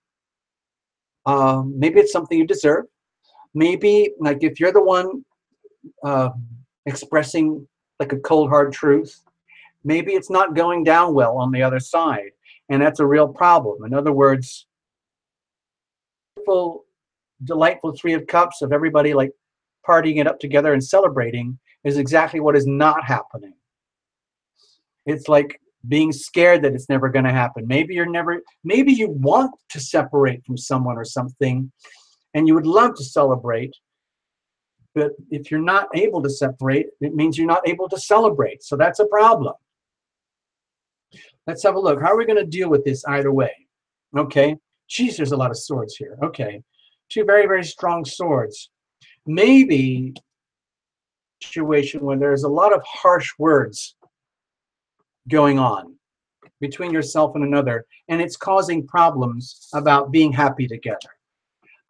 maybe it's something you deserve. Maybe like if you're the one expressing like a cold hard truth, maybe it's not going down well on the other side, and that's a real problem. In other words, delightful Three of Cups of everybody like partying it up together and celebrating is exactly what is not happening. It's like being scared that it's never going to happen. Maybe you want to separate from someone or something and you would love to celebrate, but if you're not able to separate, it means you're not able to celebrate. So that's a problem. Let's have a look. How are we going to deal with this either way? Okay. Geez, there's a lot of swords here. Okay. Two very, very strong swords. Maybe a situation where there's a lot of harsh words going on between yourself and another, and it's causing problems about being happy together.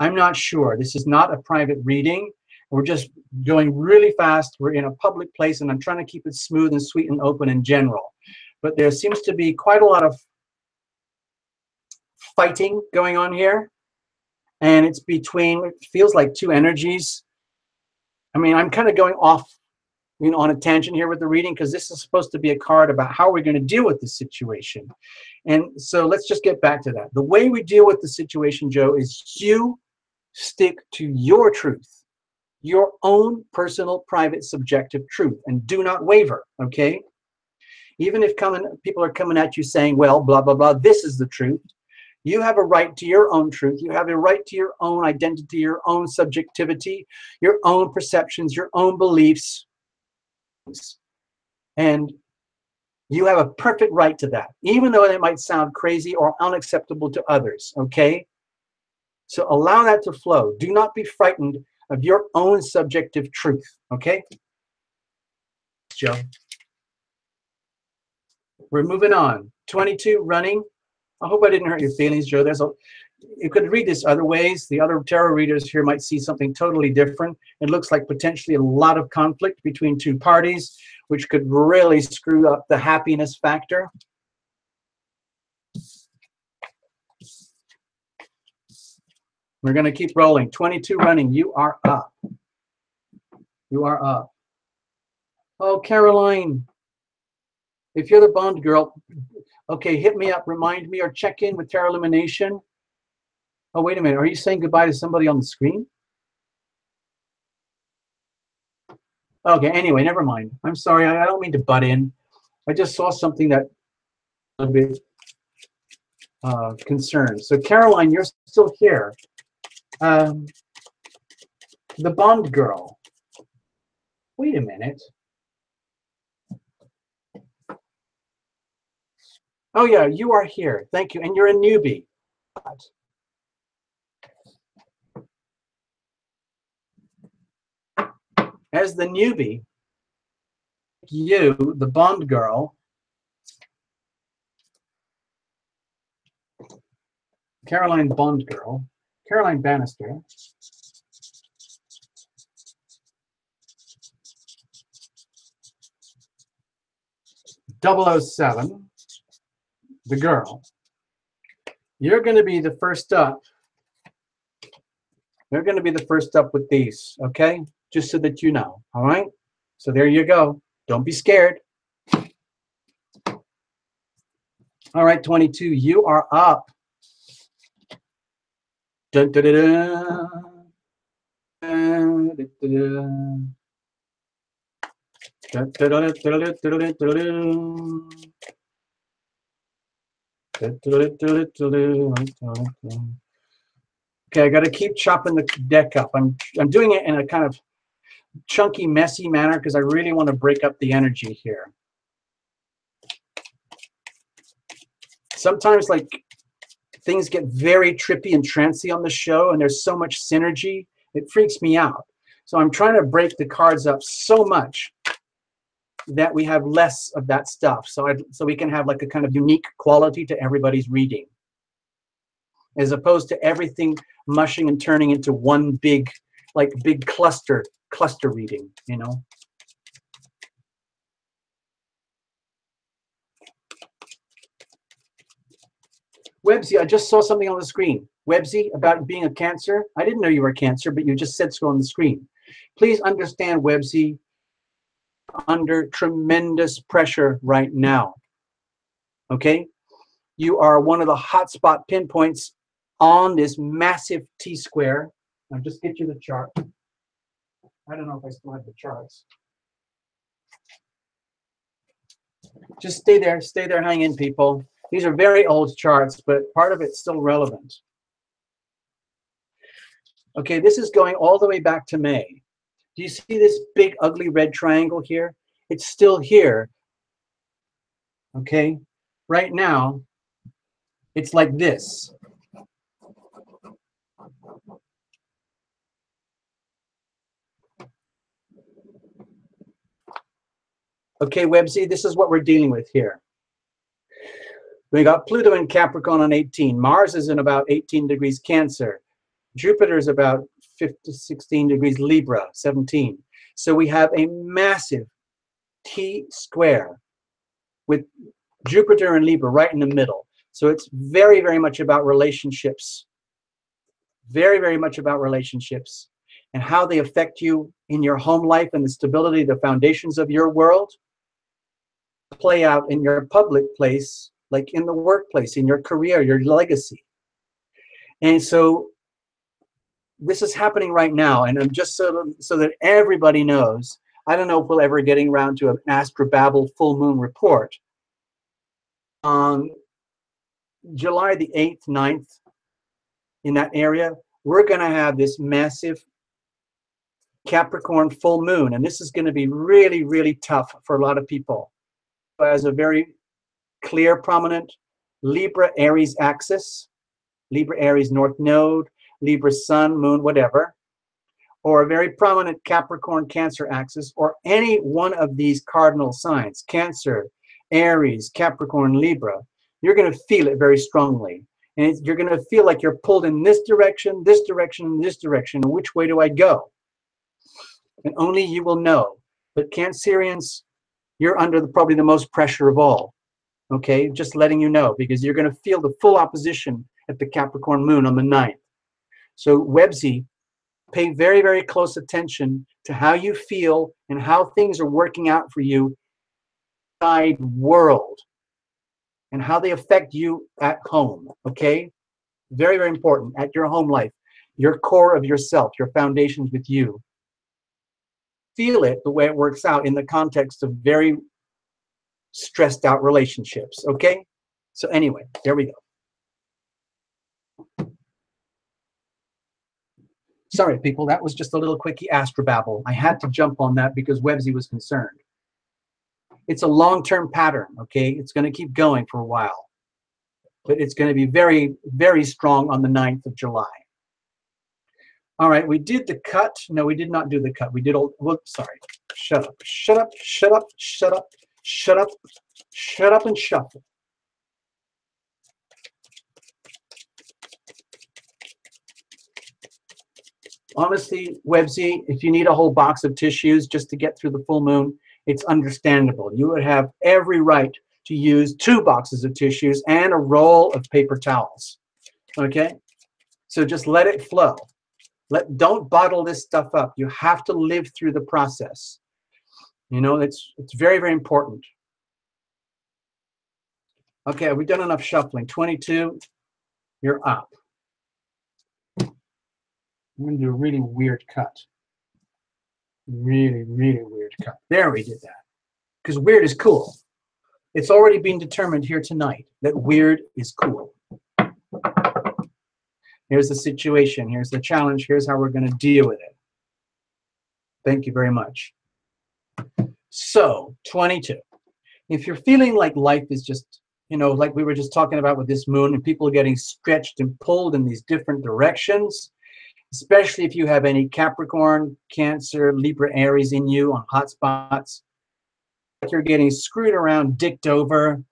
I'm not sure. This is not a private reading. We're just going really fast. We're in a public place, and I'm trying to keep it smooth and sweet and open in general. But there seems to be quite a lot of fighting going on here, and it's between, it feels like two energies. I mean, I'm kind of going off, you know, on a tangent here with the reading, because this is supposed to be a card about how we're going to deal with the situation. And so let's just get back to that. The way we deal with the situation, Joe, is you stick to your truth, your own personal, private, subjective truth, and do not waver, okay? Even if people are coming at you saying, well, blah, blah, blah, this is the truth. You have a right to your own truth. You have a right to your own identity, your own subjectivity, your own perceptions, your own beliefs. And you have a perfect right to that, even though it might sound crazy or unacceptable to others, okay? So allow that to flow. Do not be frightened of your own subjective truth, okay? Joe. We're moving on. 22 running. I hope I didn't hurt your feelings, Joe. You could read this other ways. The other tarot readers here might see something totally different. It looks like potentially a lot of conflict between two parties, which could really screw up the happiness factor. We're going to keep rolling. 22 running. You are up. You are up. Oh, Caroline, if you're the Bond girl, okay, hit me up, remind me, or check in with Tarot Lumination. Oh, wait a minute. Are you saying goodbye to somebody on the screen? Okay, anyway, never mind. I'm sorry. I don't mean to butt in. I just saw something that a little bit concerned. So, Caroline, you're still here. The Bond girl. Wait a minute. Oh, yeah, you are here. Thank you. And you're a newbie. As the newbie, you, the Bond girl, Caroline Bond girl, Caroline Bannister, .007, the girl, you're going to be the first up. You're going to be the first up with these, okay? Just so that you know, all right? So there you go. Don't be scared. All right, 22, you are up. Dun, dun, dun, dun. Dun, dun, dun, dun. Dun, dun, dun, dun, dun, dun, dun, dun. Okay, I got to keep chopping the deck up. I'm doing it in a kind of chunky, messy manner because I really want to break up the energy here. Sometimes, like, things get very trippy and trancy on the show, and there's so much synergy, it freaks me out. So I'm trying to break the cards up so much that we have less of that stuff, so we can have like a kind of unique quality to everybody's reading, as opposed to everything mushing and turning into one big, like big cluster reading, you know. Websy, I just saw something on the screen. Websy, about being a Cancer. I didn't know you were a Cancer, but you just said so on the screen. Please understand, Websy, under tremendous pressure right now. Okay? You are one of the hotspot pinpoints on this massive T-square. I'll just get you the chart. I don't know if I still have the charts. Just stay there, hang in, people. These are very old charts, but part of it's still relevant. Okay, this is going all the way back to May. Do you see this big, ugly red triangle here? It's still here. Okay, right now, it's like this. Okay, Websy, this is what we're dealing with here. We got Pluto in Capricorn on 18. Mars is in about 18 degrees Cancer. Jupiter is about 16 degrees Libra, 17. So we have a massive T-square with Jupiter and Libra right in the middle. So it's very, very much about relationships. Very, very much about relationships and how they affect you in your home life and the stability, the foundations of your world play out in your public place, like in the workplace, in your career, your legacy. And so this is happening right now, and I'm just so that everybody knows, I don't know if we'll ever getting around to an Astrobabble full moon report. On July the 8th, 9th, in that area, we're going to have this massive Capricorn full moon, and this is going to be really, really tough for a lot of people. It has a very clear, prominent Libra Aries axis, Libra Aries North Node, Libra Sun, Moon, whatever, or a very prominent Capricorn Cancer axis, or any one of these cardinal signs, Cancer, Aries, Capricorn, Libra, you're going to feel it very strongly. And you're going to feel like you're pulled in this direction, this direction, and this direction. And which way do I go? And only you will know. But Cancerians, you're under probably the most pressure of all. Okay, just letting you know, because you're going to feel the full opposition at the Capricorn moon on the 9th. So Websy, pay very, very close attention to how you feel and how things are working out for you inside world and how they affect you at home. Okay, very, very important at your home life, your core of yourself, your foundations with you. Feel it the way it works out in the context of very stressed out relationships. Okay, so anyway, there we go. Sorry, people, that was just a little quickie astrobabble. I had to jump on that because Websy was concerned. It's a long-term pattern, okay? It's going to keep going for a while. But it's going to be very, very strong on the 9th of July. All right, we did the cut. No, we did not do the cut. We did all, whoops, sorry. Shut up, shut up, shut up, shut up, shut up, shut up and shuffle. Honestly, Websy, if you need a whole box of tissues just to get through the full moon, it's understandable. You would have every right to use 2 boxes of tissues and a roll of paper towels. Okay? So just let it flow. Don't bottle this stuff up. You have to live through the process. You know, it's very, very important. Okay, we've done enough shuffling. 22, you're up. I'm going to do a really weird cut. Really, really weird cut. There, we did that. Because weird is cool. It's already been determined here tonight that weird is cool. Here's the situation. Here's the challenge. Here's how we're going to deal with it. Thank you very much. So, 22. If you're feeling like life is just, you know, like we were just talking about with this moon, and people are getting stretched and pulled in these different directions, especially if you have any Capricorn, Cancer, Libra, Aries in you on hot spots, you're getting screwed around, dicked over.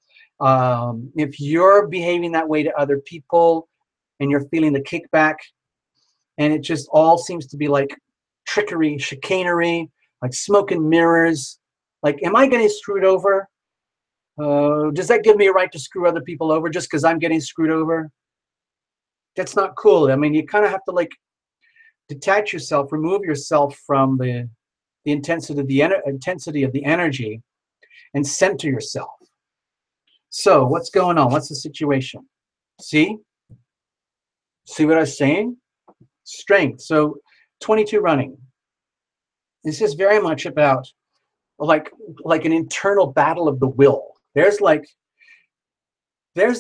If you're behaving that way to other people and you're feeling the kickback, and it just all seems to be like trickery, chicanery, like smoke and mirrors. Like, am I getting screwed over? Does that give me a right to screw other people over just because I'm getting screwed over? That's not cool. I mean, you kind of have to like detach yourself, remove yourself from the intensity of the energy, and center yourself. So what's going on? What's the situation? See what I was saying? Strength. So 22 running. This is very much about like an internal battle of the will. There's the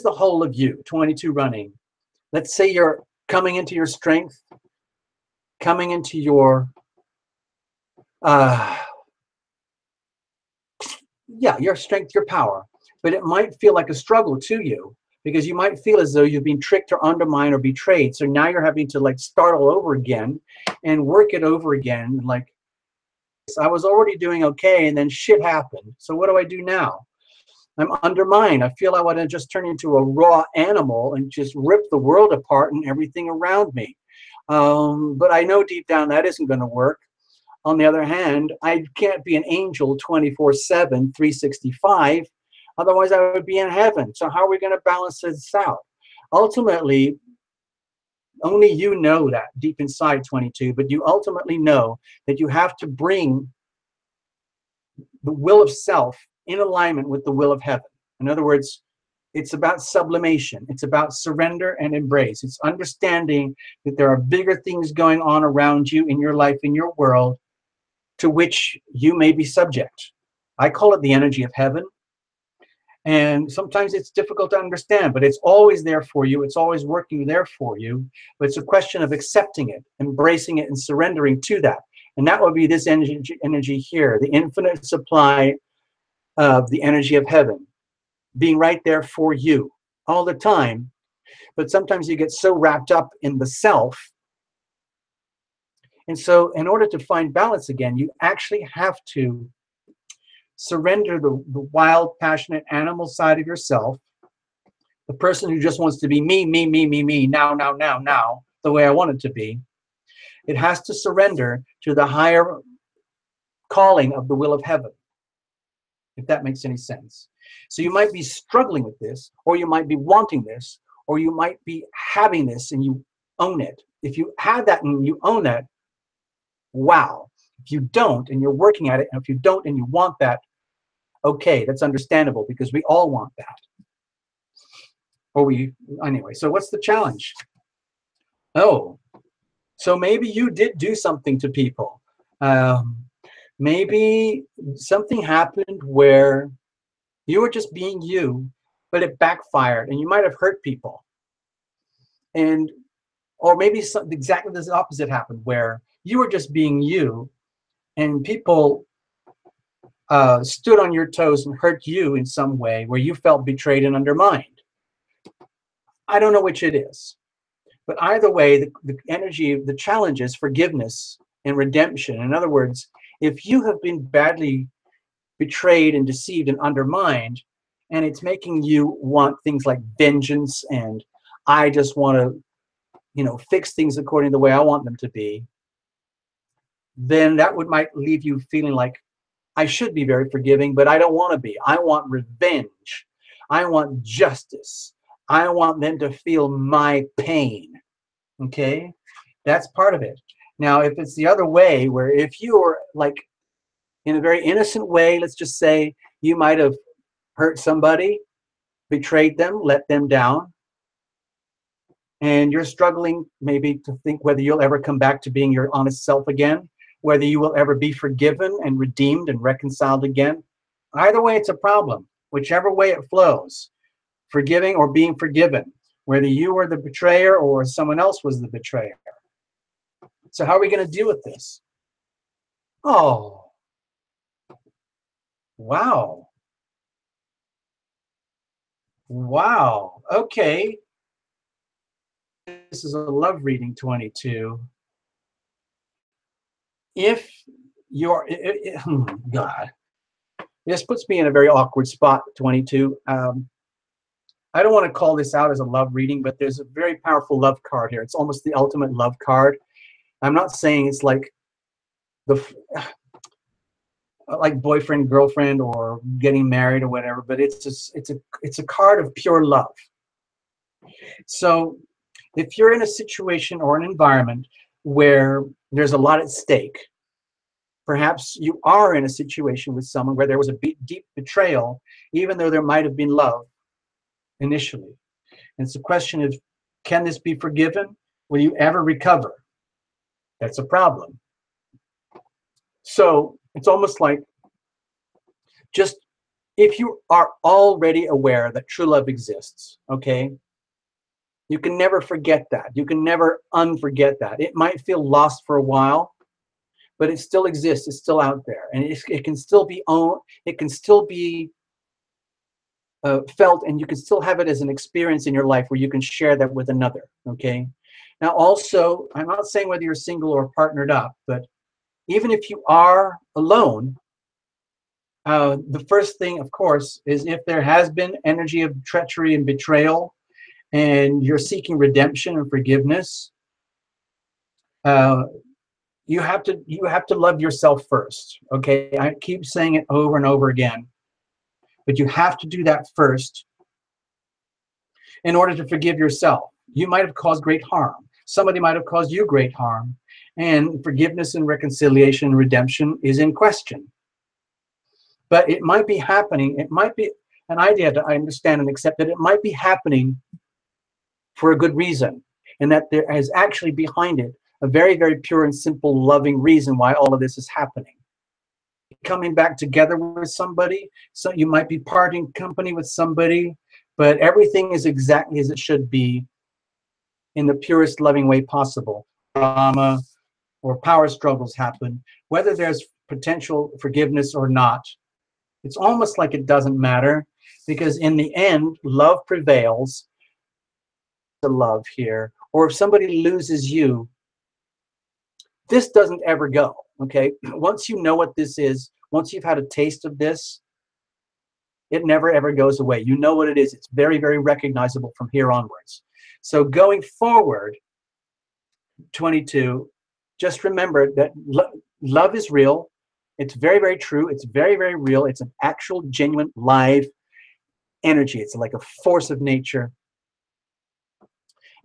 whole of you, 22 running. Let's say you're coming into your strength, coming into your your strength, your power. But it might feel like a struggle to you, because you might feel as though you've been tricked or undermined or betrayed. So now you're having to like start all over again and work it over again. Like, I was already doing okay, and then shit happened. So what do I do now? I'm undermined. I feel I want to just turn into a raw animal and just rip the world apart and everything around me. But I know deep down that isn't going to work. On the other hand, I can't be an angel 24/7, 365. Otherwise, I would be in heaven. So how are we going to balance this out? Ultimately, only you know that deep inside, 22, but you ultimately know that you have to bring the will of self in alignment with the will of heaven. In other words, it's about sublimation. It's about surrender and embrace. It's understanding that there are bigger things going on around you in your life, in your world, to which you may be subject. I call it the energy of heaven. And sometimes it's difficult to understand, but it's always there for you. It's always working there for you. But it's a question of accepting it, embracing it, and surrendering to that. And that would be this energy here, the infinite supply of the energy of heaven, being right there for you all the time. But sometimes you get so wrapped up in the self. And so in order to find balance again, you actually have to surrender the wild, passionate animal side of yourself, the person who just wants to be me, now, the way I want it to be. It has to surrender to the higher calling of the will of heaven, if that makes any sense. So you might be struggling with this, or you might be wanting this, or you might be having this and you own it. If you have that and you own that, wow. If you don't and you're working at it, and if you don't and you want that, okay, that's understandable, because we all want that. Anyway, so what's the challenge? Oh, so maybe you did do something to people. Maybe something happened where you were just being you, but it backfired and you might have hurt people. Or maybe exactly the opposite happened, where you were just being you and people stood on your toes and hurt you in some way where you felt betrayed and undermined. I don't know which it is. But either way, the energy of the challenge is forgiveness and redemption. In other words, if you have been badly betrayed and deceived and undermined, and it's making you want things like vengeance and I just want to, fix things according to the way I want them to be, then that might leave you feeling like, I should be very forgiving, but I don't want to be. I want revenge. I want justice. I want them to feel my pain. Okay? That's part of it. Now, if it's the other way, where if you are like in a very innocent way, let's just say you might have hurt somebody betrayed them, let them down, and you're struggling maybe to think whether you'll ever come back to being your honest self again, whether you will ever be forgiven and redeemed and reconciled again. Either way, it's a problem. Whichever way it flows, forgiving or being forgiven, whether you were the betrayer or someone else was the betrayer. So how are we going to deal with this? Oh, wow. Wow. Okay. This is a love reading, 22. If you're, God, this puts me in a very awkward spot, 22. I don't want to call this out as a love reading, but there's a very powerful love card here. It's almost the ultimate love card. I'm not saying it's like the like boyfriend, girlfriend, or getting married or whatever, but it's just it's a card of pure love. So if you're in a situation or an environment where there's a lot at stake, perhaps you are in a situation with someone where there was a deep betrayal, even though there might have been love initially. And it's a question of, can this be forgiven? Will you ever recover? That's a problem. So it's almost like, just if you are already aware that true love exists, okay, you can never forget that. You can never unforget that. It might feel lost for a while, but it still exists. It's still out there, and it can still be owned. It can still be felt, and you can still have it as an experience in your life where you can share that with another. Okay. Now, also, I'm not saying whether you're single or partnered up, but even if you are alone, the first thing, of course, is if there has been energy of treachery and betrayal, and you're seeking redemption and forgiveness, you have to love yourself first. Okay, I keep saying it over and over again, but you have to do that first in order to forgive yourself. You might have caused great harm. Somebody might have caused you great harm, and forgiveness and reconciliation and redemption is in question. But it might be happening. It might be an idea to understand and accept that it might be happening for a good reason, and that there is actually behind it a very, very pure and simple, loving reason why all of this is happening. Coming back together with somebody, so you might be parting company with somebody, but everything is exactly as it should be in the purest, loving way possible. Drama or power struggles happen, whether there's potential forgiveness or not. It's almost like it doesn't matter, because in the end, love prevails. The love here, or if somebody loses you, this doesn't ever go. Okay, once you know what this is, once you've had a taste of this, it never ever goes away. You know what it is. It's very, very recognizable from here onwards. So going forward, 22, just remember that love is real. It's very, very true. It's very, very real. It's an actual, genuine, live energy. It's like a force of nature.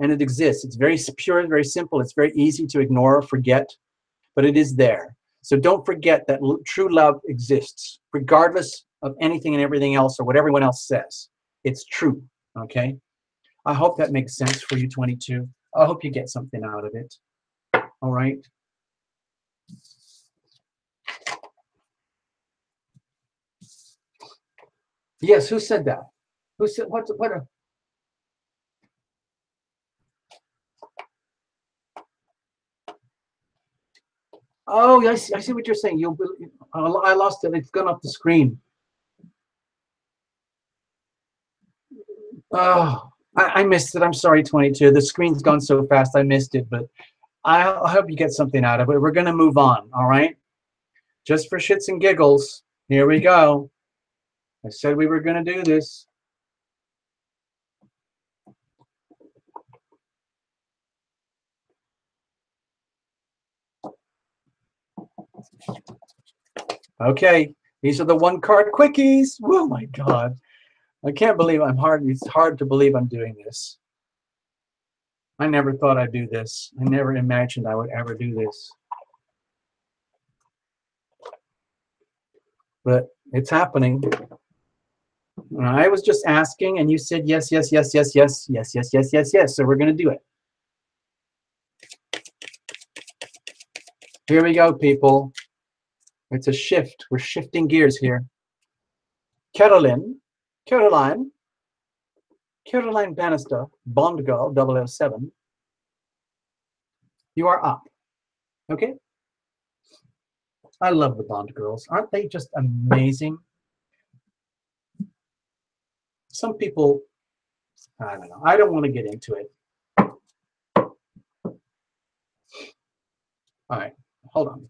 And it exists. It's very pure and very simple. It's very easy to ignore or forget, but it is there. So don't forget that true love exists, regardless of anything and everything else or what everyone else says. It's true, okay? I hope that makes sense for you, 22. I hope you get something out of it, all right? Yes, who said that? Who said, what oh, I see what you're saying. I lost it. It's gone off the screen. Oh, I missed it. I'm sorry, 22. The screen's gone so fast, I missed it. But I hope you get something out of it. We're going to move on, all right? Just for shits and giggles, here we go. I said we were going to do this. Okay, these are the one card quickies. Oh my God. I can't believe it's hard to believe I'm doing this. I never thought I'd do this. I never imagined I would ever do this. But it's happening. I was just asking, and you said yes, yes, yes, yes, yes, yes, yes, yes, yes, yes. So we're going to do it. Here we go, people. It's a shift. We're shifting gears here. Caroline Bannister, Bond Girl 007. You are up. Okay? I love the Bond girls. Aren't they just amazing? Some people, I don't know. I don't want to get into it. All right, hold on.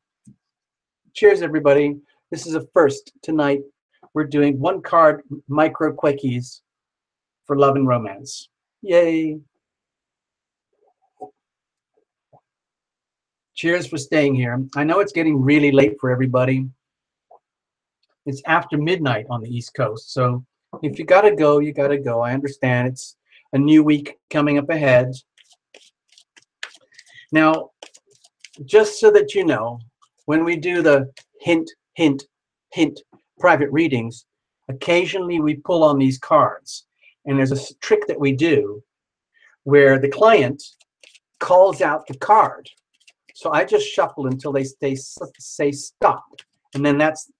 Cheers, everybody. This is a first tonight. We're doing one card micro quickies for love and romance. Yay. Cheers for staying here. I know it's getting really late for everybody. It's after midnight on the East Coast. So if you got to go, you got to go. I understand it's a new week coming up ahead. Now, just so that you know, when we do the hint, hint, hint private readings, occasionally we pull on these cards. And there's a trick that we do where the client calls out the card. So I just shuffle until they say stop. And then that's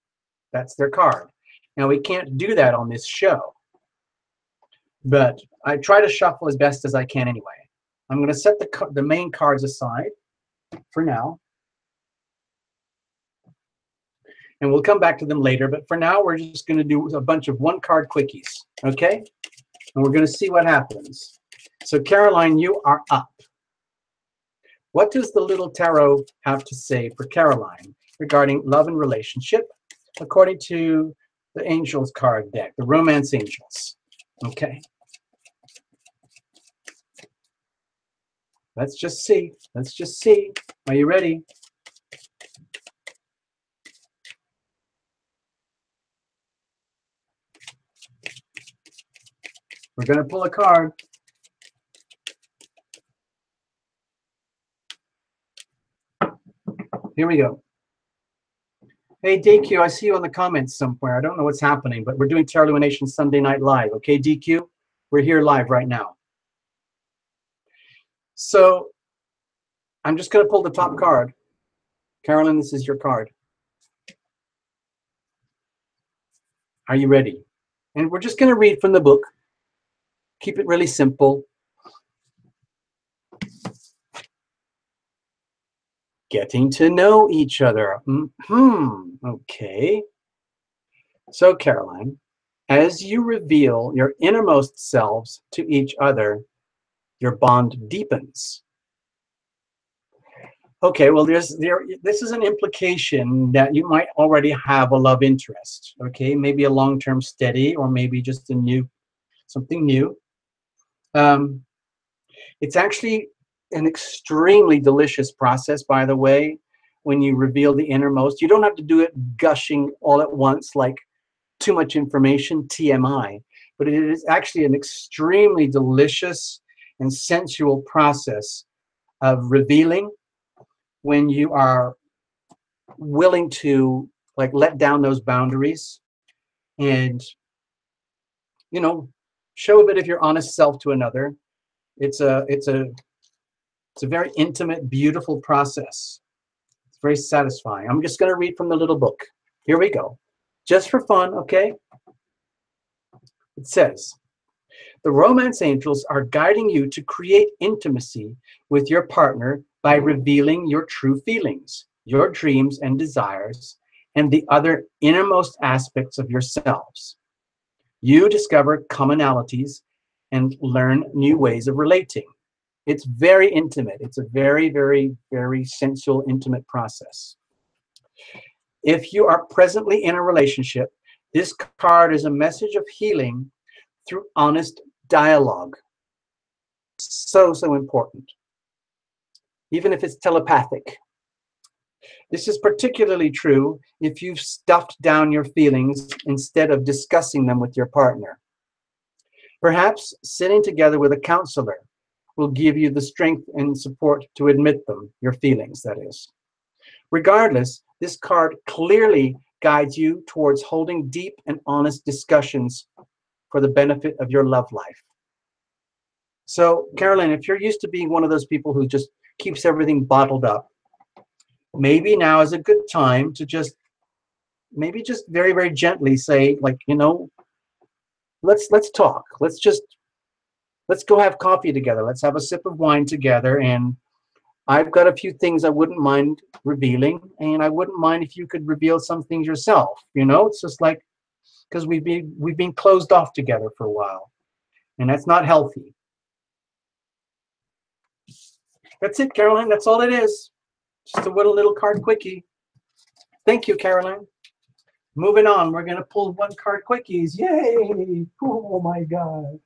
their card. Now, we can't do that on this show. But I try to shuffle as best as I can anyway. I'm going to set the main cards aside for now. And we'll come back to them later. But for now, we're just going to do a bunch of one-card quickies. Okay? And we're going to see what happens. So, Caroline, you are up. What does the little tarot have to say for Caroline regarding love and relationship, according to the Angels card deck, the Romance Angels? Okay. Let's just see. Let's just see. Are you ready? We're going to pull a card. Here we go. Hey, DQ, I see you in the comments somewhere. I don't know what's happening, but we're doing Tarot Lumination Sunday Night Live. Okay, DQ? We're here live right now. So I'm just going to pull the top card. Carolyn, this is your card. Are you ready? And we're just going to read from the book. Keep it really simple. Getting to know each other. Okay. So, Caroline, as you reveal your innermost selves to each other, your bond deepens. Okay, well, this is an implication that you might already have a love interest. Okay, maybe a long-term steady, or maybe just something new. It's actually an extremely delicious process, by the way, when you reveal the innermost. You don't have to do it gushing all at once, like too much information, TMI, but it is actually an extremely delicious and sensual process of revealing when you are willing to like let down those boundaries and, you know, show a bit of your honest self to another. It's a very intimate, beautiful process. It's very satisfying. I'm just going to read from the little book. Here we go. Just for fun, okay? It says, the romance angels are guiding you to create intimacy with your partner by revealing your true feelings, your dreams and desires, and the other innermost aspects of yourselves. You discover commonalities and learn new ways of relating. It's very intimate. It's a very, very, very sensual, intimate process. If you are presently in a relationship, this card is a message of healing through honest dialogue. So, so important. Even if it's telepathic. This is particularly true if you've stuffed down your feelings instead of discussing them with your partner. Perhaps sitting together with a counselor will give you the strength and support to admit them, your feelings, that is. Regardless, this card clearly guides you towards holding deep and honest discussions for the benefit of your love life. So, Carolyn, if you're used to being one of those people who just keeps everything bottled up, maybe now is a good time to just maybe just very, very gently say, like, you know, let's talk. Let's go have coffee together. Let's have a sip of wine together. And I've got a few things I wouldn't mind revealing, and I wouldn't mind if you could reveal some things yourself. You know, it's just like, because we've been closed off together for a while, and that's not healthy. That's it, Caroline. That's all it is. Just a little card quickie. Thank you, Caroline. Moving on, we're gonna pull one card quickies. Yay! Oh my God.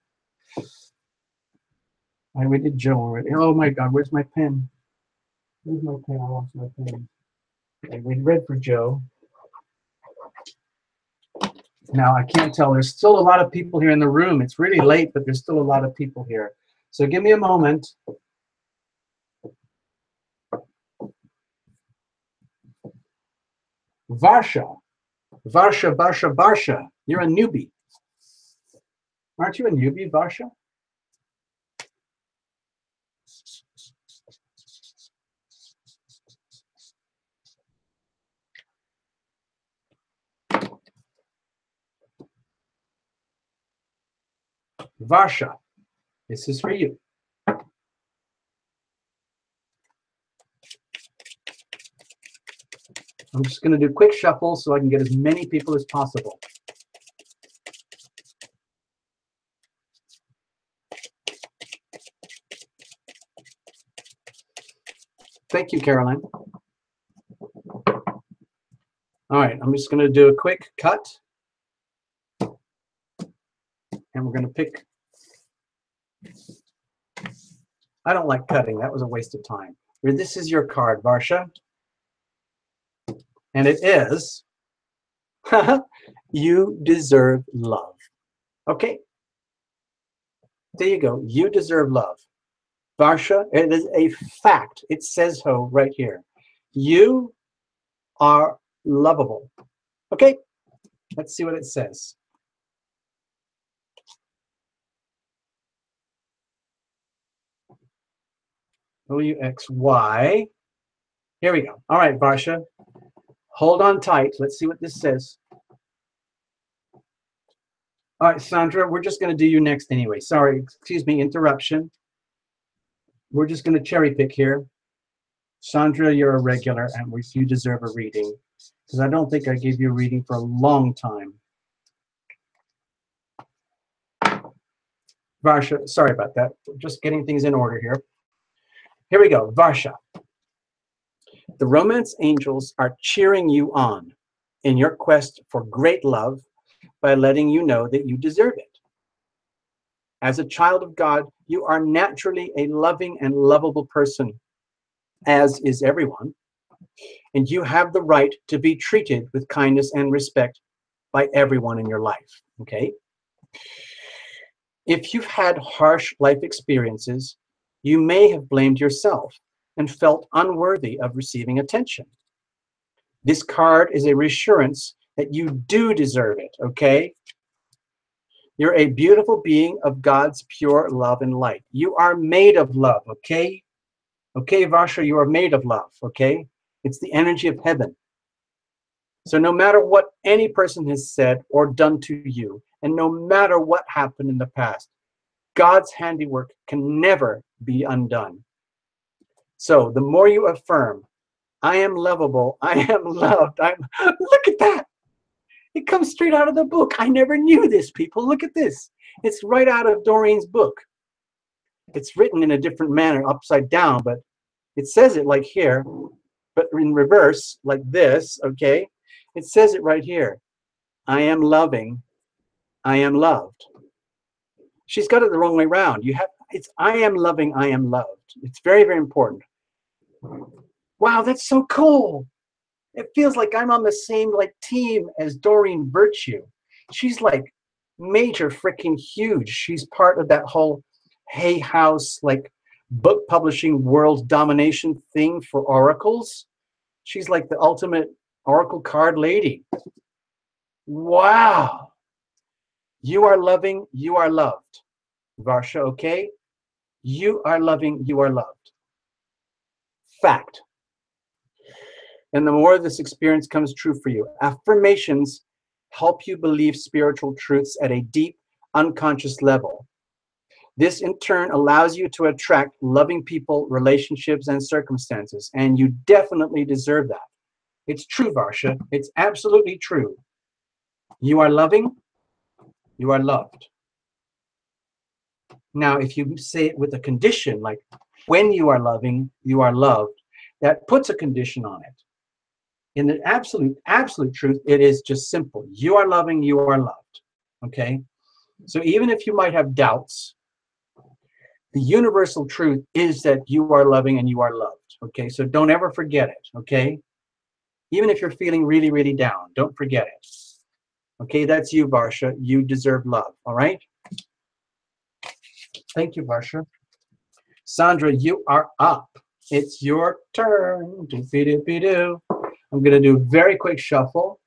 We did Joe already. Oh my God, where's my pen? Where's my pen? I lost my pen. Okay, we read for Joe. Now, I can't tell. There's still a lot of people here in the room. It's really late, but there's still a lot of people here. So give me a moment. Varsha. Varsha, Varsha, Varsha. You're a newbie. Aren't you a newbie, Varsha? Varsha, this is for you. I'm just going to do a quick shuffle so I can get as many people as possible. Thank you, Caroline. All right, I'm just going to do a quick cut. And we're going to pick. I don't like cutting. That was a waste of time. This is your card, Varsha. And it is, you deserve love. Okay. There you go. You deserve love. Varsha, it is a fact. It says so right here. You are lovable. Okay. Let's see what it says. WXY. Here we go. All right, Varsha. Hold on tight. Let's see what this says. All right, Sandra, we're just going to do you next anyway. Sorry, excuse me, interruption. We're just going to cherry pick here. Sandra, you're a regular, and you deserve a reading, because I don't think I gave you a reading for a long time. Varsha, sorry about that. We're just getting things in order here. Here we go, Varsha. The romance angels are cheering you on in your quest for great love by letting you know that you deserve it. As a child of God, you are naturally a loving and lovable person, as is everyone, and you have the right to be treated with kindness and respect by everyone in your life, okay? If you've had harsh life experiences, you may have blamed yourself and felt unworthy of receiving attention. This card is a reassurance that you do deserve it, okay? You're a beautiful being of God's pure love and light. You are made of love, okay? Okay, Varsha, you are made of love, okay? It's the energy of heaven. So no matter what any person has said or done to you, and no matter what happened in the past, God's handiwork can never be undone. So the more you affirm, I am lovable, I am loved, look at that. It comes straight out of the book. I never knew this, people. Look at this. It's right out of Doreen's book. It's written in a different manner, upside down, but it says it like here, but in reverse, like this, okay? It says it right here. I am loving, I am loved. She's got it the wrong way around. It's I am loving, I am loved. It's very, very important. Wow, that's so cool. It feels like I'm on the same team as Doreen Virtue. She's like major freaking huge. She's part of that whole Hay House book publishing world domination thing for oracles. She's like the ultimate oracle card lady. Wow. You are loving, you are loved. Varsha, okay? You are loving, you are loved. Fact. And the more this experience comes true for you, affirmations help you believe spiritual truths at a deep, unconscious level. This in turn allows you to attract loving people, relationships, and circumstances, and you definitely deserve that. It's true, Varsha. It's absolutely true. You are loving, you are loved. Now, if you say it with a condition, like when you are loving, you are loved, that puts a condition on it. In the absolute truth, it is just simple. You are loving, you are loved. Okay? So even if you might have doubts, the universal truth is that you are loving and you are loved. Okay? So don't ever forget it. Okay? Even if you're feeling really, really down, don't forget it. Okay? That's you, Varsha. You deserve love. All right? Thank you, Varsha. Sandra, you are up. It's your turn. Do-be-do-be-do. I'm going to do a very quick shuffle.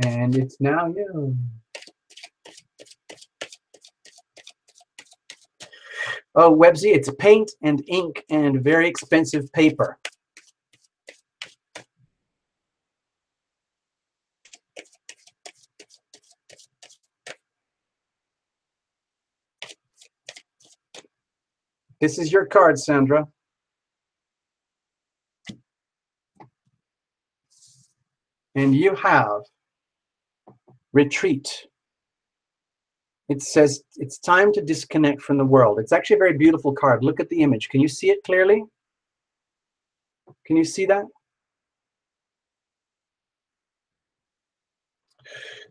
And it's now you. Oh, Websy, it's paint and ink and very expensive paper. This is your card, Sandra. And you have retreat. It says it's time to disconnect from the world. It's actually a very beautiful card. Look at the image. Can you see it clearly? Can you see that?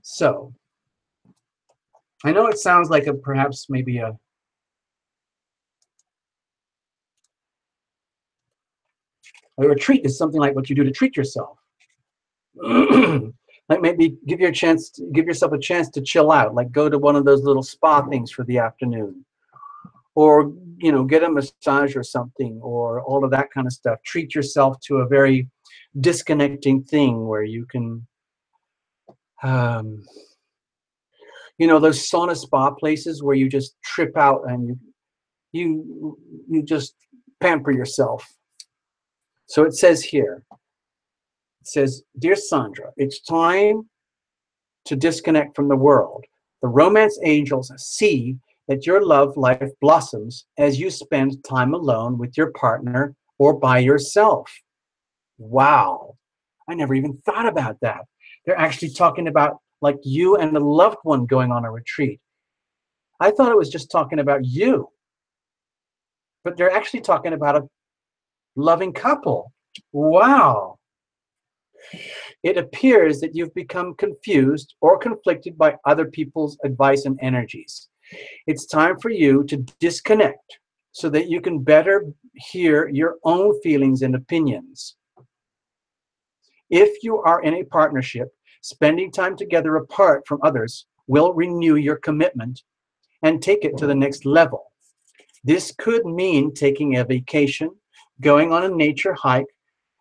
So, I know it sounds like perhaps maybe a retreat is something like what you do to treat yourself. Like maybe give yourself a chance to chill out, like go to one of those little spa things for the afternoon, or get a massage or something, or all of that kind of stuff. Treat yourself to a very disconnecting thing where you can those sauna spa places where you just trip out and you just pamper yourself. So it says here, it says, "Dear Sandra, it's time to disconnect from the world. The romance angels see that your love life blossoms as you spend time alone with your partner or by yourself." Wow. I never even thought about that. They're actually talking about like you and a loved one going on a retreat. I thought it was just talking about you. But they're actually talking about a loving couple. Wow. It appears that you've become confused or conflicted by other people's advice and energies. It's time for you to disconnect so that you can better hear your own feelings and opinions. If you are in a partnership, spending time together apart from others will renew your commitment and take it to the next level. This could mean taking a vacation, going on a nature hike,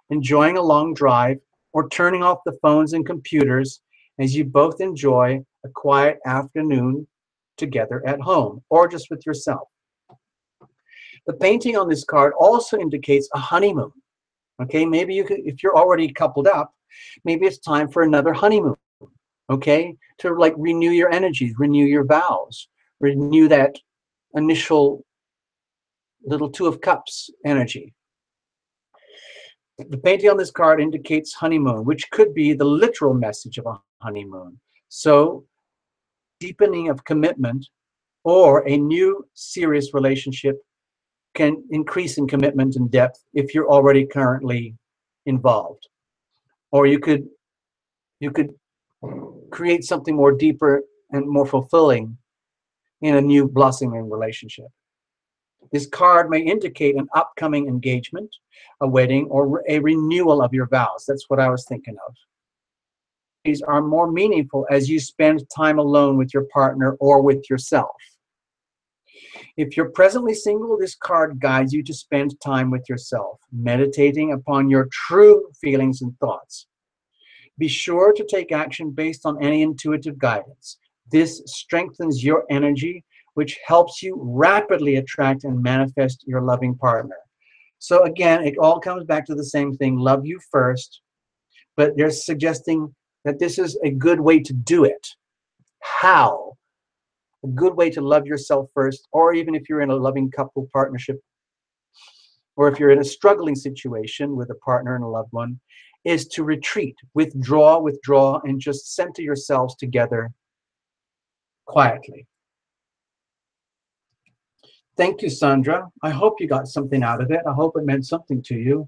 enjoying a long drive, or turning off the phones and computers as you both enjoy a quiet afternoon together at home or just with yourself. The painting on this card also indicates a honeymoon. Okay, maybe you could, if you're already coupled up, maybe it's time for another honeymoon. Okay, to like renew your energies, renew your vows, renew that initial little Two of Cups energy. The painting on this card indicates honeymoon, which could be the literal message of a honeymoon. So, deepening of commitment or a new serious relationship can increase in commitment and depth if you're already currently involved. Or you could create something more deeper and more fulfilling in a new blossoming relationship. This card may indicate an upcoming engagement, a wedding, or a renewal of your vows. That's what I was thinking of. These are more meaningful as you spend time alone with your partner or with yourself. If you're presently single, this card guides you to spend time with yourself, meditating upon your true feelings and thoughts. Be sure to take action based on any intuitive guidance. This strengthens your energy, which helps you rapidly attract and manifest your loving partner. So again, it all comes back to the same thing, love you first, but they're suggesting that this is a good way to do it. How? A good way to love yourself first, or even if you're in a loving couple partnership, or if you're in a struggling situation with a partner and a loved one, is to retreat, withdraw, and just center yourselves together quietly. Thank you, Sandra. I hope you got something out of it. I hope it meant something to you.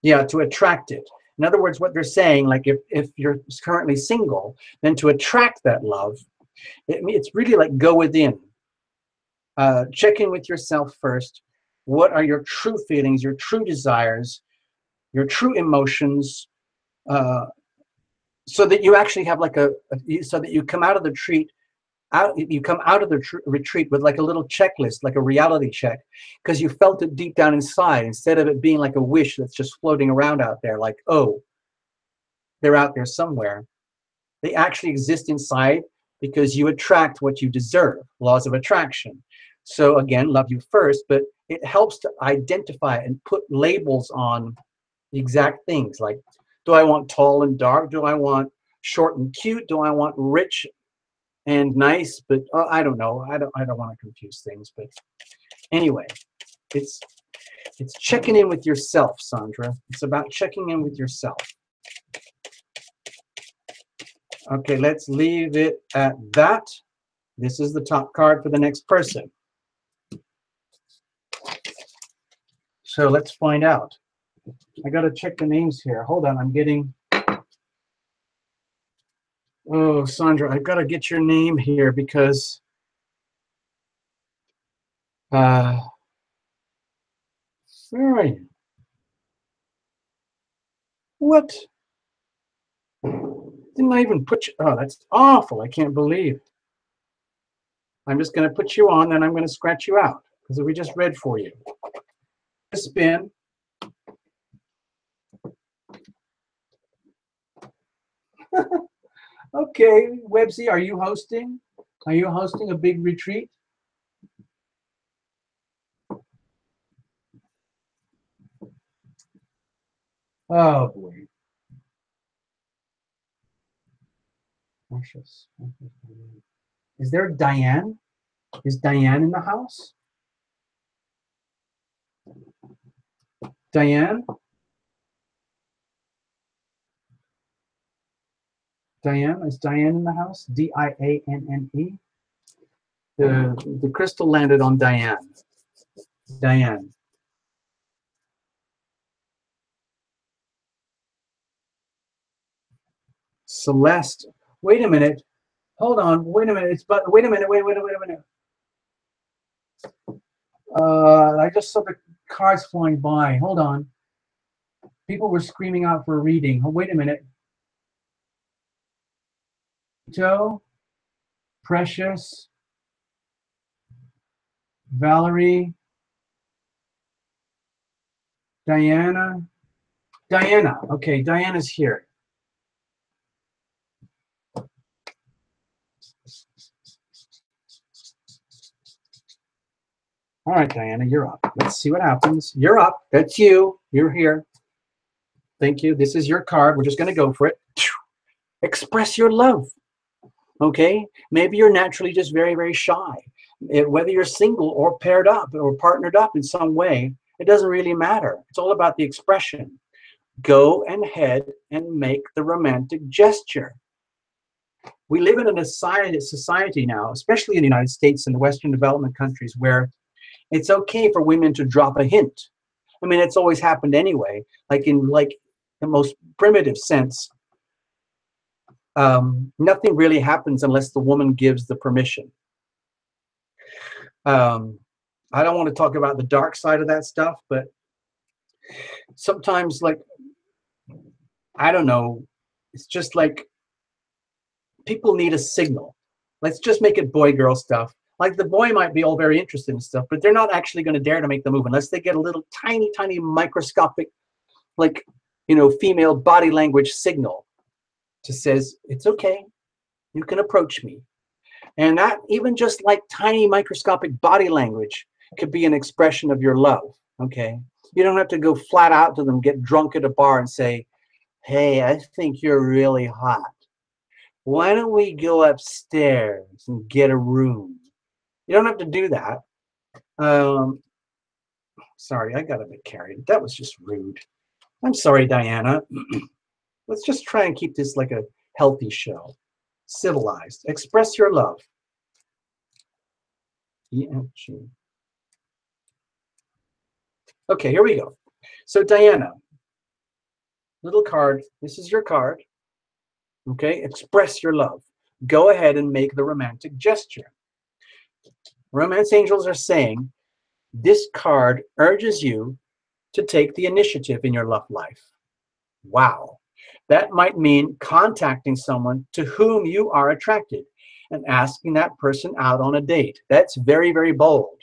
Yeah, to attract it. In other words, what they're saying, like if you're currently single, then to attract that love, it's really like go within. Check in with yourself first. What are your true feelings, your true desires, your true emotions, so that you actually have like so that you come out of the retreat, retreat with like a little checklist, like a reality check, because you felt it deep down inside, instead of it being like a wish that's just floating around out there, like, oh, they're out there somewhere. They actually exist inside because you attract what you deserve, laws of attraction. So again, love you first, but it helps to identify and put labels on the exact things, like, do I want tall and dark? Do I want short and cute? Do I want rich and nice? But I don't know. I don't want to confuse things. But anyway, it's checking in with yourself, Sandra. It's about checking in with yourself. Okay, let's leave it at that. This is the top card for the next person. So let's find out. I got to check the names here. Hold on, I'm getting... Oh, Sandra, I've got to get your name here because... where are you? What? Didn't I even put you... Oh, that's awful. I can't believe. I'm just going to put you on, and I'm going to scratch you out because we just read for you. Spin. Okay, Websy, are you hosting? Are you hosting a big retreat? Oh boy. Precious. Is there Diane? Is Diane in the house? Diane? Diane? Is Diane in the house? D-I-A-N-N-E? The crystal landed on Diane. Diane. Celeste. Wait a minute. Hold on. Wait a minute. Wait a minute. Wait a minute. I just saw the cards flying by. Hold on. People were screaming out for a reading. Oh, wait a minute. Joe, Precious, Valerie, Diana. Diana. Okay, Diana's here. All right, Diana, you're up. Let's see what happens. You're up. That's you. You're here. Thank you. This is your card. We're just going to go for it. Express your love. Okay? Maybe you're naturally just very, very shy. Whether you're single or paired up or partnered up in some way, it doesn't really matter. It's all about the expression. Go ahead and make the romantic gesture. We live in a society now, especially in the United States and the Western development countries, where it's okay for women to drop a hint. I mean, it's always happened anyway, like in the most primitive sense. Nothing really happens unless the woman gives the permission. I don't want to talk about the dark side of that stuff, but sometimes, like, I don't know, it's just like people need a signal. Let's just make it boy-girl stuff. Like, the boy might be all very interested in stuff, but they're not actually going to dare to make the move unless they get a little tiny, tiny microscopic, like, you know, female body language signal to says, it's okay, you can approach me. And that, even just like tiny microscopic body language, could be an expression of your love, okay? You don't have to go flat out to them, get drunk at a bar and say, hey, I think you're really hot. Why don't we go upstairs and get a room? You don't have to do that. Sorry, I got a bit carried. That was just rude. I'm sorry, Diana. Let's just try and keep this like a healthy show. Civilized. Express your love. EFG. Okay, here we go. So Diana, little card. This is your card. Okay, express your love. Go ahead and make the romantic gesture. Romance angels are saying this card urges you to take the initiative in your love life. Wow. That might mean contacting someone to whom you are attracted and asking that person out on a date. That's very, very bold.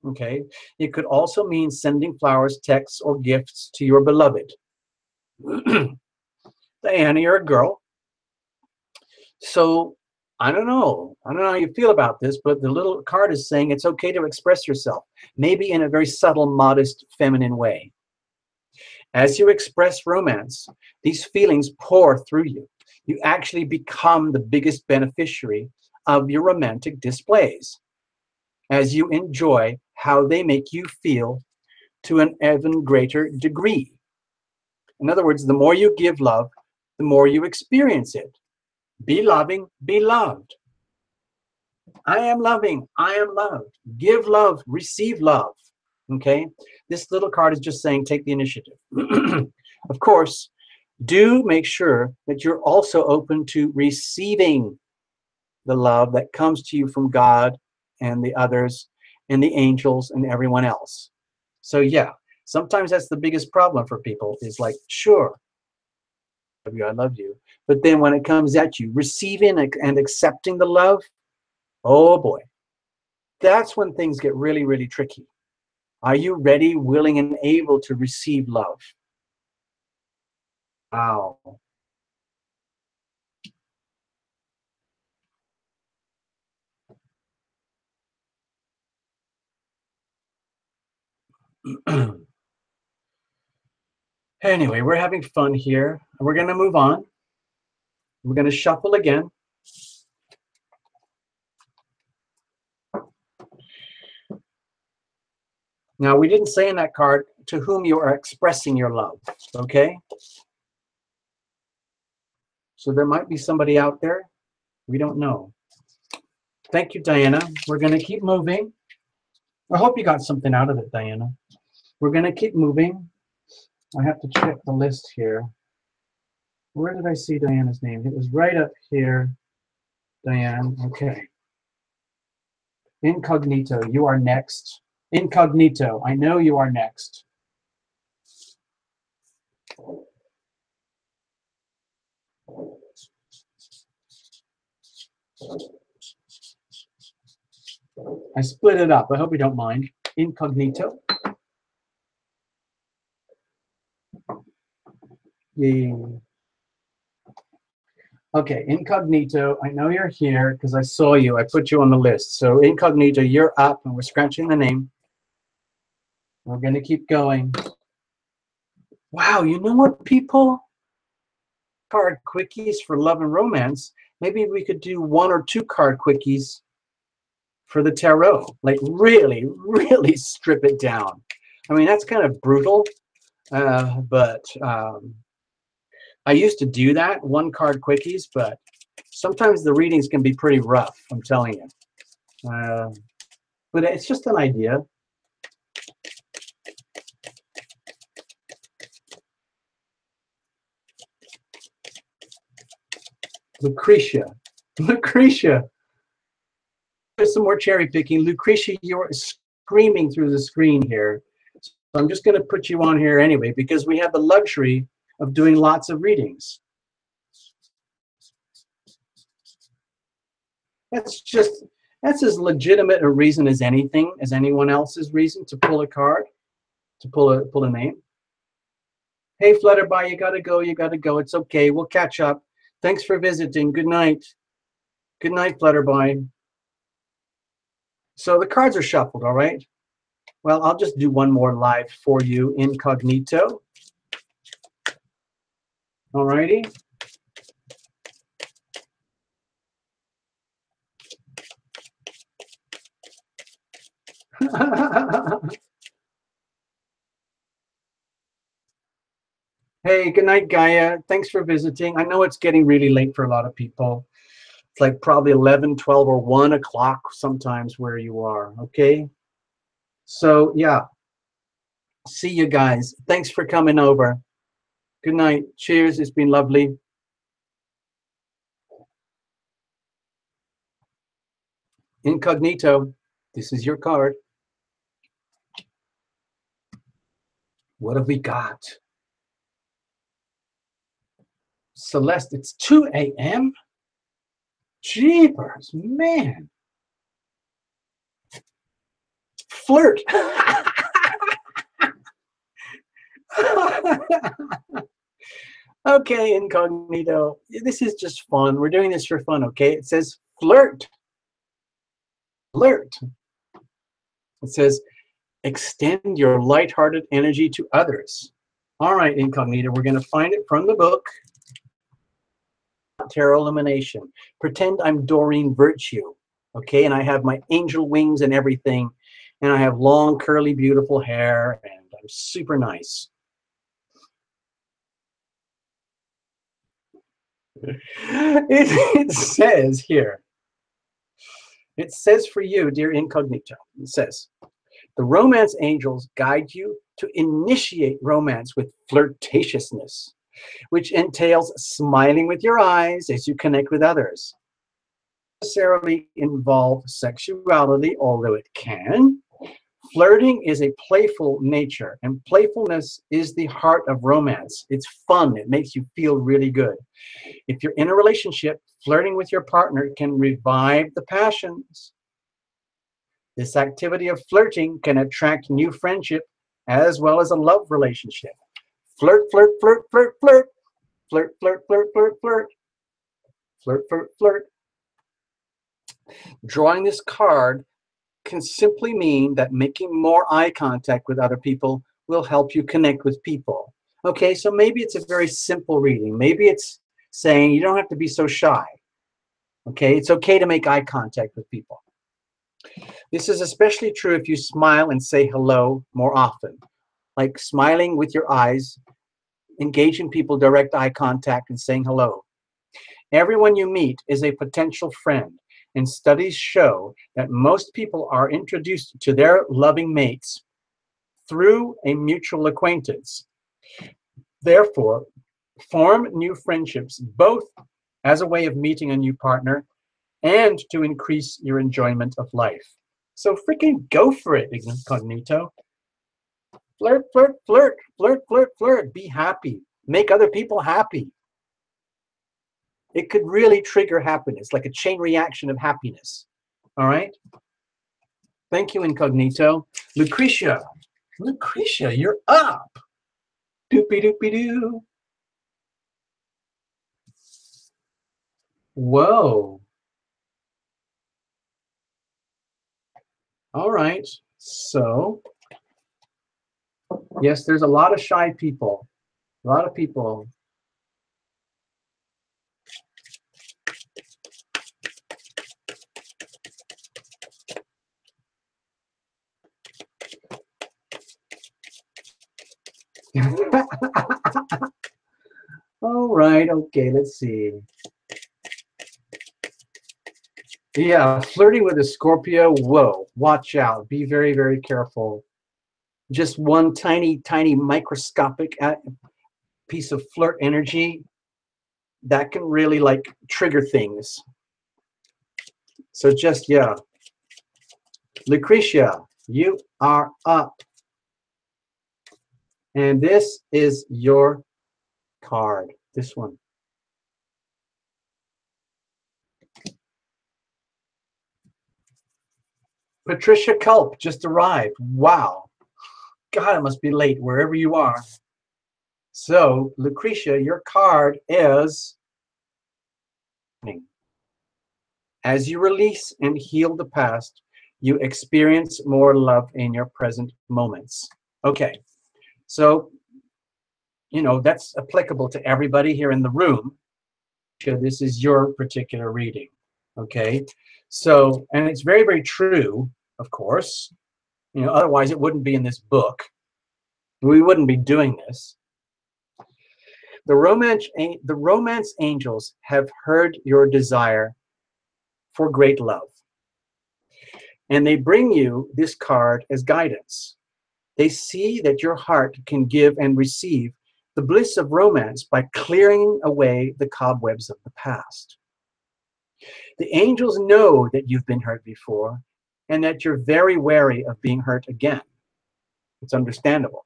Okay. It could also mean sending flowers, texts, or gifts to your beloved. Diana, you're a girl. So I don't know how you feel about this, but the little card is saying it's okay to express yourself, maybe in a very subtle, modest, feminine way. As you express romance, these feelings pour through you. You actually become the biggest beneficiary of your romantic displays, as you enjoy how they make you feel to an even greater degree. In other words, the more you give love, the more you experience it. Be loving, be loved. I am loving, I am loved. Give love, receive love. Okay? This little card is just saying take the initiative. Of course, do make sure that you're also open to receiving the love that comes to you from God and the others and the angels and everyone else. So yeah, sometimes that's the biggest problem for people is like, sure, I love you. But then when it comes at you, receiving and accepting the love, oh boy, that's when things get really, really tricky. Are you ready, willing, and able to receive love? Wow. Anyway, we're having fun here. We're going to move on. We're going to shuffle again. Now, we didn't say in that card to whom you are expressing your love, okay? So there might be somebody out there. We don't know. Thank you, Diana. We're going to keep moving. I hope you got something out of it, Diana. We're going to keep moving. I have to check the list here. Where did I see Diana's name? It was right up here. Diane, okay. Incognito, you are next. Incognito, I know you are next. I split it up. I hope you don't mind. Incognito. Okay, Incognito, I know you're here because I saw you. I put you on the list. So Incognito, you're up, and we're scratching the name. We're going to keep going. Wow, you know what, people? Card quickies for love and romance. Maybe we could do 1 or 2 card quickies for the tarot. Like really, really strip it down. I mean, that's kind of brutal, but I used to do that, 1 card quickies, but sometimes the readings can be pretty rough, I'm telling you. But it's just an idea. Lucretia. Lucretia. There's some more cherry picking. Lucretia, you're screaming through the screen here. So I'm just going to put you on here anyway because we have the luxury of doing lots of readings. That's as legitimate a reason as anything, as anyone else's reason to pull a card, to pull a name. Hey, Flutterby, you gotta go, you gotta go. It's okay, we'll catch up. Thanks for visiting. Good night. Good night, Flutterby. So the cards are shuffled, all right? Well, I'll just do one more live for you incognito. All righty. Hey, good night, Gaia. Thanks for visiting. I know it's getting really late for a lot of people. It's like probably 11, 12, or 1 o'clock sometimes where you are, okay? So, yeah. See you guys. Thanks for coming over. Good night. Cheers. It's been lovely. Incognito, this is your card. What have we got? Celeste, it's 2 a.m.? Jeepers, man. Flirt. Okay, incognito. This is just fun. We're doing this for fun, okay? It says flirt. Flirt. It says extend your lighthearted energy to others. All right, incognito, we're going to find it from the book. Tarot Lumination. Pretend I'm Doreen Virtue, okay? And I have my angel wings and everything, and I have long, curly, beautiful hair, and I'm super nice. It says here, it says for you, dear incognito, it says, the romance angels guide you to initiate romance with flirtatiousness, which entails smiling with your eyes as you connect with others. Necessarily involve sexuality, although it can. Flirting is a playful nature, and playfulness is the heart of romance. It's fun. It makes you feel really good. If you're in a relationship, flirting with your partner can revive the passions. This activity of flirting can attract new friendship as well as a love relationship. Flirt, flirt, flirt, flirt, flirt. Flirt, flirt, flirt, flirt, flirt. Flirt, flirt, flirt. Drawing this card can simply mean that making more eye contact with other people will help you connect with people. Okay, so maybe it's a very simple reading. Maybe it's saying you don't have to be so shy. Okay, it's okay to make eye contact with people. This is especially true if you smile and say hello more often, like smiling with your eyes, engaging people, direct eye contact, and saying hello. Everyone you meet is a potential friend, and studies show that most people are introduced to their loving mates through a mutual acquaintance. Therefore, form new friendships both as a way of meeting a new partner and to increase your enjoyment of life. So freaking go for it, incognito. Flirt, flirt, flirt, flirt, flirt, flirt. Be happy. Make other people happy. It could really trigger happiness, like a chain reaction of happiness. All right? Thank you, incognito. Lucretia. Lucretia, you're up. Doopy doopy doo. Whoa. All right. So, yes, there's a lot of shy people. A lot of people. All right. Okay, let's see. Yeah, flirting with a Scorpio. Whoa, watch out. Be very, very careful. Just one tiny, tiny microscopic piece of flirt energy that can really like trigger things. So just, yeah. Lucretia, you are up. And this is your card. This one. Patricia Culp just arrived. Wow. God, it must be late wherever you are. So, Lucretia, your card is, as you release and heal the past, you experience more love in your present moments. Okay, so, you know, that's applicable to everybody here in the room. This is your particular reading. Okay, so, and it's very, very true, of course. You know, otherwise it wouldn't be in this book. We wouldn't be doing this. The romance angels have heard your desire for great love, and they bring you this card as guidance. They see that your heart can give and receive the bliss of romance by clearing away the cobwebs of the past. The angels know that you've been hurt before and that you're very wary of being hurt again. It's understandable.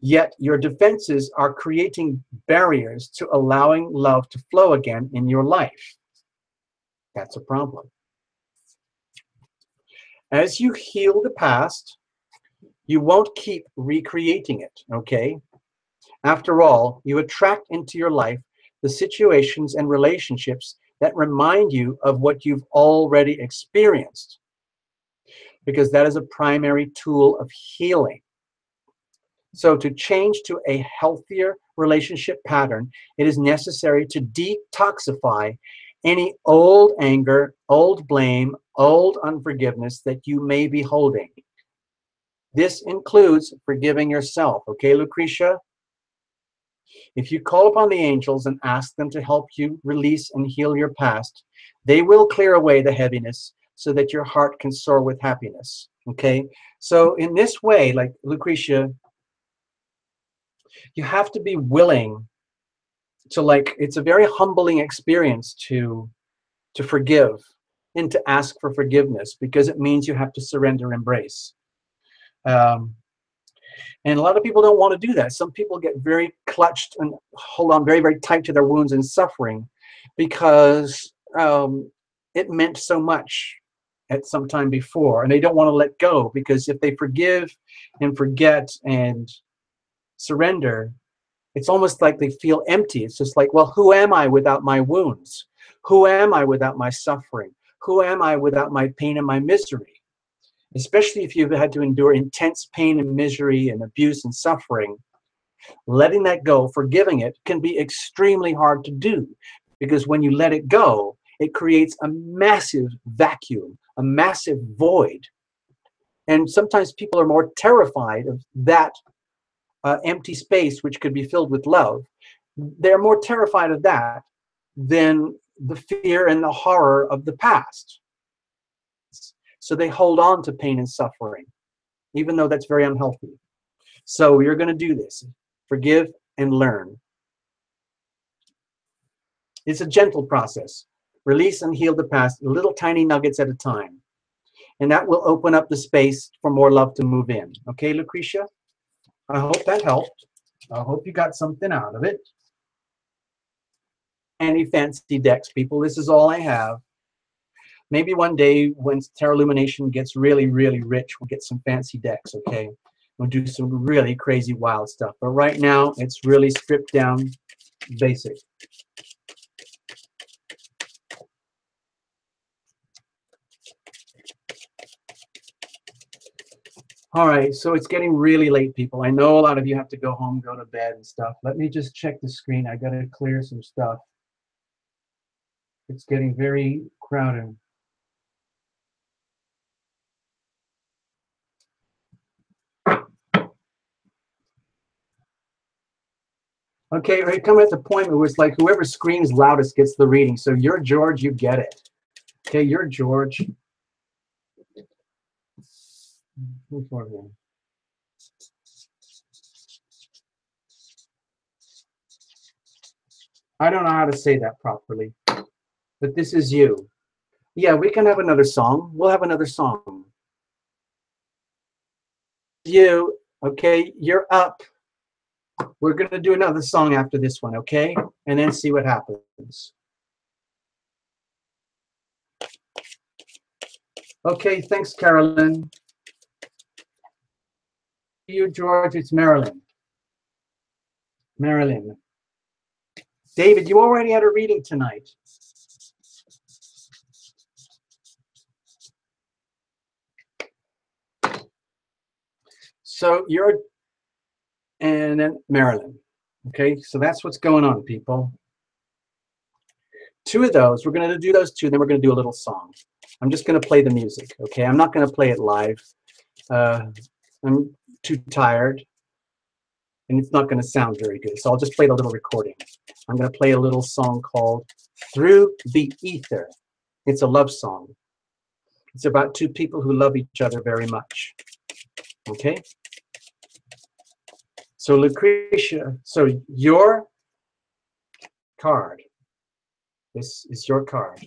Yet your defenses are creating barriers to allowing love to flow again in your life. That's a problem. As you heal the past, you won't keep recreating it, okay? After all, you attract into your life the situations and relationships that remind you of what you've already experienced, because that is a primary tool of healing. So to change to a healthier relationship pattern, it is necessary to detoxify any old anger, old blame, old unforgiveness that you may be holding. This includes forgiving yourself. Okay, Lucretia? If you call upon the angels and ask them to help you release and heal your past, they will clear away the heaviness so that your heart can soar with happiness. Okay? So in this way, like Lucretia, you have to be willing to, like, it's a very humbling experience to forgive and to ask for forgiveness, because it means you have to surrender, embrace. And a lot of people don't want to do that. Some people get very clutched and hold on very, very tight to their wounds and suffering because it meant so much at some time before, and they don't want to let go, because if they forgive and forget and surrender, it's almost like they feel empty. It's just like, well, who am I without my wounds? Who am I without my suffering? Who am I without my pain and my misery? Especially if you've had to endure intense pain and misery and abuse and suffering, letting that go, forgiving it, can be extremely hard to do, because when you let it go, it creates a massive vacuum, a massive void. And sometimes people are more terrified of that empty space, which could be filled with love. They're more terrified of that than the fear and the horror of the past. So they hold on to pain and suffering, even though that's very unhealthy. So you're going to do this. Forgive and learn. It's a gentle process. Release and heal the past, little tiny nuggets at a time. And that will open up the space for more love to move in. Okay, Lucretia? I hope that helped. I hope you got something out of it. Any fancy decks, people? This is all I have. Maybe one day when Tarot Lumination gets really, really rich, we'll get some fancy decks, okay? We'll do some really crazy, wild stuff. But right now, it's really stripped down, basic. All right, so it's getting really late, people. I know a lot of you have to go home, go to bed and stuff. Let me just check the screen. I got to clear some stuff. It's getting very crowded. Okay, we're coming at the point where it's like whoever screams loudest gets the reading. So you're George, you get it. Okay, you're George. I don't know how to say that properly, but this is you. Yeah, we can have another song. We'll have another song. You, okay, you're up. We're going to do another song after this one, okay? And then see what happens. Okay, thanks, Carolyn. You, George, it's Marilyn. Marilyn. David, you already had a reading tonight. So you're, and then Marilyn. Okay, so that's what's going on, people. Two of those, we're going to do those two, then we're going to do a little song. I'm just going to play the music, okay? I'm not going to play it live. I'm too tired, and it's not going to sound very good, so I'll just play the little recording. I'm going to play a little song called Through the Ether. It's a love song. It's about two people who love each other very much, okay? So Lucretia, so your card, this is your card.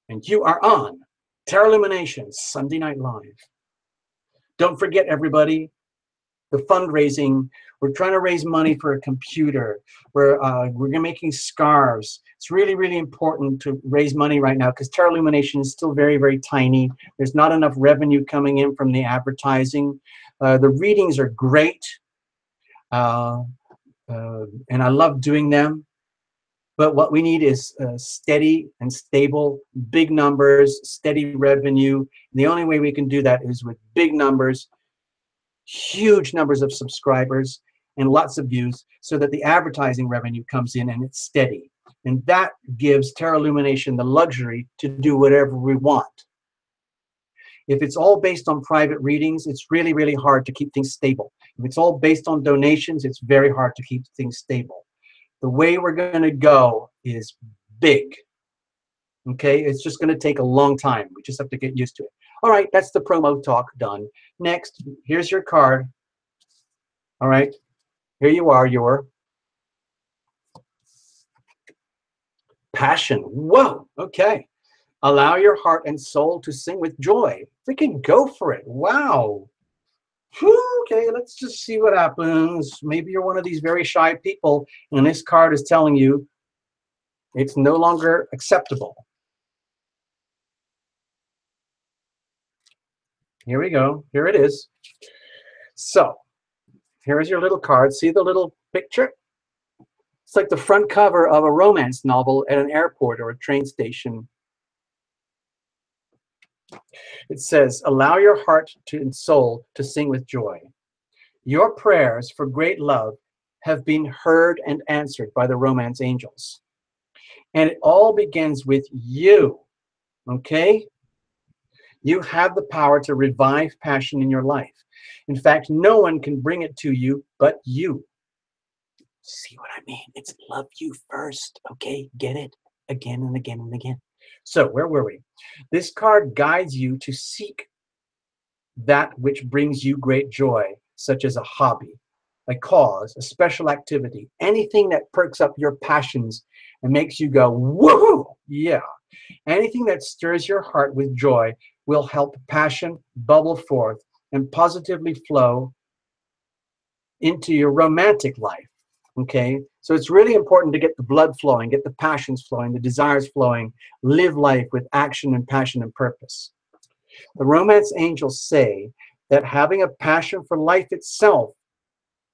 And you are on Tarot Illumination, Sunday Night Live. Don't forget, everybody, the fundraising. We're trying to raise money for a computer. We're making scarves. It's really, really important to raise money right now because Tarot Illumination is still very, very tiny. There's not enough revenue coming in from the advertising. The readings are great, and I love doing them. But what we need is steady and stable, big numbers, steady revenue. And the only way we can do that is with big numbers, huge numbers of subscribers, and lots of views so that the advertising revenue comes in and it's steady. And that gives Tarot Illumination the luxury to do whatever we want. If it's all based on private readings, it's really, really hard to keep things stable. If it's all based on donations, it's very hard to keep things stable. The way we're going to go is big. Okay, it's just going to take a long time. We just have to get used to it. All right, that's the promo talk done. Next, here's your card. All right, here you are, your passion. Whoa, okay. Allow your heart and soul to sing with joy. Freaking go for it. Wow. Whew, okay, let's just see what happens. Maybe you're one of these very shy people, and this card is telling you it's no longer acceptable. Here we go. Here it is. So, here's your little card. See the little picture? It's like the front cover of a romance novel at an airport or a train station. It says, allow your heart and soul to sing with joy. Your prayers for great love have been heard and answered by the romance angels. And it all begins with you, okay? You have the power to revive passion in your life. In fact, no one can bring it to you but you. See what I mean? It's love you first, okay? Get it? Again and again and again. So where were we? This card guides you to seek that which brings you great joy, such as a hobby, a cause, a special activity, anything that perks up your passions and makes you go, woohoo, yeah. Anything that stirs your heart with joy will help passion bubble forth and positively flow into your romantic life, okay? So it's really important to get the blood flowing, get the passions flowing, the desires flowing, live life with action and passion and purpose. The romance angels say that having a passion for life itself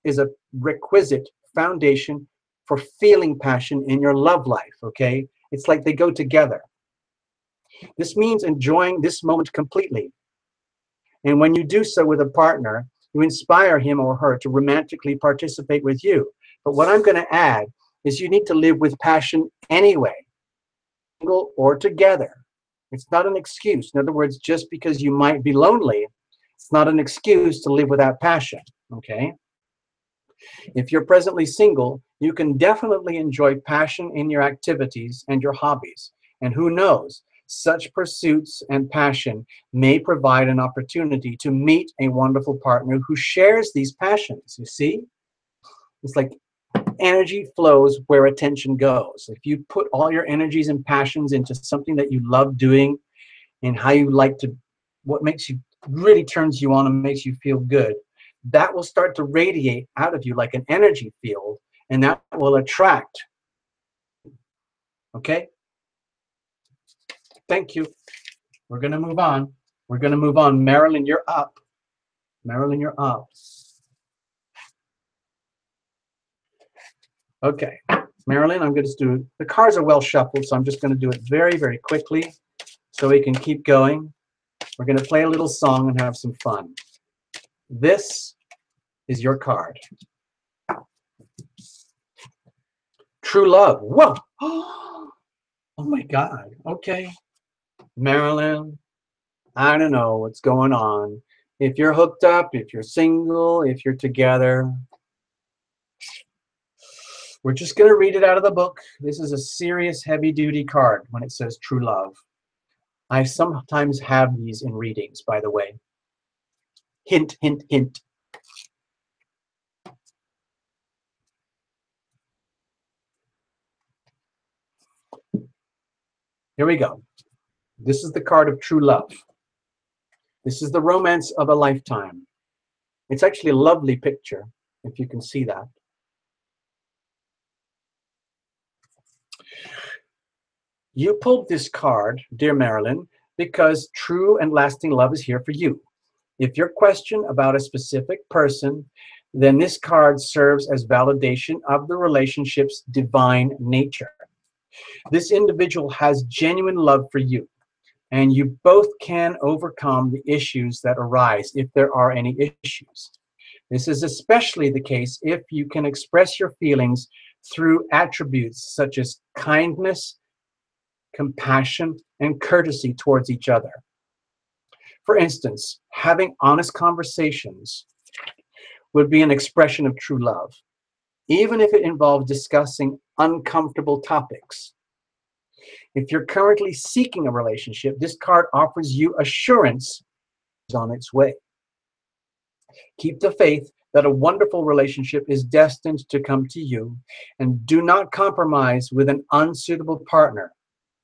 is a requisite foundation for feeling passion in your love life, okay? It's like they go together. This means enjoying this moment completely. And when you do so with a partner, you inspire him or her to romantically participate with you. But what I'm going to add is you need to live with passion anyway, single or together. It's not an excuse. In other words, just because you might be lonely, it's not an excuse to live without passion, okay? If you're presently single, you can definitely enjoy passion in your activities and your hobbies. And who knows, such pursuits and passion may provide an opportunity to meet a wonderful partner who shares these passions. You see? It's like energy flows where attention goes. If you put all your energies and passions into something that you love doing and how you like to, what makes you, really turns you on and makes you feel good, that will start to radiate out of you like an energy field, and that will attract. Okay? Thank you. We're going to move on. We're going to move on. Marilyn, you're up. Marilyn, you're up. Okay, Marilyn, I'm going to do, the cards are well shuffled, so I'm just going to do it very, very quickly so we can keep going. We're going to play a little song and have some fun. This is your card. True love. Whoa. Oh my God. Okay. Marilyn, I don't know what's going on. If you're hooked up, if you're single, if you're together, we're just going to read it out of the book. This is a serious, heavy-duty card when it says true love. I sometimes have these in readings, by the way. Hint, hint, hint. Here we go. This is the card of true love. This is the romance of a lifetime. It's actually a lovely picture, if you can see that. You pulled this card, dear Marilyn, because true and lasting love is here for you. If your question about a specific person, then this card serves as validation of the relationship's divine nature. This individual has genuine love for you, and you both can overcome the issues that arise if there are any issues. This is especially the case if you can express your feelings through attributes such as kindness, compassion, and courtesy towards each other. For instance, having honest conversations would be an expression of true love, even if it involves discussing uncomfortable topics. If you're currently seeking a relationship, this card offers you assurance it's on its way. Keep the faith that a wonderful relationship is destined to come to you, and do not compromise with an unsuitable partner.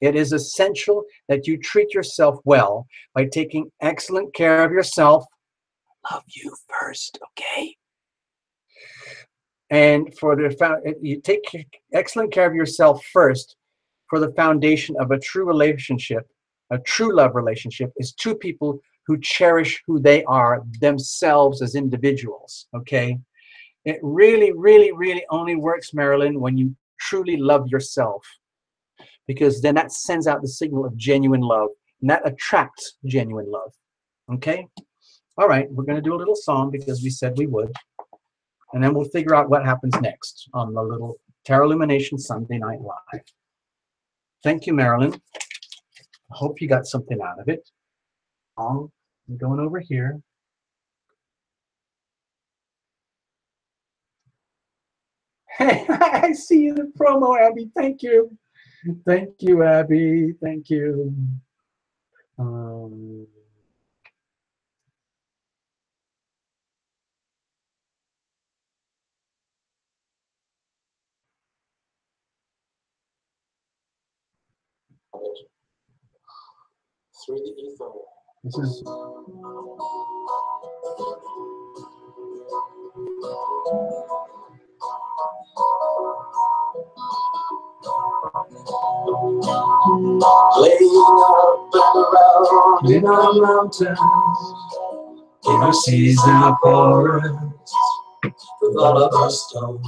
It is essential that you treat yourself well by taking excellent care of yourself. Love you first, okay? And you take excellent care of yourself first, for the foundation of a true relationship, a true love relationship, is two people who cherish who they are themselves as individuals, okay? It really, really, really only works, Marilyn, when you truly love yourself, because then that sends out the signal of genuine love, and that attracts genuine love, okay? All right, we're going to do a little song because we said we would, and then we'll figure out what happens next on the little Tarot Lumination Sunday Night Live. Thank you, Marilyn. I hope you got something out of it. I'm going over here. Hey, I see you in the promo, Abby. Thank you. Thank you, Abby. Thank you. Through the ether. This is. Laying up and around in our mountains, in our seas and our forests, with all of our stones,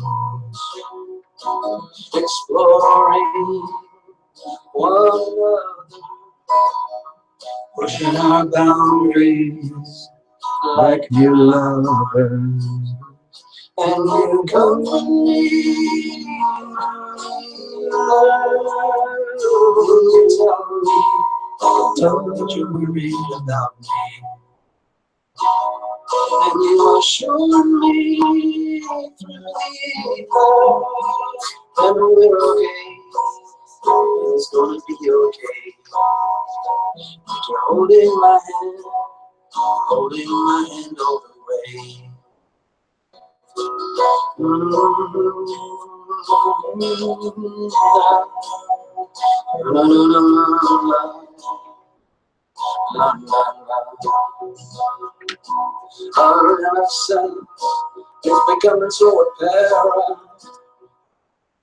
exploring one another, pushing our boundaries like new lovers. And you come to me, tell me that you're worried about me, and you assure me through the ether that we're okay, and it's gonna be okay. But you're holding my hand all the way. Our innocence is becoming so apparent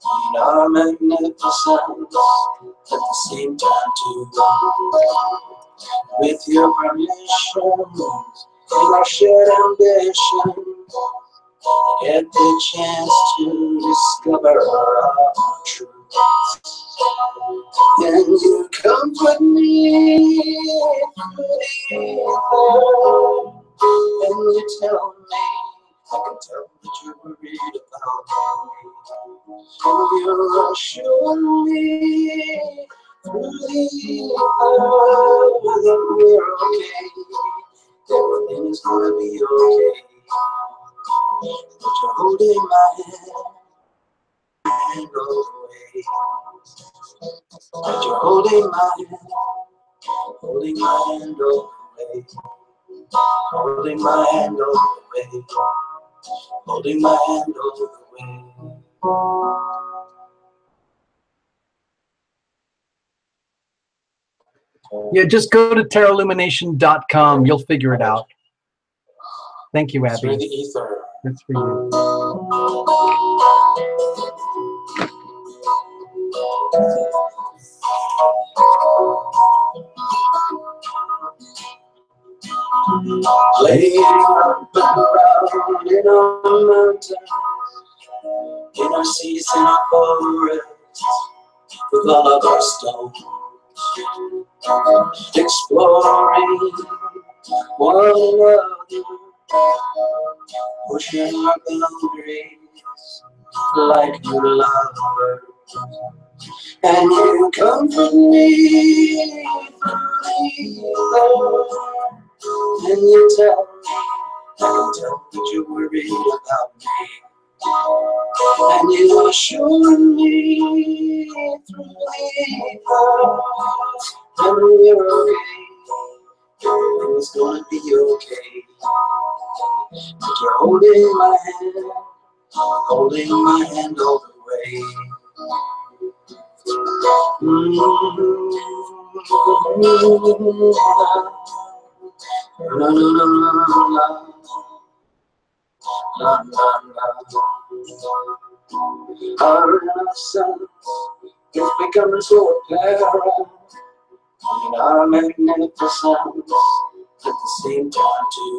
in our magnificence at the same time too. With your permission and our shared ambition, Get the chance to discover our truth. And you comfort me through the ether. And you tell me, I can tell that you're worried about me. And you assure me through the ether that we're okay. Everything is gonna be okay. But you're holding my hand all the way. But you're holding my hand all the way. Holding my hand all the way. Holding my hand all the way. Yeah, just go to terraillumination.com. You'll figure it out. Thank you, Abby. Through the ether. That's for you. Laying up and around in our mountains, in our seas and our forests, with all of our stones, exploring one another, pushing our boundaries like new lovers. And you comfort me through the and you tell me, I can tell that you're worried about me. And you assure me through the past that we're okay. Everything's gonna be okay. But you're holding my hand all the way. La la la la la la la. Our innocence is becoming so apparent in our magnificence at the same time too.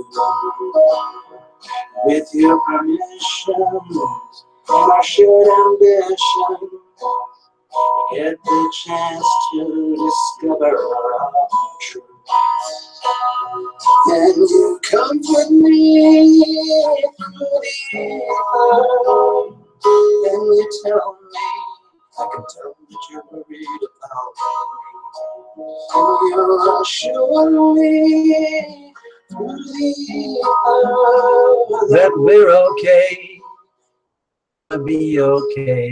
With your permission and our shared ambition, get the chance to discover our truth. And you comfort me through the ether. And you tell me, I can tell that you're worried about me. And you assure me through the ether that we're okay, to be okay.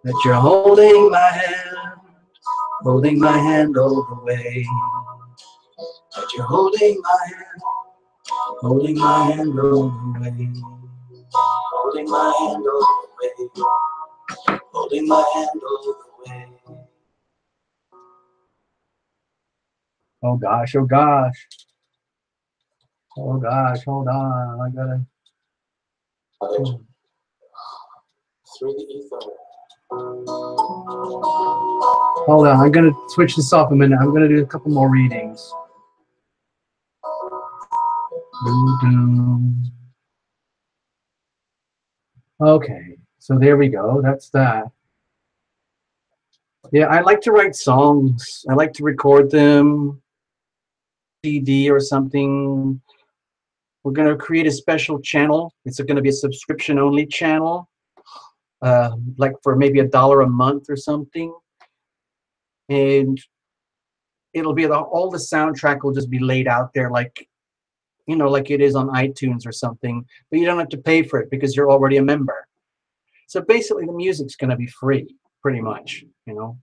That you're holding my hand all the way. That you're holding my hand all the way. Holding my hand all the way. Holding my hand all the way. Oh gosh, oh gosh. Oh gosh, hold on. I gotta. Through the ether. Hold on, I'm gonna switch this off a minute. I'm gonna do a couple more readings. Okay, so there we go. That's that. Yeah, I like to write songs. I like to record them, CD or something. We're gonna create a special channel. It's gonna be a subscription-only channel, like for maybe $1 a month or something. And it'll be all the soundtrack will just be laid out there like, you know, like it is on iTunes or something, but you don't have to pay for it because you're already a member. So basically the music's going to be free, pretty much, you know.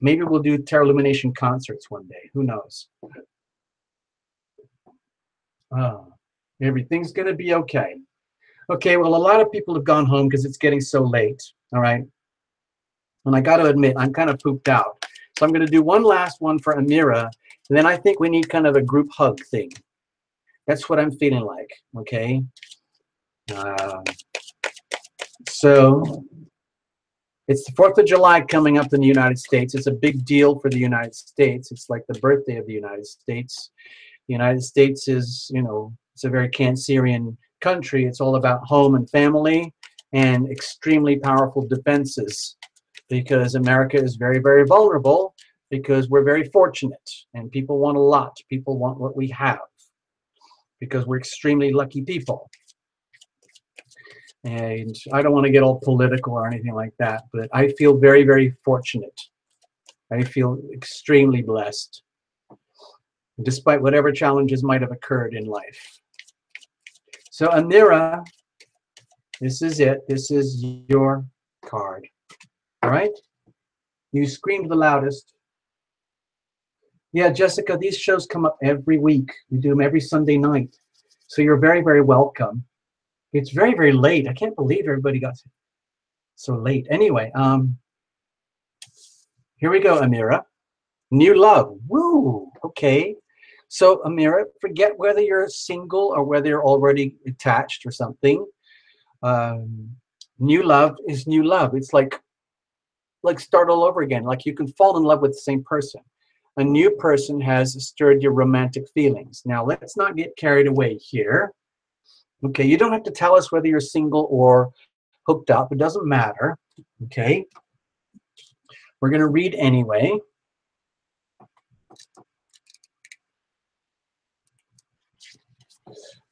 Maybe we'll do Terra Illumination concerts one day. Who knows? Oh, everything's going to be okay. Okay, well, a lot of people have gone home because it's getting so late, all right? And I got to admit, I'm kind of pooped out. So I'm going to do one last one for Amira, and then I think we need kind of a group hug thing. That's what I'm feeling like, okay? So it's the 4th of July coming up in the United States. It's a big deal for the United States. It's like the birthday of the United States. The United States is, you know, it's a very Cancerian country, it's all about home and family and extremely powerful defenses, because America is very, very vulnerable, because we're very fortunate and people want a lot. People want what we have because we're extremely lucky people. And I don't want to get all political or anything like that, but I feel very, very fortunate. I feel extremely blessed, despite whatever challenges might have occurred in life. So Amira, this is it. This is your card. All right? You screamed the loudest. Yeah, Jessica, these shows come up every week. We do them every Sunday night. So you're very, very welcome. It's very, very late. I can't believe everybody got so late. Anyway, here we go, Amira. New love. Woo! Okay. So, Amira, forget whether you're single or whether you're already attached or something. New love is new love. It's like start all over again. Like you can fall in love with the same person. A new person has stirred your romantic feelings. Now, let's not get carried away here. Okay, you don't have to tell us whether you're single or hooked up. It doesn't matter. Okay. We're going to read anyway.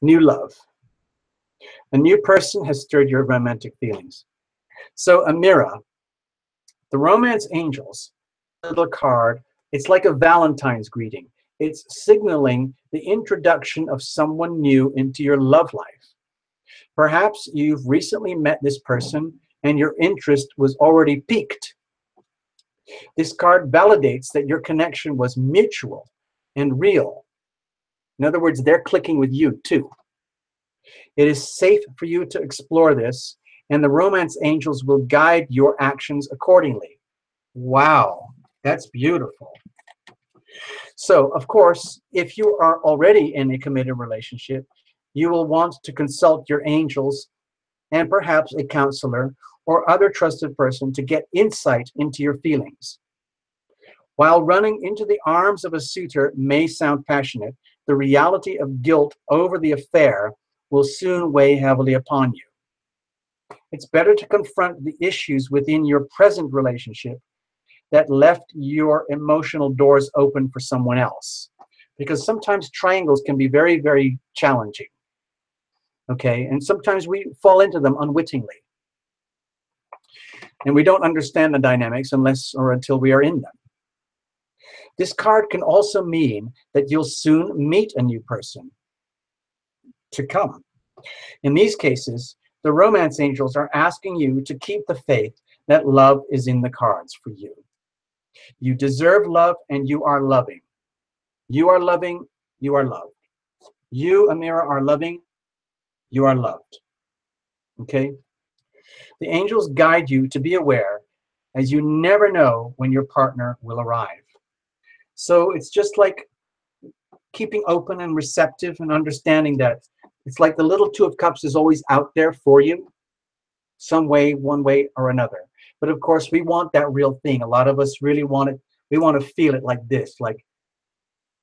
New love. A new person has stirred your romantic feelings. So, Amira, the romance angels, little card, it's like a Valentine's greeting. It's signaling the introduction of someone new into your love life. Perhaps you've recently met this person and your interest was already piqued. This card validates that your connection was mutual and real. In other words, they're clicking with you too. It is safe for you to explore this, and the romance angels will guide your actions accordingly. Wow, that's beautiful. So, of course, if you are already in a committed relationship, you will want to consult your angels and perhaps a counselor or other trusted person to get insight into your feelings. While running into the arms of a suitor may sound passionate, the reality of guilt over the affair will soon weigh heavily upon you. It's better to confront the issues within your present relationship that left your emotional doors open for someone else. Because sometimes triangles can be very, very challenging. Okay, and sometimes we fall into them unwittingly. And we don't understand the dynamics unless or until we are in them. This card can also mean that you'll soon meet a new person to come. In these cases, the romance angels are asking you to keep the faith that love is in the cards for you. You deserve love and you are loving. You are loving, you are loved. You, Amira, are loving, you are loved. Okay? The angels guide you to be aware, as you never know when your partner will arrive. So it's just like keeping open and receptive and understanding that it's like the little Two of Cups is always out there for you, some way, one way or another. But of course, we want that real thing. A lot of us really want it. We want to feel it like this, like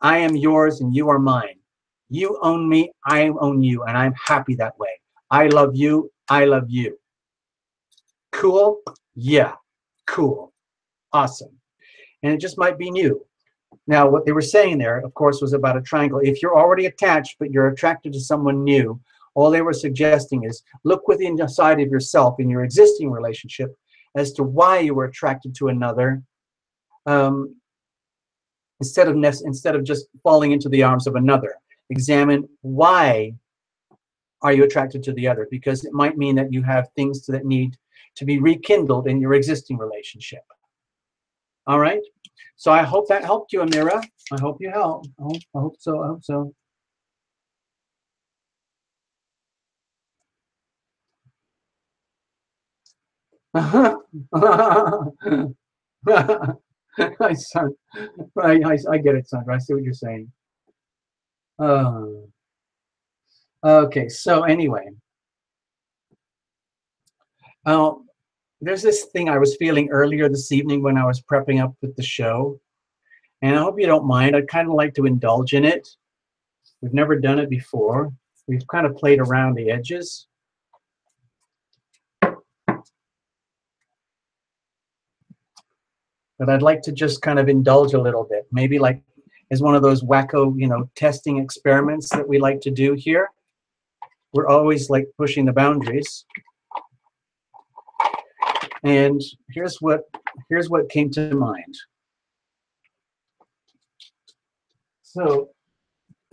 I am yours and you are mine. You own me, I own you, and I'm happy that way. I love you, I love you. Cool? Yeah, cool. Awesome. And it just might be new. Now, what they were saying there, of course, was about a triangle. If you're already attached, but you're attracted to someone new, all they were suggesting is look within the side of yourself in your existing relationship as to why you were attracted to another, instead of just falling into the arms of another. Examine why are you attracted to the other, because it might mean that you have things that need to be rekindled in your existing relationship. All right? So I hope that helped you, Amira. I hope you helped. I hope so. I hope so. Hi, son. I get it, Sandra. I see what you're saying. Okay, so anyway. There's this thing I was feeling earlier this evening when I was prepping up with the show. And I hope you don't mind. I'd kind of like to indulge in it. We've never done it before. we've kind of played around the edges. But I'd like to just kind of indulge a little bit, maybe like as one of those wacko, you know, testing experiments that we like to do here. We're always like pushing the boundaries. And here's what came to mind. So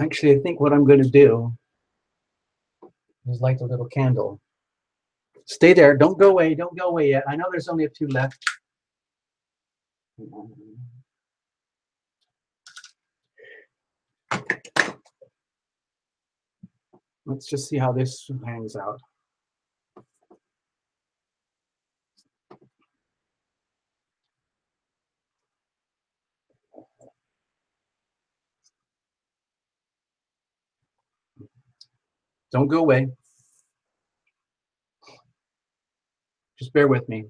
actually, I think what I'm going to do is light a little candle. Stay there. Don't go away. Don't go away yet. I know there's only a few left. Let's just see how this hangs out. Don't go away. Just bear with me.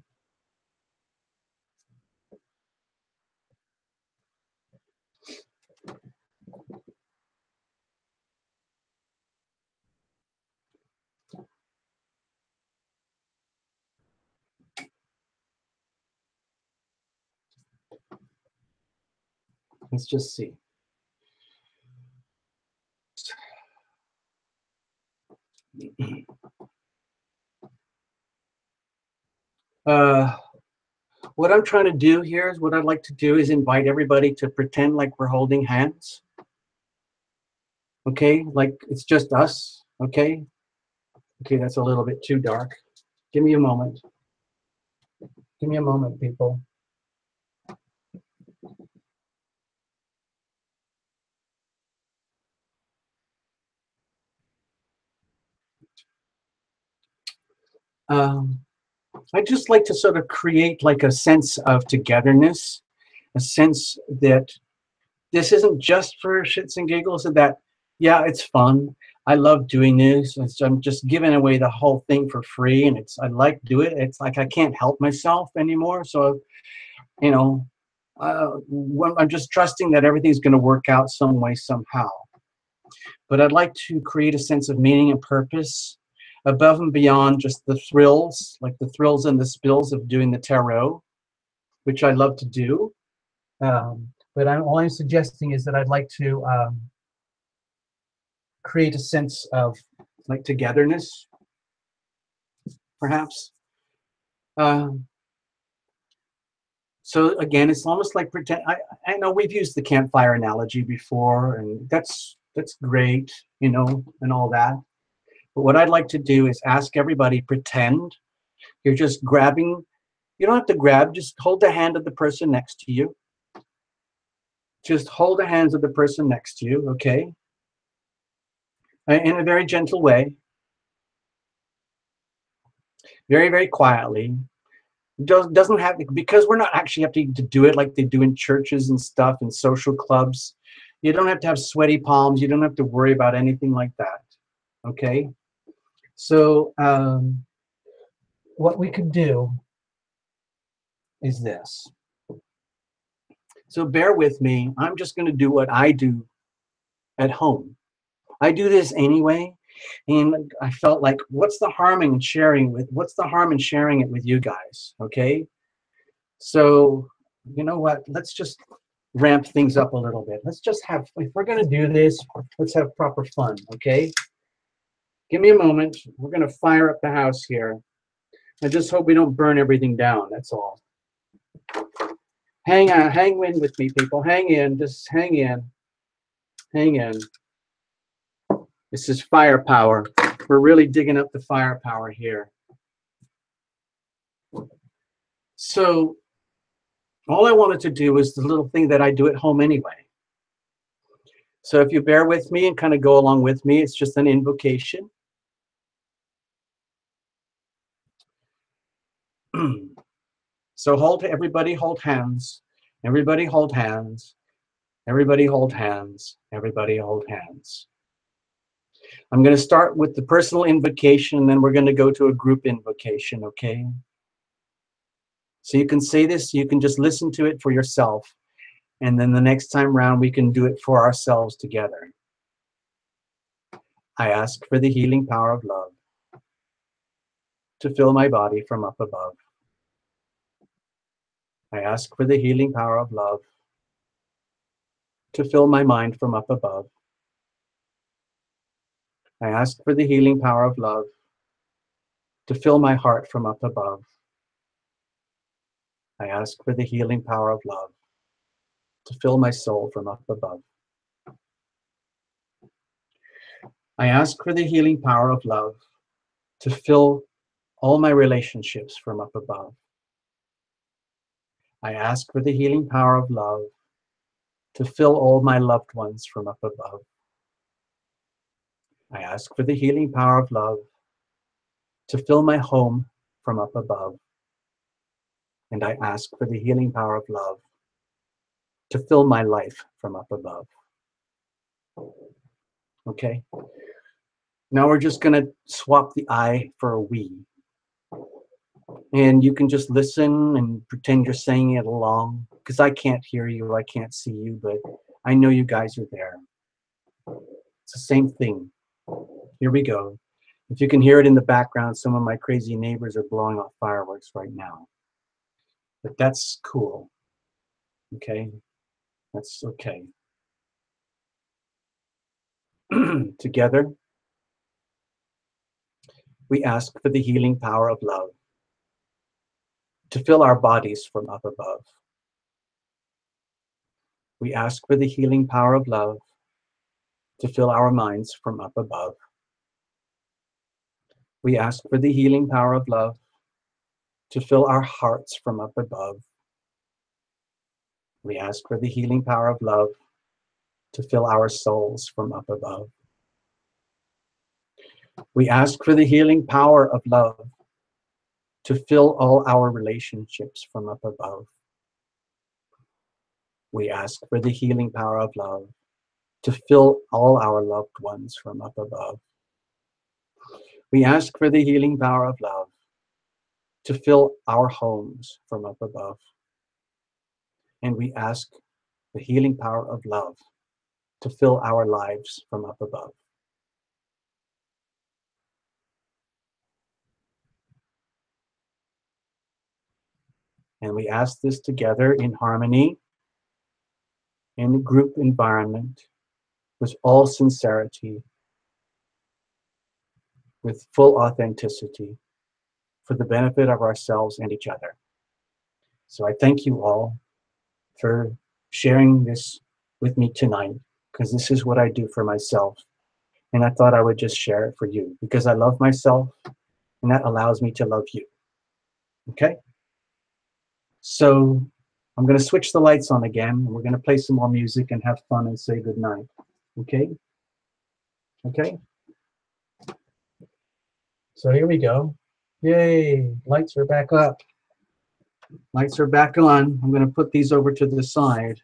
Let's just see. What I'm trying to do here is what I'd like to do is invite everybody to pretend like we're holding hands. Okay, like it's just us. Okay. Okay, that's a little bit too dark. Give me a moment. Give me a moment, people. I'd just like to sort of create like a sense of togetherness, a sense that this isn't just for shits and giggles, and that, yeah, it's fun. I love doing this. I'm just giving away the whole thing for free, and I like do it. It's like I can't help myself anymore. So, you know, I'm just trusting that everything's going to work out some way, somehow. But I'd like to create a sense of meaning and purpose above and beyond just the thrills, like the thrills and the spills of doing the tarot, which I love to do. But all I'm suggesting is that I'd like to create a sense of like togetherness, perhaps. So again, it's almost like pretend. I know we've used the campfire analogy before, and that's great, you know, and all that. But what I'd like to do is ask everybody, pretend you're just grabbing. You don't have to grab, just hold the hand of the person next to you. Just hold the hands of the person next to you, okay? In a very gentle way. Very, very quietly. Doesn't have, because we're not actually having to do it like they do in churches and stuff and social clubs. You don't have to have sweaty palms. You don't have to worry about anything like that, okay? So what we could do is this. So bear with me. I'm just going to do what I do at home. I do this anyway, and I felt like, what's the harm in sharing it with you guys, okay? So, you know what? Let's just ramp things up a little bit. Let's just have, if we're going to do this, let's have proper fun, okay? Give me a moment. We're going to fire up the house here. I just hope we don't burn everything down, that's all. Hang on, hang in with me, people. Hang in, just hang in. Hang in. This is firepower. We're really digging up the firepower here. So all I wanted to do was the little thing that I do at home anyway. So if you bear with me and kind of go along with me, it's just an invocation. So everybody hold hands. Everybody hold hands. Everybody hold hands. Everybody hold hands. I'm going to start with the personal invocation, and then we're going to go to a group invocation, okay? So you can say this, you can just listen to it for yourself, and then the next time around we can do it for ourselves together. I ask for the healing power of love to fill my body from up above. I ask for the healing power of love to fill my mind from up above. I ask for the healing power of love to fill my heart from up above. I ask for the healing power of love to fill my soul from up above. I ask for the healing power of love to fill all my relationships from up above. I ask for the healing power of love to fill all my loved ones from up above. I ask for the healing power of love to fill my home from up above. And I ask for the healing power of love to fill my life from up above. Okay? Now we're just going to swap the I for a we. And you can just listen and pretend you're saying it along, because I can't hear you, I can't see you, but I know you guys are there. It's the same thing. Here we go. If you can hear it in the background, some of my crazy neighbors are blowing off fireworks right now. But that's cool. Okay? That's okay. Together, we ask for the healing power of love to fill our bodies from up above. We ask for the healing power of love to fill our minds from up above. We ask for the healing power of love to fill our hearts from up above. We ask for the healing power of love to fill our souls from up above. We ask for the healing power of love to fill all our relationships from up above. We ask for the healing power of love to fill all our loved ones from up above. We ask for the healing power of love to fill our homes from up above. And we ask the healing power of love to fill our lives from up above. And we ask this together in harmony, in a group environment, with all sincerity, with full authenticity, for the benefit of ourselves and each other. So I thank you all for sharing this with me tonight, because this is what I do for myself. And I thought I would just share it for you, because I love myself, and that allows me to love you. Okay? So I'm going to switch the lights on again, and we're going to play some more music and have fun and say goodnight. Okay? Okay? So here we go. Yay, lights are back up. Lights are back on. I'm going to put these over to the side.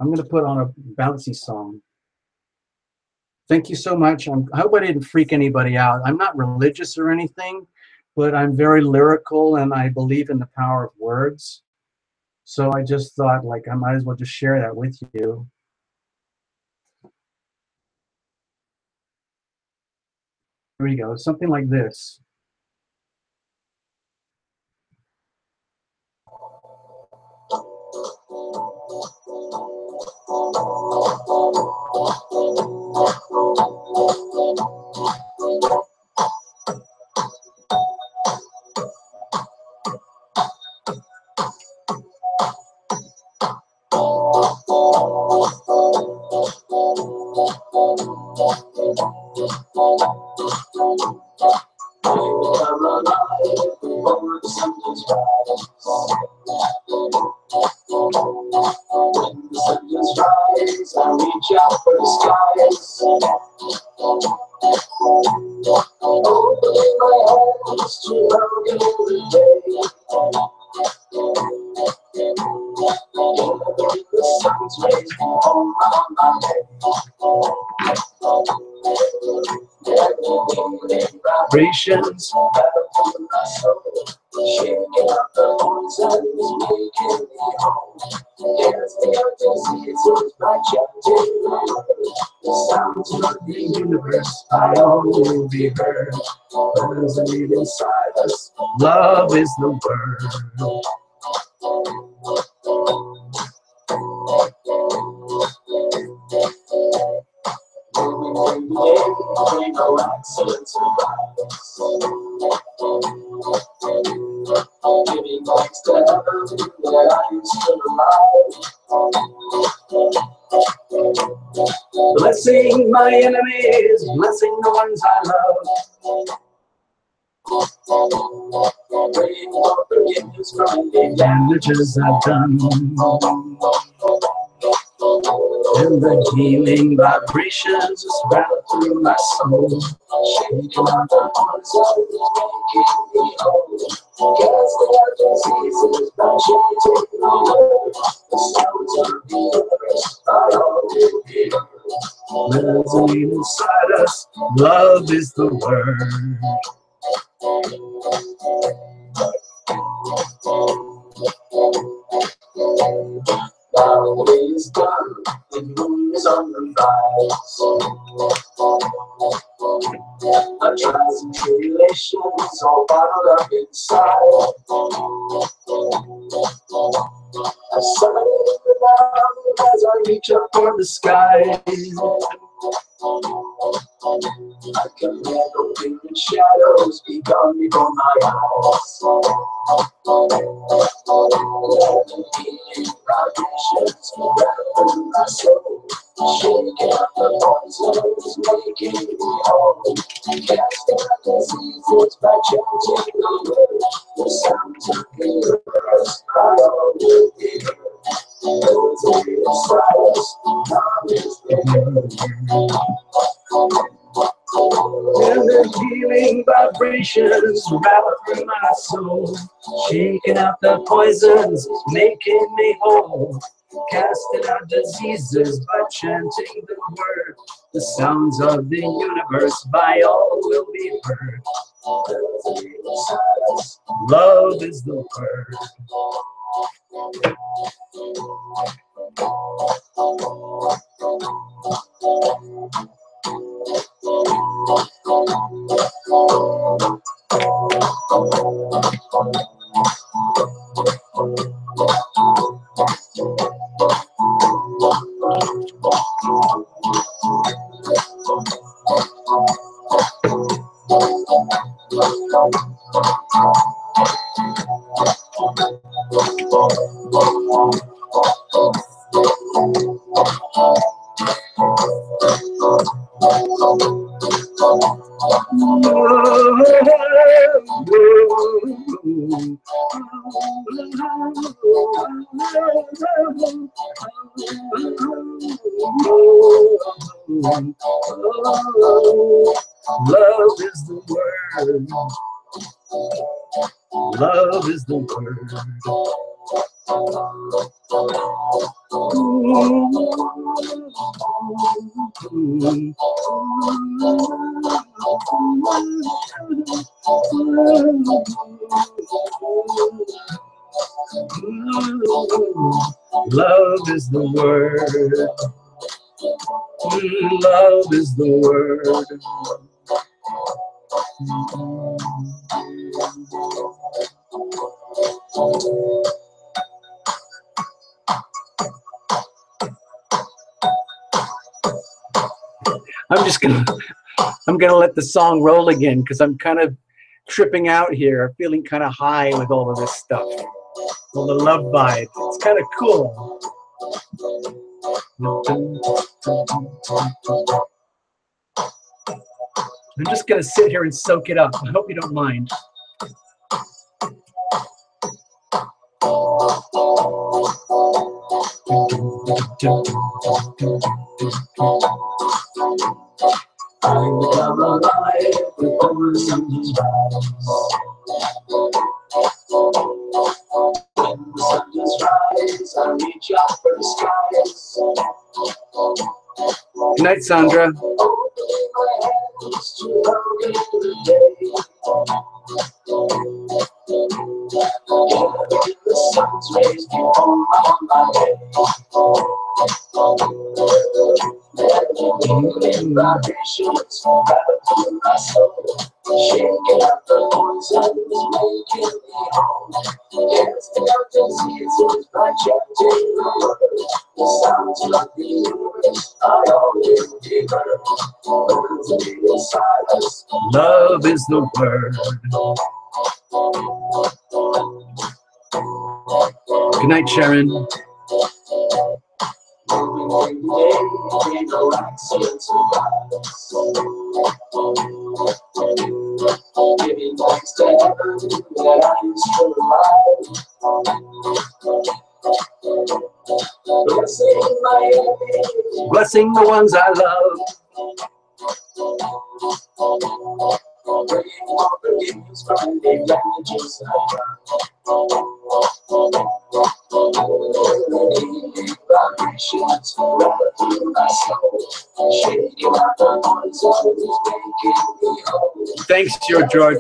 I'm going to put on a bouncy song. Thank you so much. I hope I didn't freak anybody out. I'm not religious or anything, but I'm very lyrical and I believe in the power of words. So I just thought, like, I might as well just share that with you. Here we go, something like this. Vibrations.
Shaking up the poison is making me home. Yes, the diseases by chanting the sounds of the universe. I all will be heard. Resonate inside us. Love is the word. Living no accidents and violence. Giving thanks to heaven that I am still alive. Blessing my enemies, blessing the ones I love. Praying for forgiveness from the damages I've done. And the healing vibrations rattle through my soul. Shaking out the poison, making me whole. Casting out diseases by chanting the word. The sounds of the universe are all will be heard. Resonate inside us, love is the word. Now it is done, the moon is on the rise. My trials and tribulations all bottled up inside. I celebrate the love as I reach up for the sky. I command open shadows be gone before my eyes. Let the healing vibrations rattle through my soul. Shaking up the poisons, making me whole. Casting out diseases by chanting the word. The sounds of the universe are all will be heard. Those in silence, God is the word. And the healing vibrations rattle through my soul. Shaking out the poisons, making me whole. Casting out diseases by chanting the word. The sounds of the universe by all will be heard. Love is the word. Love is the word. Love is the word. Love is the word. Love is the word. I'm gonna let the song roll again because I'm kind of tripping out here, feeling kind of high with all of this stuff. All the love vibe. It's kind of cool. I'm just gonna sit here and soak it up. I hope you don't mind. I become alive before the sun rise. When the sun does rise, I reach out for the skies. Good night, Sandra. The sun's rays keep on my head. Healing vibrations rattle through my soul. Shaking up the poisons, making me whole. Casting out diseases by chanting the word. The sounds of the universe are all in deeper. Words of the silence.
Love is the word. Good night, Sharon.
Giving thanks to heaven that I'm still alive. Blessing my enemies,
Blessing the ones I love.
praying for forgiveness from the damages I've done. Vibrations rattle through my soul. Shaking out the poisons, making me whole.
Thanks, George.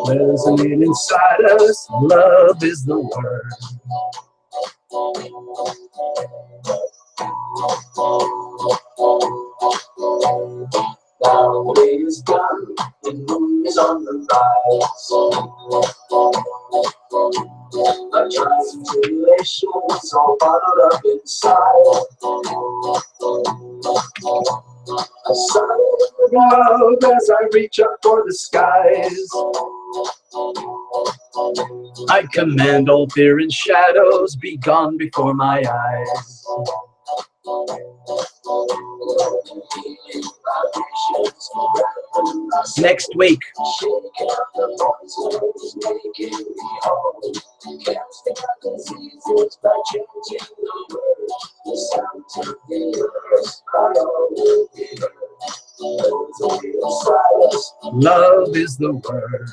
Resonate inside us. Love is the word.
Now the day is done, the moon is on the rise. My trials and tribulations all bottled up inside. A silent
Love as I reach up for the skies. I command all fear and shadows be gone before my eyes. Next week. Love is the word.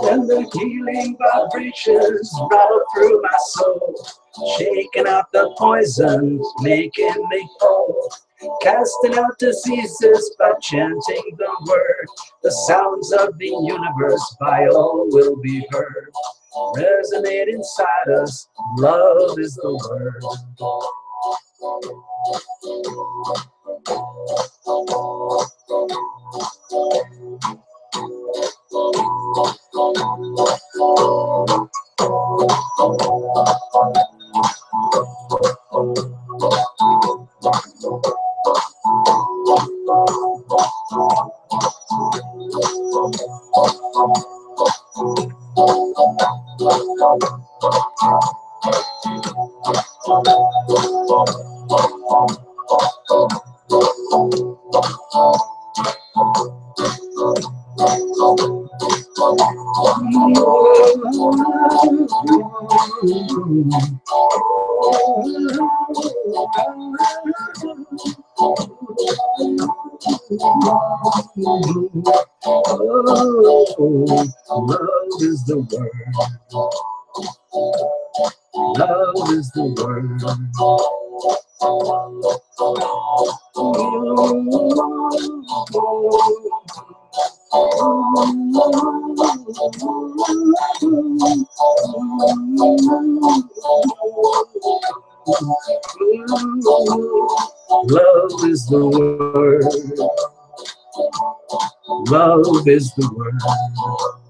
And the healing vibrations rattle through my soul, shaking out the poisons, making me whole, casting out diseases by chanting the word. The sounds of the universe by all will be heard. Resonate inside us, love is the word. Love is the word. Love is the word. Love is the word. Love is the word.